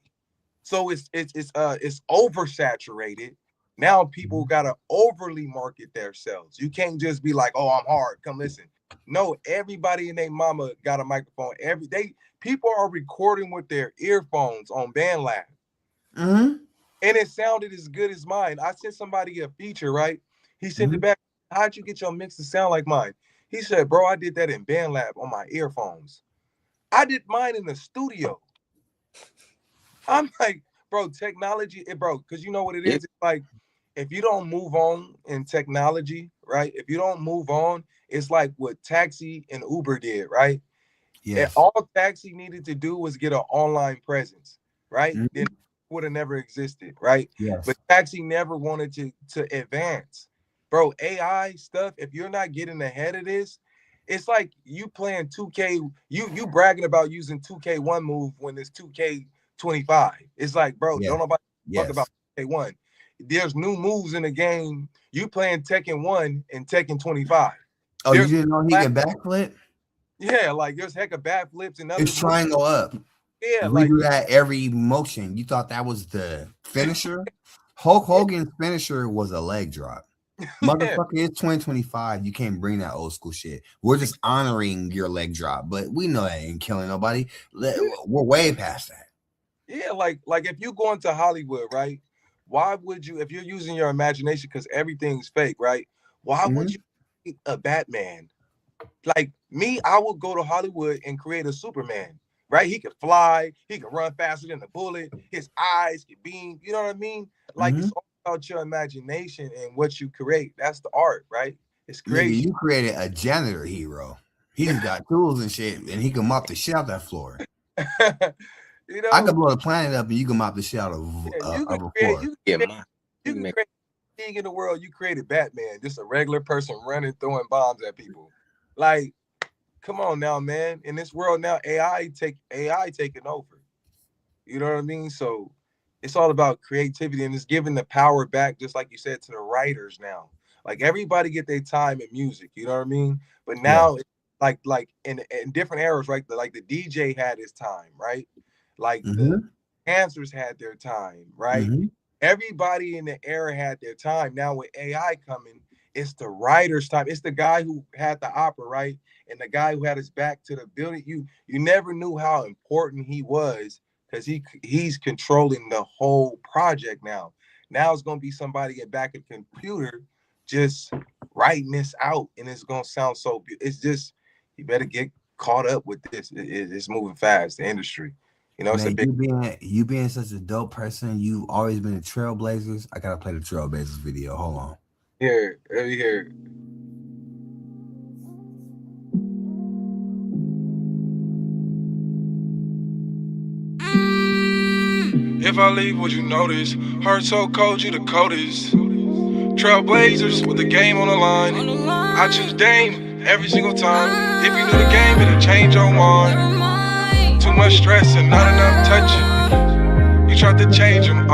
So it's oversaturated. Now people gotta overly market themselves. You can't just be like, oh, I'm hard. Come listen. No, everybody and their mama got a microphone. People are recording with their earphones on BandLab. And it sounded as good as mine. I sent somebody a feature, right? He sent it back. How'd you get your mix to sound like mine? He said, bro, I did that in BandLab on my earphones. I did mine in the studio. I'm like, bro, technology, because you know what it is? It's like, if you don't move on in technology, right? If you don't move on, it's like what Taxi and Uber did, right? Yeah. All Taxi needed to do was get an online presence, right? Then it would have never existed, right? Yes. But Taxi never wanted to advance. Bro, AI stuff, if you're not getting ahead of this, it's like you playing 2K, you bragging about using 2K1 move when it's 2K25. It's like, bro, don't nobody talk about 2K1. There's new moves in the game. You playing Tekken 1 and Tekken 25. Oh, you didn't know he can backflip? Yeah, like there's heck of backflips and other. It's triangle up. Yeah, we do that every motion. You thought that was the finisher? Hulk Hogan's finisher was a leg drop. Motherfucker, it's 2025. You can't bring that old school shit. We're just honoring your leg drop, but we know that ain't killing nobody. We're way past that. Yeah, like if you go into Hollywood, right? Why would you, if you're using your imagination, because everything's fake, right? Why would you create a Batman? Like me, I would go to Hollywood and create a Superman, right? He could fly, he could run faster than a bullet, his eyes could beam, you know what I mean? Like it's all about your imagination and what you create. That's the art, right? It's creation. You created a janitor hero. He's got tools and shit, and he can mop the shit out that floor. You know, I could blow the planet up and you can mop the shit out of a floor. You can create anything in the world. You created Batman, just a regular person running, throwing bombs at people. Like, come on now, man. In this world now, AI taking over. You know what I mean? So it's all about creativity, and it's giving the power back, just like you said, to the writers now. Like everybody get their time in music, you know what I mean? But now like in different eras, right? Like the DJ had his time, right? Like Mhm. the dancers had their time, right? Mhm. Everybody in the era had their time. Now with AI coming, it's the writer's time. It's the guy who had the opera, right? And the guy who had his back to the building. You never knew how important he was because he's controlling the whole project now. Now it's gonna be somebody at back of the computer just writing this out, and it's gonna sound so. It's just you better get caught up with this. It's moving fast. The industry, you know, it's a Man, big. you being such a dope person, you always been a Trailblazers. I gotta play the Trailblazers video. Hold on. Here, let me hear it. If I leave, would you notice? Heart so cold, you the coldest. Trailblazers with the game on the line. I choose Dame every single time. If you knew the game, it'll change your mind. Too much stress and not enough touching. You tried to change them,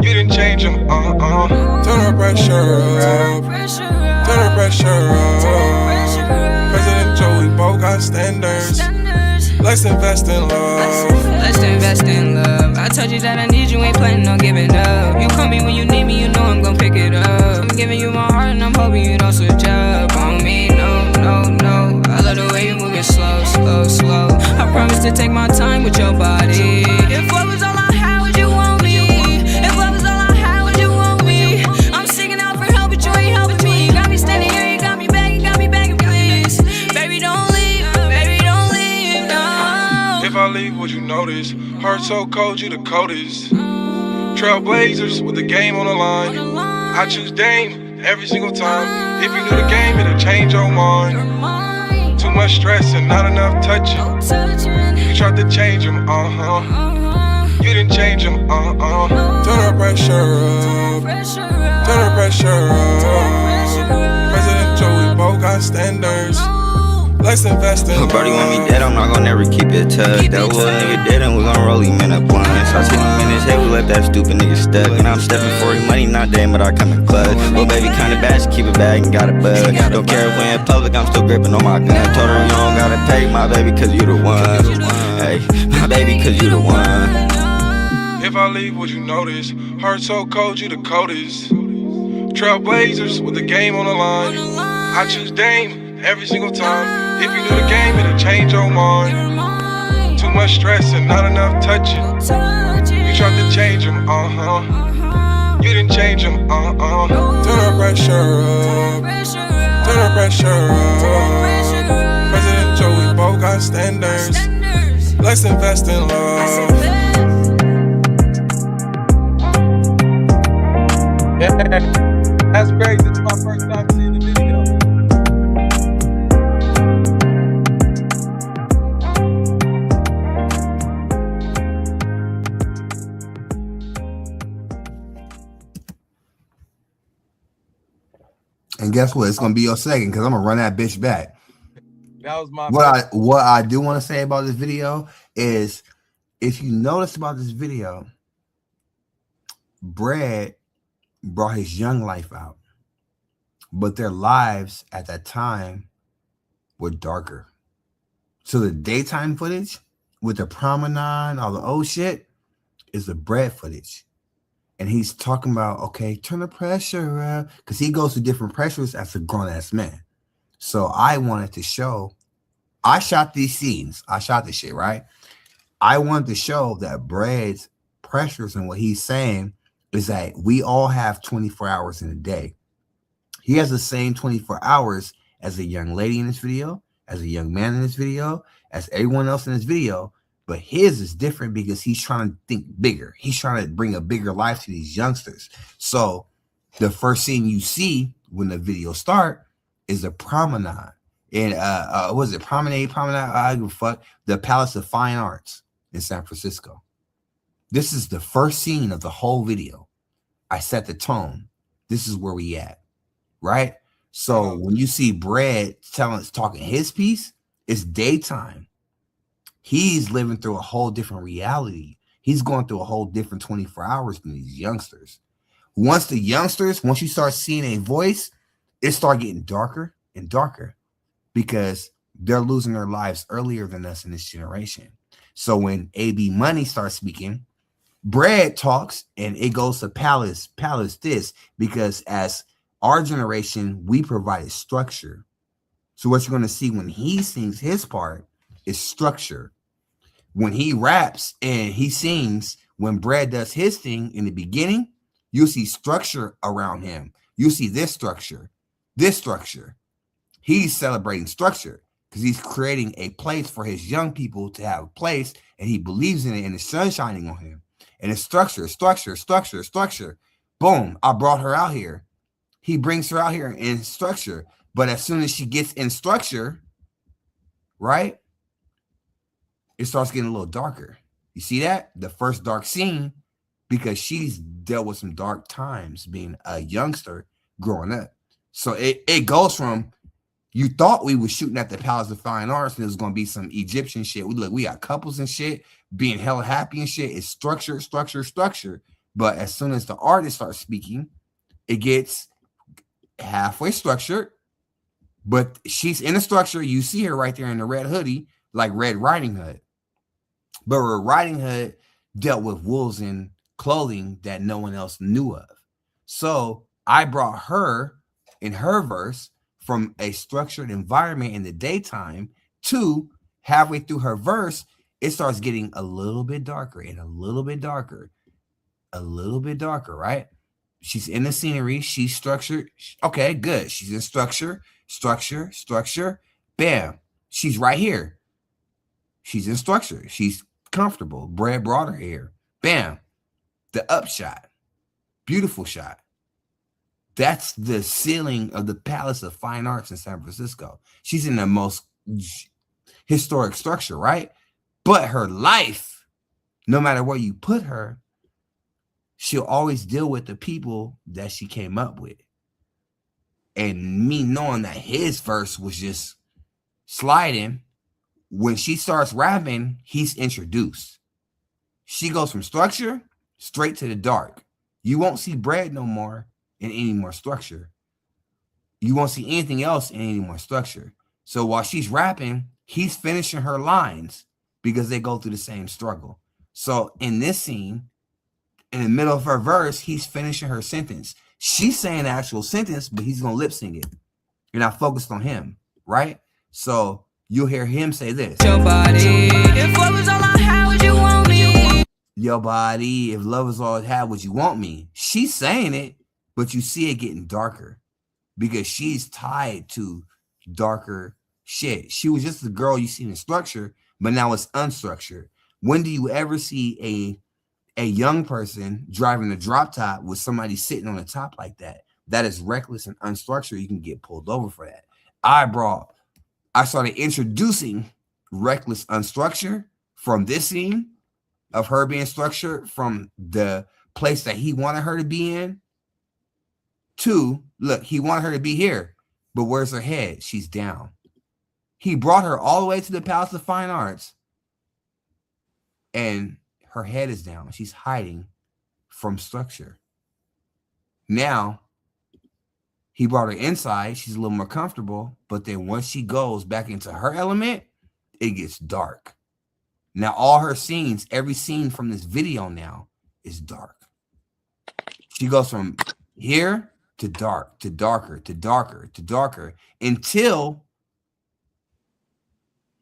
You didn't change them, Turn the pressure up. Turn the pressure up. President Joe, we both got standards. Let's invest in love. Let's invest in love. I told you that I need you, ain't planning on giving up. You call me when you need me, you know I'm gon' pick it up. I'm giving you my heart and I'm hoping you don't switch up on me. No, no, no. I love the way you moving slow, slow, slow. I promise to take my time with your body. If what was all I had, would you want me? If what was all I had, would you want me? I'm seeking out for help, but you ain't helping me. You got me standing here, you got me begging, please. Baby, don't leave, baby, don't leave, no. If I leave, would you notice? Heart so cold, you the coldest. Trailblazers with the game on the line. I choose Dame every single time. If you knew the game, it'll change your mind. Too much stress and not enough touching. You tried to change them, You didn't change them, Turn the pressure up. Turn the pressure up. President Joe, we both got standards. Let's invest in Brody want me dead, I'm not gonna never keep it tucked. That little nigga dead and we gon' roll him in a blunt. So I see him in his head, we let that stupid nigga stuck. And I'm stepping for his money, not damn, but I come in clutch. Little baby kinda bad, she keep it bag and got a bug. Don't care if we in public, I'm still gripping on my gun. Told her you don't gotta pay my baby cause you the one. Hey, my baby cause you the one. If I leave, would you notice? Heart so cold, you the coldest. Trailblazers with the game on the line. I choose Dame every single time. If you knew the game, it'll change your mind. Too much stress and not enough touching. You tried to change them, You didn't change them, Turn the pressure up. Turn the pressure up. President Joe, we both got standards. Let's invest in love. Yeah, that's crazy. It's my first time seeing the video. And guess what? It's gonna be your second because I'm gonna run that bitch back. That was my what I do want to say about this video is if you notice about this video, Bread brought his young life out, but their lives at that time were darker. So the daytime footage with the promenade, all the old shit, is the Bread footage. And he's talking about, okay, turn the pressure up, because he goes to different pressures as a grown-ass man. So I wanted to show, I shot these scenes. I shot this shit, right? I wanted to show that Bread's pressures and what he's saying is that we all have 24 hours in a day. He has the same 24 hours as a young lady in this video, as a young man in this video, as everyone else in this video. But his is different because he's trying to think bigger. He's trying to bring a bigger life to these youngsters. So the first scene you see when the video start is a promenade. And was it promenade? I don't give a fuck. The Palace of Fine Arts in San Francisco. This is the first scene of the whole video. I set the tone. This is where we at, right? So when you see Bread talking his piece, it's daytime. He's living through a whole different reality. He's going through a whole different 24 hours than these youngsters. Once you start seeing a voice, it start getting darker and darker because they're losing their lives earlier than us in this generation. So when AB Money starts speaking, Bread talks, and it goes to Palace this, because as our generation, we provided structure. So what you're going to see when he sings his part is structure. When he raps and he sings, when Bread does his thing in the beginning, you'll see structure around him. You'll see this structure. He's celebrating structure because he's creating a place for his young people to have a place, and he believes in it, and the sun's shining on him. And it's structure. Boom, I brought her out here. He brings her out here in structure. But as soon as she gets in structure, right, it starts getting a little darker. You see that? The first dark scene, because she's dealt with some dark times being a youngster growing up. So it goes from, you thought we were shooting at the Palace of Fine Arts and it was going to be some Egyptian shit. We got couples and shit being hella happy and shit. It's structure. But as soon as the artist starts speaking, it gets halfway structured. But she's in a structure. You see her right there in the red hoodie, like Red Riding Hood. But Red Riding Hood dealt with wolves in clothing that no one else knew of. So I brought her in her verse from a structured environment in the daytime to halfway through her verse, it starts getting a little bit darker and a little bit darker, right? She's in the scenery. She's structured. Okay, good. She's in structure. Bam. She's right here. She's in structure. She's comfortable. Bread brought her here. Bam. The upshot. Beautiful shot. That's the ceiling of the Palace of Fine Arts in San Francisco. She's in the most historic structure, right? But her life, no matter where you put her, she'll always deal with the people that she came up with. And me knowing that his verse was just sliding, when she starts rapping, he's introduced. She goes from structure straight to the dark. You won't see Bread no more in any more structure. You won't see anything else in any more structure. So while she's rapping, he's finishing her lines because they go through the same struggle. So in this scene, in the middle of her verse, he's finishing her sentence. She's saying the actual sentence, but he's going to lip sync it. You're not focused on him, right? So you'll hear him say this. Your body, if love is all I had, would you want me? Your body, if love is all I had, would you want me? She's saying it, but you see it getting darker because she's tied to darker shit. She was just the girl you see in structure, but now it's unstructured. When do you ever see a young person driving a drop top with somebody sitting on the top like that? That is reckless and unstructured. You can get pulled over for that. I started introducing reckless unstructured from this scene of her being structured from the place that he wanted her to be in to, look, he wanted her to be here, but where's her head? She's down. He brought her all the way to the Palace of Fine Arts, and her head is down. She's hiding from structure. Now, he brought her inside. She's a little more comfortable, but then once she goes back into her element, it gets dark. Now, all her scenes, every scene from this video now is dark. She goes from here to dark, to darker, to darker, to darker, until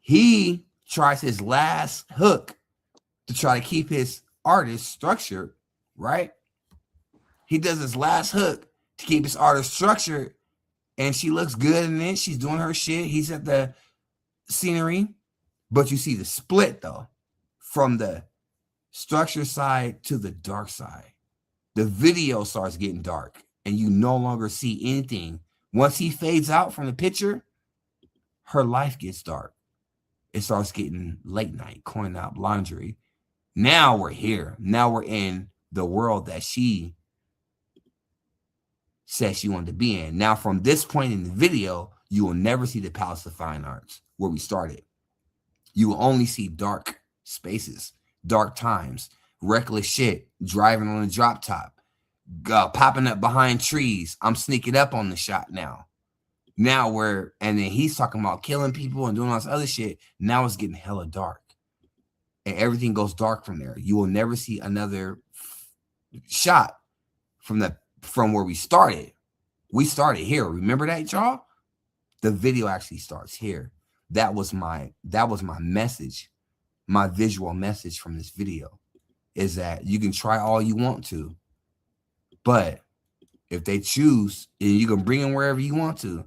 he tries his last hook to try to keep his artist structured, right? He does his last hook to keep his artist structured, and she looks good in it. She's doing her shit. He's at the scenery, but you see the split, though, from the structure side to the dark side. The video starts getting dark, and you no longer see anything. Once he fades out from the picture, her life gets dark. It starts getting late night, coin out laundry. Now we're here. Now we're in the world that she said she wanted to be in. Now, from this point in the video, you will never see the Palace of Fine Arts where we started. You will only see dark spaces, dark times, reckless shit, driving on a drop top, popping up behind trees. I'm sneaking up on the shot now. Now and then he's talking about killing people and doing all this other shit. Now it's getting hella dark. And everything goes dark from there. You will never see another shot from where we started. We started here. Remember that, y'all? The video actually starts here. That was my message, my visual message from this video, is that you can try all you want to, but if they choose, and you can bring them wherever you want to,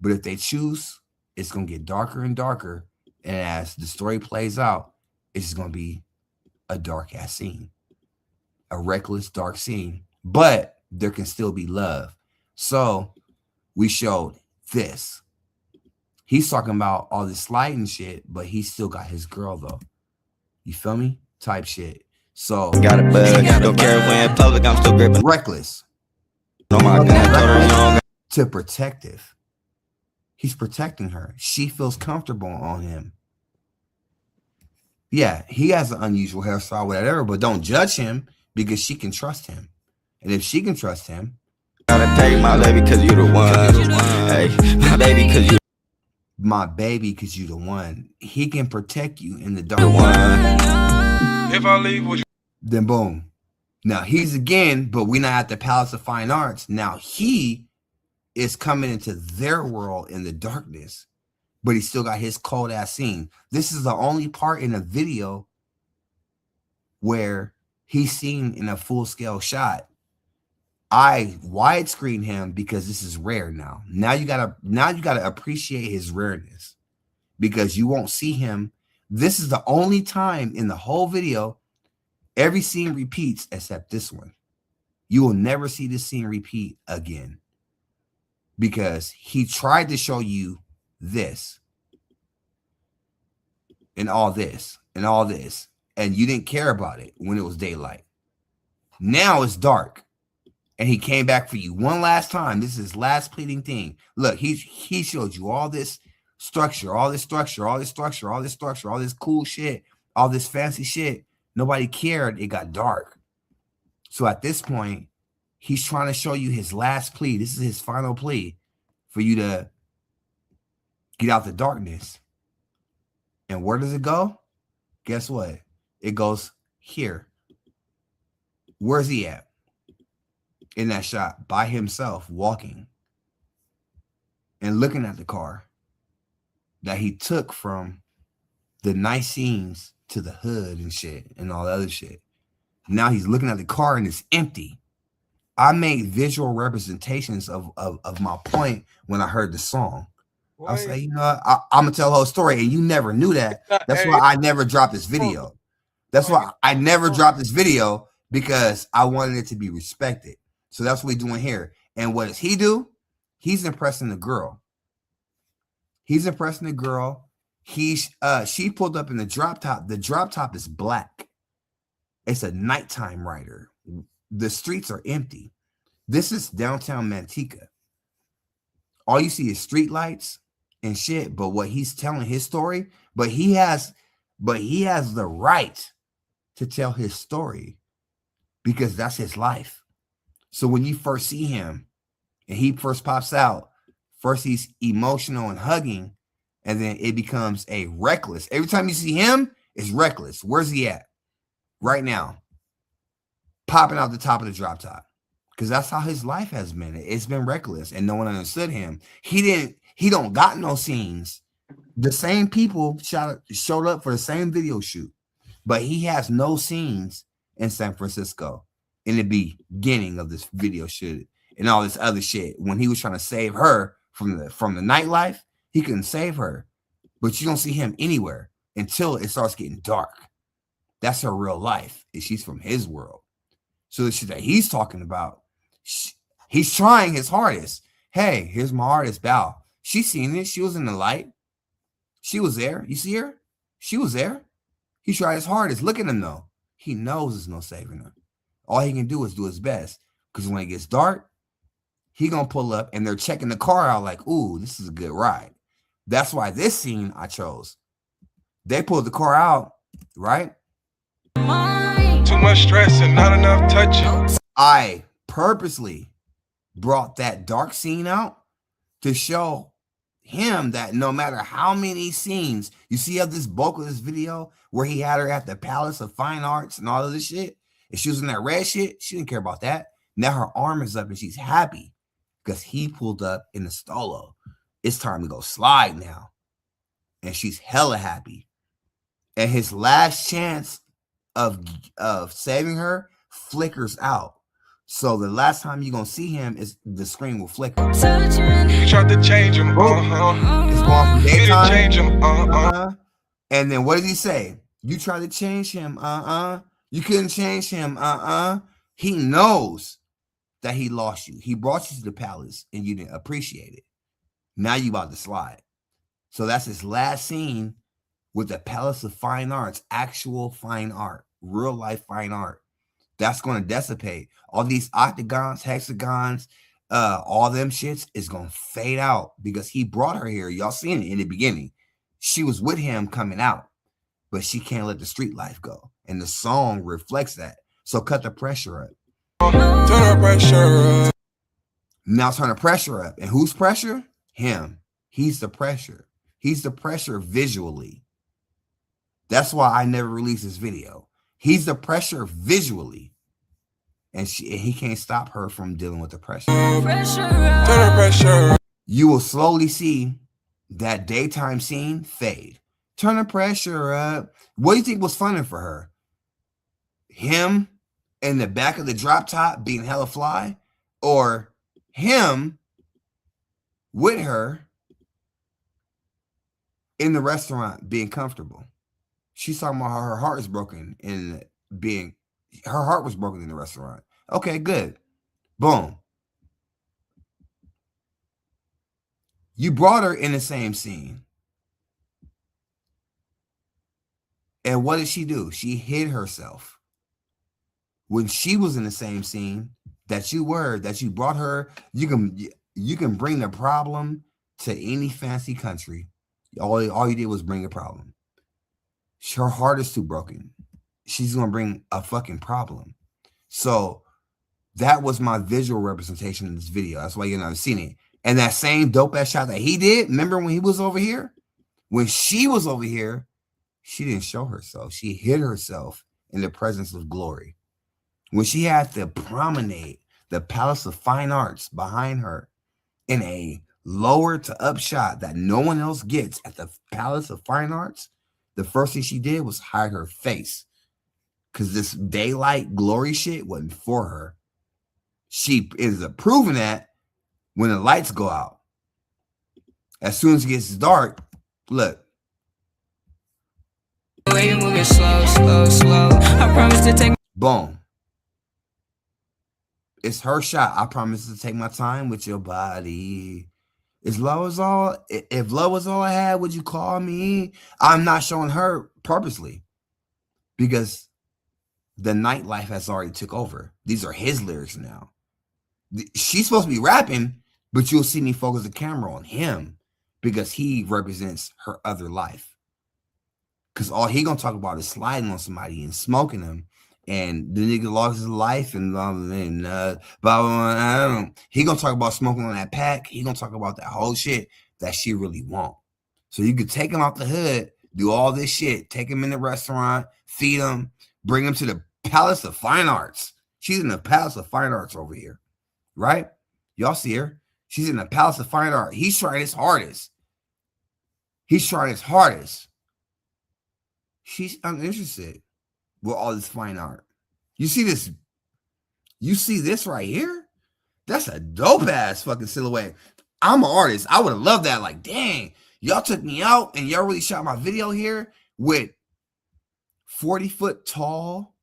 but if they choose, it's gonna get darker and darker, and as the story plays out, it's just gonna be a dark ass scene, a reckless dark scene, but there can still be love. So we showed this. He's talking about all this sliding shit, but he still got his girl though. You feel me? Type shit. So Got a bug. Don't care if we're in public, I'm still gripping. reckless No, my gun, told her you don't got to protective. He's protecting her. She feels comfortable on him. Yeah, he has an unusual hairstyle, whatever, but don't judge him because she can trust him. And if she can trust him, gotta take my baby cause you the one. Hey, my baby cause you my baby, because you the one. He can protect you in the dark. the one. If I leave, would you? Then boom. Now he's again, but we're not at the Palace of Fine Arts. Now he is coming into their world in the darkness, but he still got his cold ass scene. This is the only part in the video where he's seen in a full scale shot. I widescreen him because this is rare now. Now you gotta appreciate his rareness, because you won't see him. This is the only time in the whole video. Every scene repeats except this one. You will never see this scene repeat again, because he tried to show you this and all this and all this, and you didn't care about it when it was daylight. Now it's dark. And he came back for you one last time. This is his last pleading thing. Look, he showed you all this structure, all this structure, all this structure, all this structure, all this cool shit, all this fancy shit. Nobody cared. It got dark. So at this point, he's trying to show you his last plea. This is his final plea for you to get out the darkness. And where does it go? Guess what? It goes here. Where's he at? In that shot, by himself, walking and looking at the car that he took from the nice scenes to the hood and shit and all the other shit. Now he's looking at the car and it's empty. I made visual representations of my point when I heard the song. I was like, you know, I'm gonna tell the whole story, and you never knew that. That's why I never dropped this video. That's why I never dropped this video, because I wanted it to be respected. So that's what we're doing here. And what does he do? He's impressing the girl. He's impressing the girl. She pulled up in the drop top. The drop top is black. It's a nighttime rider. The streets are empty. This is downtown Manteca. All you see is street lights and shit. But what he's telling his story, but he has the right to tell his story, because that's his life. So when you first see him and he first pops out, first he's emotional and hugging, and then it becomes a reckless. Every time you see him, it's reckless. Where's he at? Right now. Popping out the top of the drop top. Because that's how his life has been. It's been reckless, and no one understood him. He don't got no scenes. The same people showed up for the same video shoot, but he has no scenes in San Francisco in the beginning of this video shoot and all this other shit. When he was trying to save her from the nightlife, he couldn't save her. But you don't see him anywhere until it starts getting dark. That's her real life. And she's from his world. So the shit that he's talking about, he's trying his hardest. Hey, here's my artist, Bao. She's seen it. She was in the light. She was there. You see her? She was there. He tried his hardest. Look at him though. He knows there's no saving her. All he can do is do his best, because when it gets dark, he gonna pull up and they're checking the car out like, ooh, this is a good ride. That's why this scene I chose. They pulled the car out, right? Too much stress and not enough touching. I purposely brought that dark scene out to show him that no matter how many scenes you see of this bulk of this video where he had her at the Palace of Fine Arts and all of this shit, and she was in that red shit, she didn't care about that. Now her arm is up and she's happy because he pulled up in the Stolo. It's time to go slide now. And she's hella happy. And his last chance of saving her flickers out. So the last time you're gonna see him is the screen will flicker. You tried to change him, It's going from You didn't daytime. change him, And then what did he say? You tried to change him, You couldn't change him, He knows that he lost you. He brought you to the palace and you didn't appreciate it. Now you about to slide. So that's his last scene with the Palace of Fine Arts, actual fine art, real life fine art. That's going to dissipate. All these octagons, hexagons, all them shits is going to fade out because he brought her here. Y'all seen it in the beginning. She was with him coming out, but she can't let the street life go. And the song reflects that. So cut the pressure up. Turn the pressure up. Now turn the pressure up. And whose pressure? Him. He's the pressure. He's the pressure visually. That's why I never released this video. He's the pressure visually. And he can't stop her from dealing with the pressure. Turn the pressure up. You will slowly see that daytime scene fade. Turn the pressure up. What do you think was funny for her? Him in the back of the drop top being hella fly? Or him with her in the restaurant being comfortable? She's talking about how her heart is broken in being, her heart was broken in the restaurant. Okay, good. Boom. You brought her in the same scene. And what did she do? She hid herself. When she was in the same scene that you brought her, you can bring the problem to any fancy country. All you did was bring a problem. Her heart is too broken. She's going to bring a fucking problem. So that was my visual representation in this video. That's why you're not seeing it. And that same dope ass shot that he did, remember when he was over here? When she was over here, she didn't show herself. She hid herself in the presence of glory. When she had the promenade, the Palace of Fine Arts behind her in a lower to up shot that no one else gets at the Palace of Fine Arts, the first thing she did was hide her face. Because this daylight glory shit wasn't for her. She is proving that when the lights go out. As soon as it gets dark, look. Way you moving slow, slow, slow. I promise to take. Boom. It's her shot. I promise to take my time with your body. If love was all I had, would you call me? I'm not showing her purposely because the nightlife has already took over. These are his lyrics now. She's supposed to be rapping, but you'll see me focus the camera on him because he represents her other life. Because all he gonna talk about is sliding on somebody and smoking them. And the nigga lost his life and blah, blah, blah. He gonna talk about smoking on that pack. He gonna talk about that whole shit that she really want. So you could take him off the hood, do all this shit, take him in the restaurant, feed him, bring him to the Palace of Fine Arts. She's in the Palace of Fine Arts over here, right? Y'all see her? She's in the Palace of Fine Art. He's trying his hardest. She's uninterested with all this fine art. You see this? You see this right here? That's a dope ass fucking silhouette. I'm an artist. I would have loved that. Like, dang, y'all took me out and y'all really shot my video here with 40-foot tall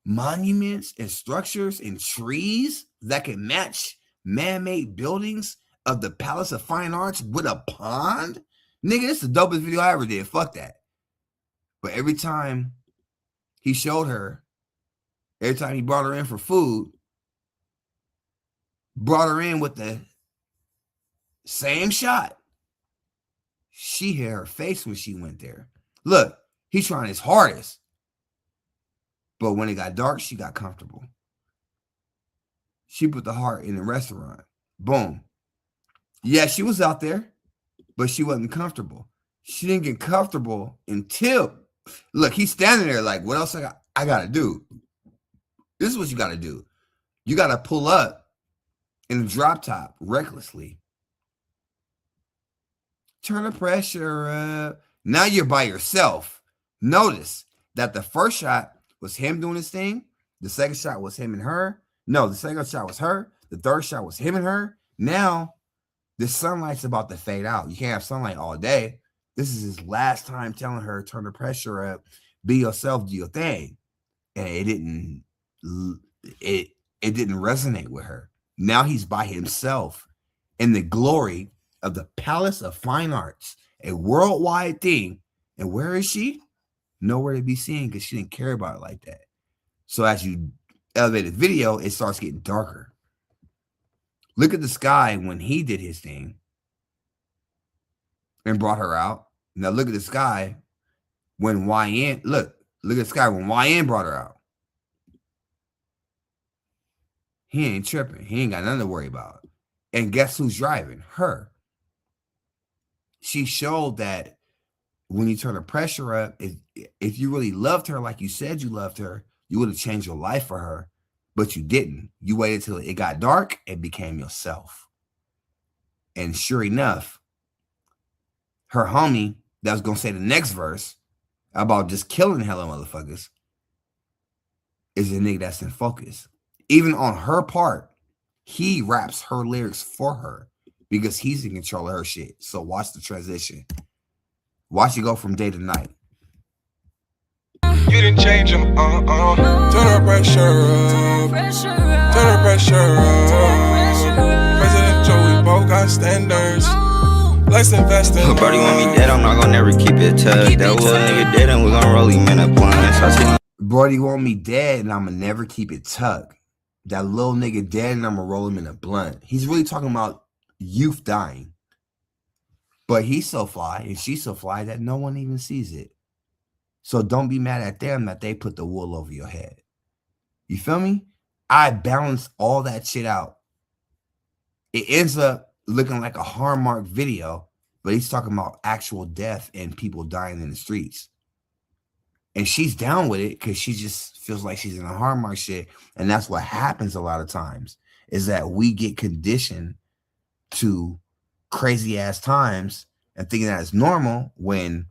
monuments and structures and trees that can match man-made buildings of the Palace of Fine Arts with a pond. Nigga, this is the dopest video I ever did. Fuck that. But every time he showed her, every time he brought her in for food, brought her in with the same shot, she hit her face when she went there. Look, he's trying his hardest. But when it got dark, she got comfortable. She put the heart in the restaurant. Boom. Yeah, she was out there, but she wasn't comfortable. She didn't get comfortable until, look, he's standing there like, what else I got to do? This is what you got to do. You got to pull up in a drop top recklessly. Turn the pressure up. Now you're by yourself. Notice that the first shot was him doing his thing. The second shot was him and her. No, the second shot was her. The third shot was him and her. Now, the sunlight's about to fade out. You can't have sunlight all day. This is his last time telling her, turn the pressure up, be yourself, do your thing. And it didn't resonate with her. Now he's by himself in the glory of the Palace of Fine Arts, a worldwide thing. And where is she? Nowhere to be seen because she didn't care about it like that. So as you elevate the video, it starts getting darker. Look at the sky when he did his thing and brought her out. Now look at the sky when YN, look at the sky when YN brought her out. He ain't tripping. He ain't got nothing to worry about. And guess who's driving? Her. She showed that when you turn the pressure up, if you really loved her like you said you loved her, you would have changed your life for her, but you didn't. You waited till it got dark and became yourself. And sure enough, her homie that was going to say the next verse about just killing hella motherfuckers is a nigga that's in focus. Even on her part, he raps her lyrics for her because he's in control of her shit. So watch the transition. Watch it go from day to night. You didn't change him, Turn the pressure up. Turn the pressure up. President Joe, we both got standards. Let's invest in Brody want me dead, I'm not gonna never keep it tucked. That little nigga dead and we gonna roll him in a blunt. Brody want me dead and I'ma never keep it tucked. That little nigga dead and I'ma roll him in a blunt. He's really talking about youth dying. But he's so fly and she's so fly that no one even sees it. So don't be mad at them that they put the wool over your head. You feel me? I balance all that shit out. It ends up looking like a Hallmark video, but he's talking about actual death and people dying in the streets. And she's down with it because she just feels like she's in a Hallmark shit. And that's what happens a lot of times, is that we get conditioned to crazy ass times and thinking that it's normal when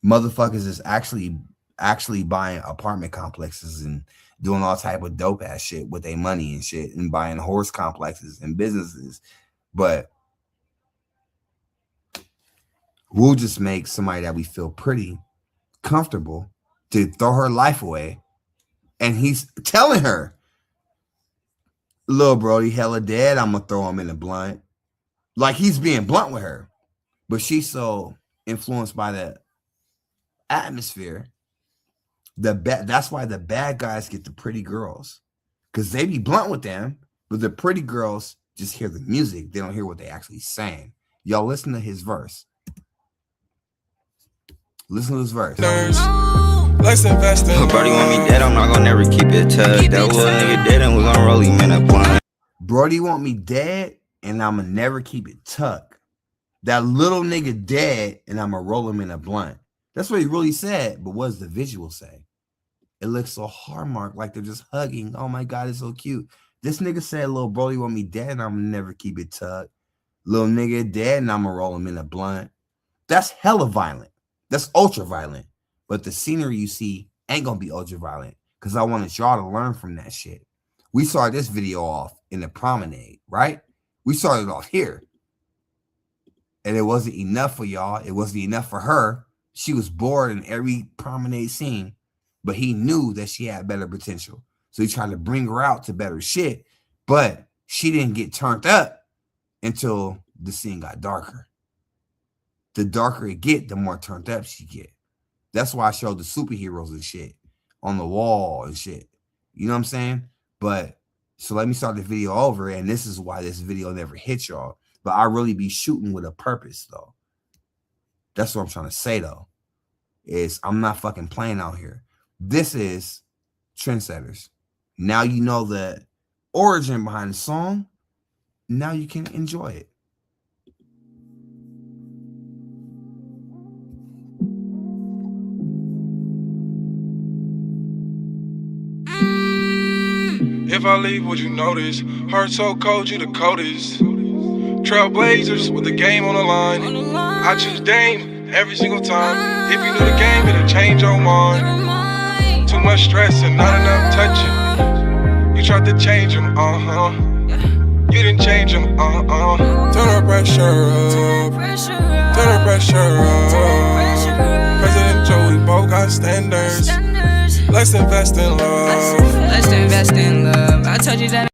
motherfuckers is actually buying apartment complexes and doing all type of dope ass shit with their money and shit and buying horse complexes and businesses. But we'll just make somebody that we feel pretty comfortable to throw her life away. And he's telling her, little Brody hella dead, I'm gonna throw him in the blunt. Like he's being blunt with her. But she's so influenced by the atmosphere. That's why the bad guys get the pretty girls. Because they be blunt with them, but the pretty girls just hear the music. They don't hear what they actually saying. Y'all listen to his verse. Listen to his verse. Let's invest in Brody want me dead, I'm not gonna never keep it tucked. That little nigga dead and we gonna roll him in a blunt. Brody want me dead and I'ma never keep it tucked. That little nigga dead and I'ma roll him in a blunt. That's what he really said, but what does the visual say? It looks so Hallmark, like they're just hugging. Oh my God, it's so cute. This nigga said, little Brody want me dead and I'ma never keep it tucked. Little nigga dead and I'ma roll him in a blunt. That's hella violent. That's ultra violent. But the scenery you see ain't gonna be ultra violent because I wanted y'all to learn from that shit. We started this video off in the promenade, right? We started off here. And it wasn't enough for y'all. It wasn't enough for her. She was bored in every promenade scene, but he knew that she had better potential. So he tried to bring her out to better shit, but she didn't get turned up until the scene got darker. The darker it get, the more turned up she get. That's why I showed the superheroes and shit on the wall and shit. You know what I'm saying? But so let me start the video over, and this is why this video never hit y'all. But I really be shooting with a purpose, though. That's what I'm trying to say, though, is I'm not fucking playing out here. This is Trendsetters. Now you know the origin behind the song. Now you can enjoy it. If I leave, would you notice? Heart so cold, you the coldest. Trailblazers with the game on the line. I choose Dame every single time. If you knew the game, it'll change your mind. Too much stress and not enough touching. You tried to change them, You didn't change them, Turn the pressure up. Turn the pressure up. President Joe, we both got standards. Let's invest in love. Let's invest in love. I told you that.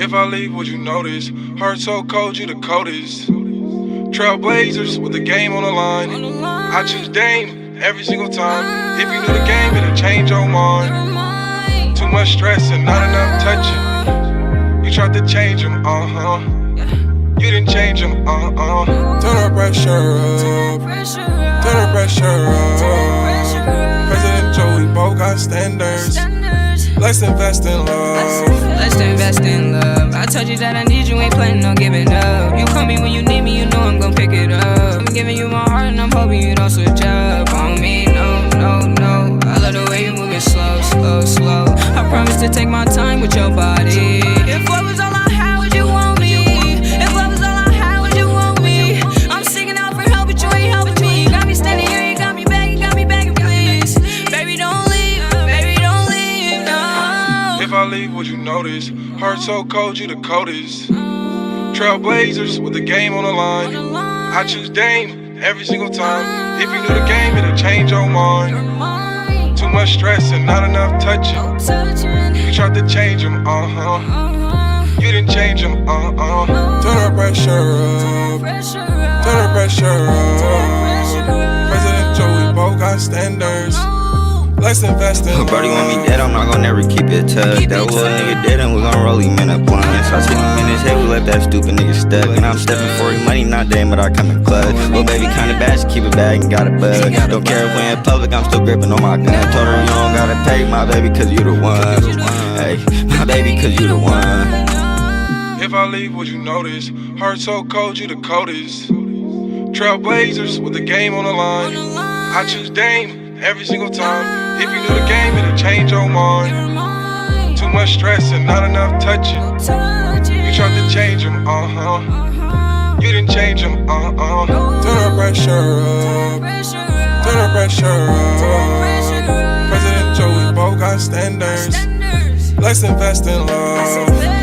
If I leave, would you notice? Heart so cold, you the coldest. Trailblazers with the game on the line. I choose Dame every single time. If you knew the game, it'll change your mind. Too much stress and not enough touching. You tried to change them, You didn't change them, Turn the pressure up. Turn the pressure up. President Joe, we both got standards. Let's invest in love. Let's invest in love. I told you that I need you, ain't planning on giving up. You call me when you need me, you know I'm gon' pick it up. I'm giving you my heart and I'm hoping you don't switch up on me. No, no, no. I love the way you moving slow, slow, slow. I promise to take my time with your body. If love was all I had, would you want me? If love was all I had, would you want me? I'm seeking out for help, but you ain't helping me. You got me standing here, you got me begging, please. Baby, don't leave, baby, don't leave, no. If I leave, would you notice? Heart so cold, you the coldest. Trailblazers with the game on the line. I choose Dame every single time. If you knew the game, it'll change your mind. Too much stress and not enough touching. You tried to change them, You didn't change them, Turn the pressure up. Turn the pressure up. President Joe, we both got standards. Let's invest in Brody want me dead, I'm not gonna never keep it tucked. That little nigga dead and we gon' roll him in a blunt. So I see him in his head, we left that stupid nigga stuck. And I'm stepping for his money, not damn, but I come in clutch. Little baby kinda bad, she keep it bag and got a bug. Don't care if we in public, I'm still gripping on my gun. Told her you don't gotta pay, my baby, cause you the one. Hey, my baby, cause you the one. If I leave, would you notice? Heart so cold, you the coldest. Trailblazers with the game on the line. I choose Dame every single time. If you knew the game, it'll change your mind. Too much stress and not enough touching. You tried to change them, You didn't change them, Turn the pressure up. Turn the pressure up. President Joe, we both got standards. Let's invest in love.